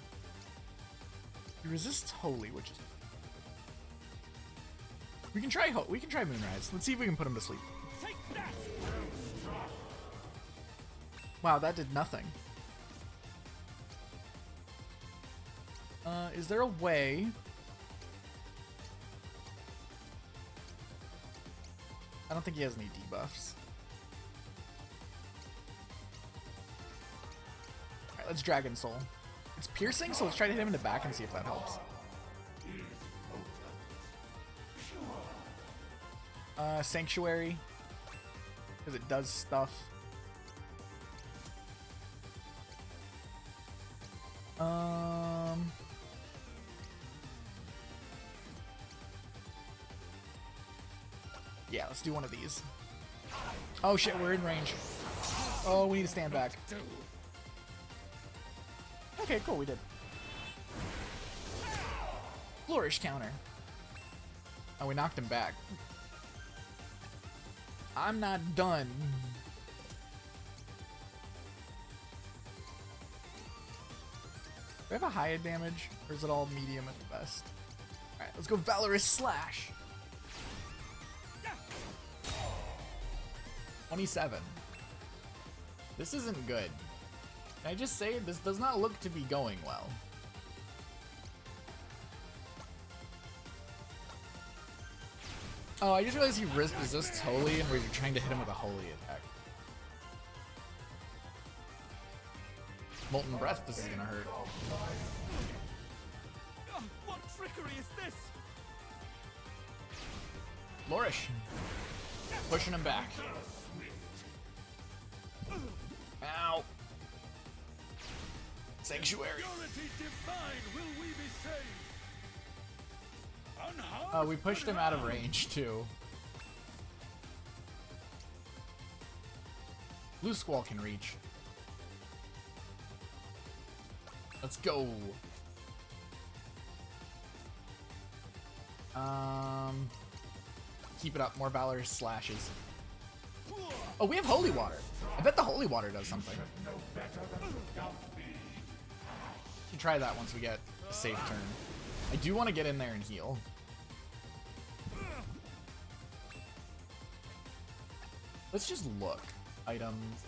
He resists Holy, which is... We can try Moonrise. Let's see if we can put him to sleep. Wow, that did nothing. Is there a way... I don't think he has any debuffs. Alright, let's Dragon Soul. It's piercing, so let's try to hit him in the back and see if that helps. Sanctuary. Because it does stuff. Yeah, let's do one of these. Oh shit, we're in range. Oh, we need to stand back. Okay, cool, we did. Flourish counter. Oh, we knocked him back. I'm not done. Do I have a high damage, or is it all medium at the best? Alright, let's go Valorous Slash. 27. This isn't good. Can I just say, this does not look to be going well. Oh, I just realized he resists Holy, and we're trying to hit him with a Holy attack. Molten Breath, this is gonna hurt. What trickery is this? Flourish. Pushing him back. Ow. Sanctuary. Oh, we pushed him out of range too. Blue Squall can reach. Let's go. Keep it up. More Valorous Slashes. Oh, we have Holy Water. I bet the Holy Water does something. We can try that once we get a safe turn. I do want to get in there and heal. Let's just look. Items.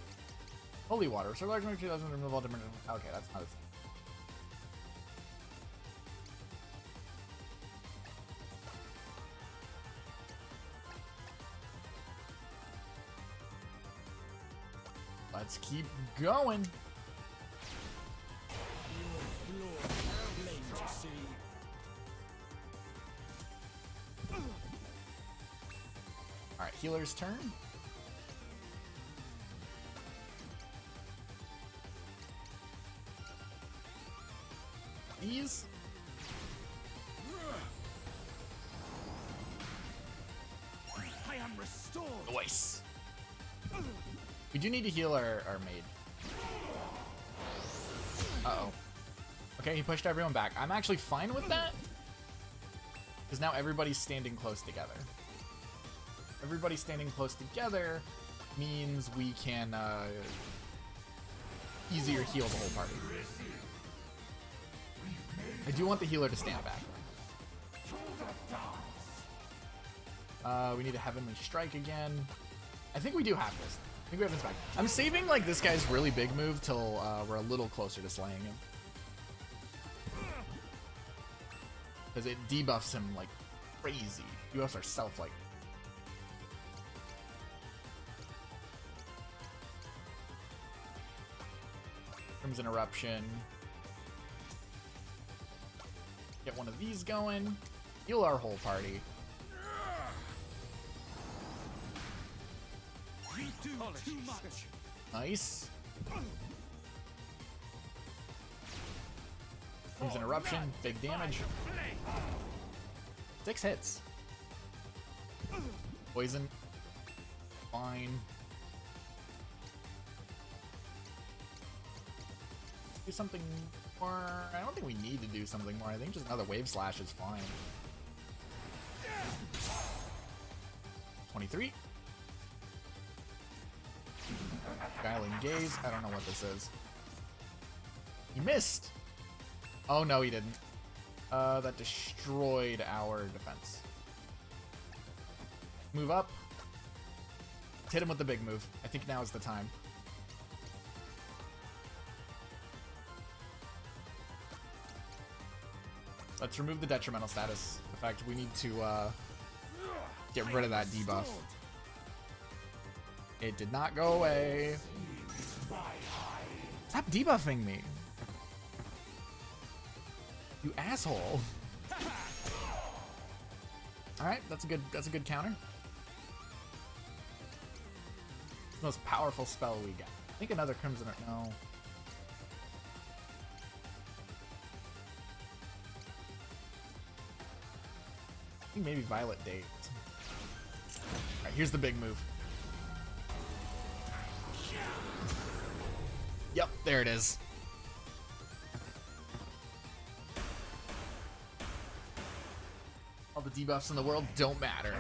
Holy Water. So large number 2000 remove all different. Okay, that's not a thing. Let's keep going. Alright, healer's turn. These. I am restored. Nice. We do need to heal our maid. Uh-oh. Okay, he pushed everyone back. I'm actually fine with that. Because now everybody's standing close together. Everybody standing close together means we can easier heal the whole party. I do want the healer to stand back. We need a Heavenly Strike again. I think we do have this. I think we have this back. I'm saving like this guy's really big move till we're a little closer to slaying him. Because it debuffs him like crazy. Debuffs are self-like. Crimson Eruption. Get one of these going. Heal our whole party. We do too much. Nice. Crimson Eruption, big damage. 6 hits. Poison. Fine. Do something more. I don't think we need to do something more. I think just another Wave Slash is fine. 23. Guiling Gaze. I don't know what this is. He missed! Oh, no, he didn't. That destroyed our defense. Move up. Let's hit him with the big move. I think now is the time. Let's remove the detrimental status. In fact, we need to get rid of that debuff. It did not go away. Stop debuffing me. You asshole. Alright, that's a good counter. Most powerful spell we got. I think another Crimson or no. I think maybe Violet Date. Alright, here's the big move. Yep, there it is. All the debuffs in the world don't matter.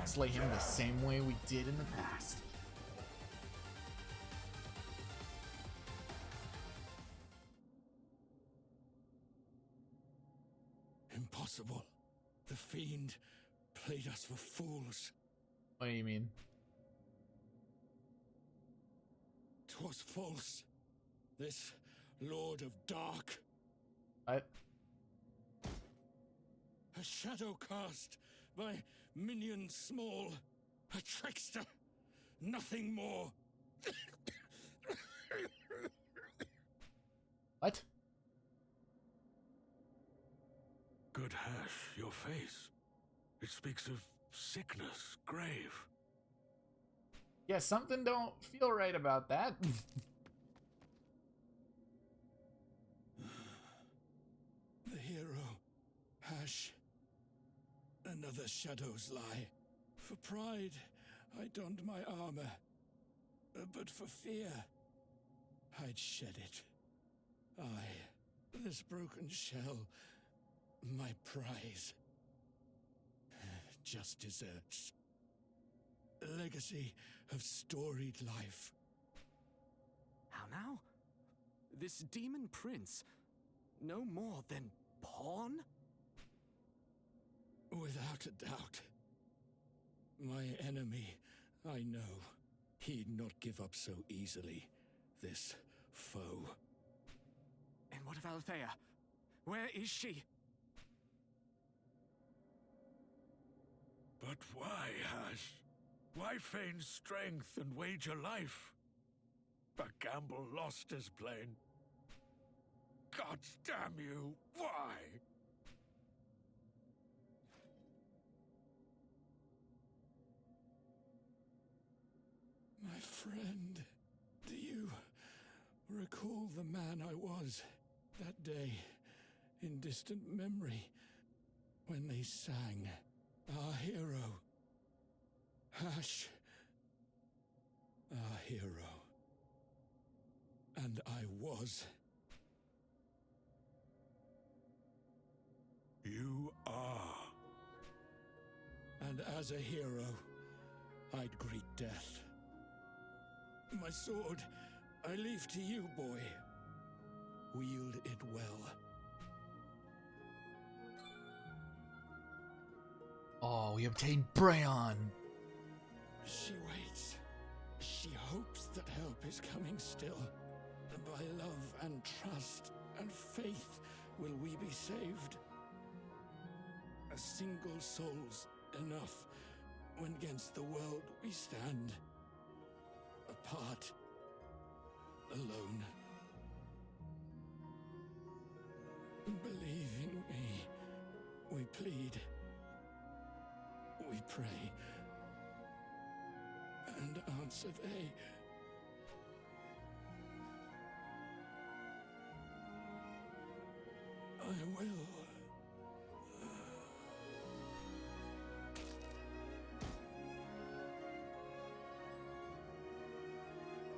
Slay him the same way we did in the past. Impossible. The fiend played us for fools. What do you mean? 'Twas false. This Lord of Dark. What? A shadow cast by minion small. A trickster. Nothing more. What? Good hash, your face. It speaks of sickness, grave. Yeah, something don't feel right about that. The hero, Hash. Another shadow's lie. For pride, I donned my armor. But for fear, I'd shed it. This broken shell, my prize. Just deserts. A legacy of storied life. How now? This demon prince, no more than pawn? Without a doubt. My enemy, I know. He'd not give up so easily. This foe. And what of Althea? Where is she? But why, Hash? Why feign strength and wager life? A gamble lost is plain. God damn you, why? My friend, do you recall the man I was that day in distant memory when they sang our hero? Hash, our hero. And I was. You are. And as a hero, I'd greet death. My sword, I leave to you, boy. Wield it well. Oh, we obtained Brayon. She waits. She hopes that help is coming still. By love and trust and faith will we be saved. A single soul's enough when against the world we stand. Apart, alone. Believe in me. We plead. We pray. And answer they. I will.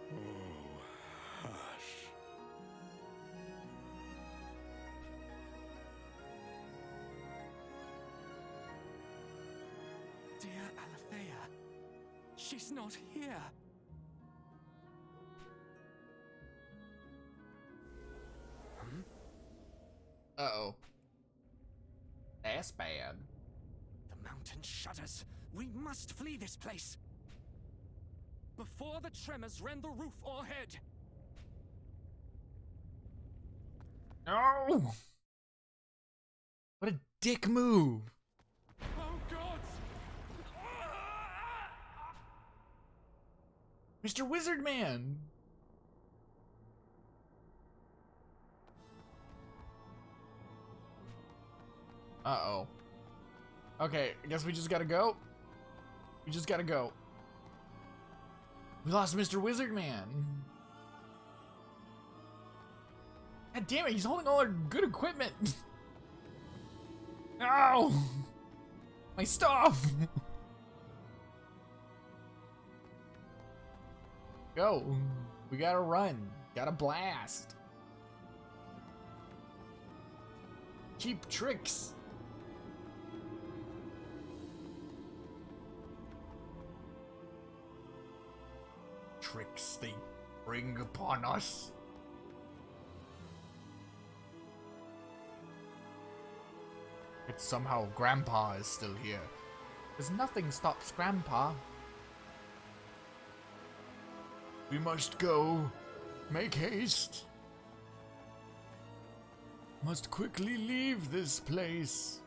Oh, Hash. She's not here. Uh-oh. That's bad. The mountain shudders. We must flee this place before the tremors rend the roof o'erhead. No! What a dick move! Oh God! Mr. Wizard Man! Uh-oh. Okay, I guess we just gotta go. We just gotta go. We lost Mr. Wizard Man. God damn it, he's holding all our good equipment. Ow! My stuff! Go. We gotta run. Gotta blast. Cheap tricks. Tricks they bring upon us. It's somehow Grandpa is still here. Because nothing stops Grandpa. We must go. Make haste. Must quickly leave this place.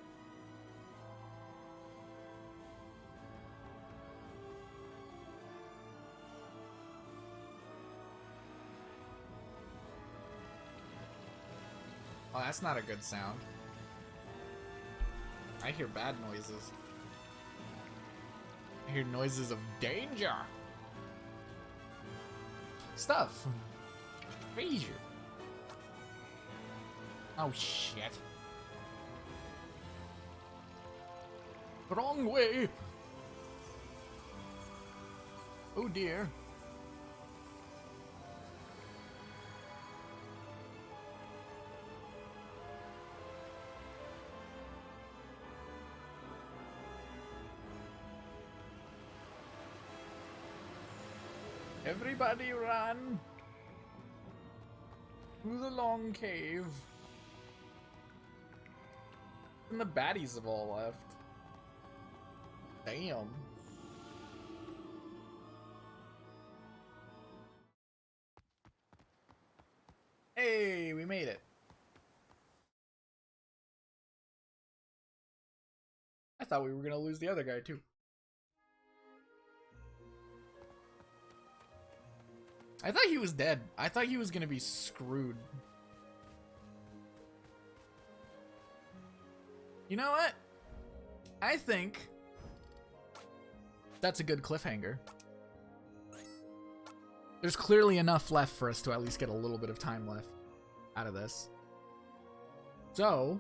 Oh, that's not a good sound. I hear bad noises. I hear noises of danger. Stuff. Treasure. Oh shit. Wrong way. Oh dear. Everybody run! Through the long cave. And the baddies have all left. Damn. Hey, we made it. I thought we were gonna lose the other guy too. I thought he was dead. I thought he was gonna be screwed. You know what? I think that's a good cliffhanger. There's clearly enough left for us to at least get a little bit of time left out of this. So,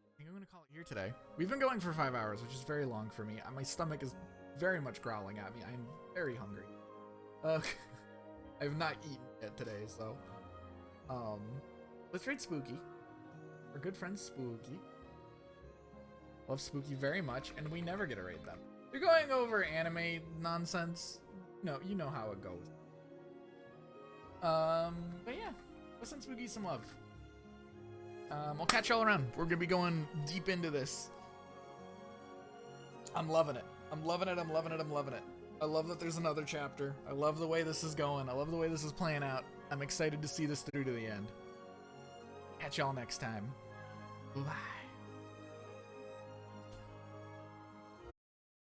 I think I'm gonna call it here today. We've been going for 5 hours, which is very long for me. My stomach is very much growling at me. I'm very hungry. I have not eaten yet today, so let's raid Spooky. Our good friend Spooky. Love Spooky very much, and we never get to raid them. You're going over anime nonsense. No, you know how it goes. But yeah, let's send Spooky some love. I'll catch y'all around. We're gonna be going deep into this. I'm loving it. I'm loving it. I'm loving it. I'm loving it. I love that there's another chapter. I love the way this is going. I love the way this is playing out. I'm excited to see this through to the end. Catch y'all next time. Bye.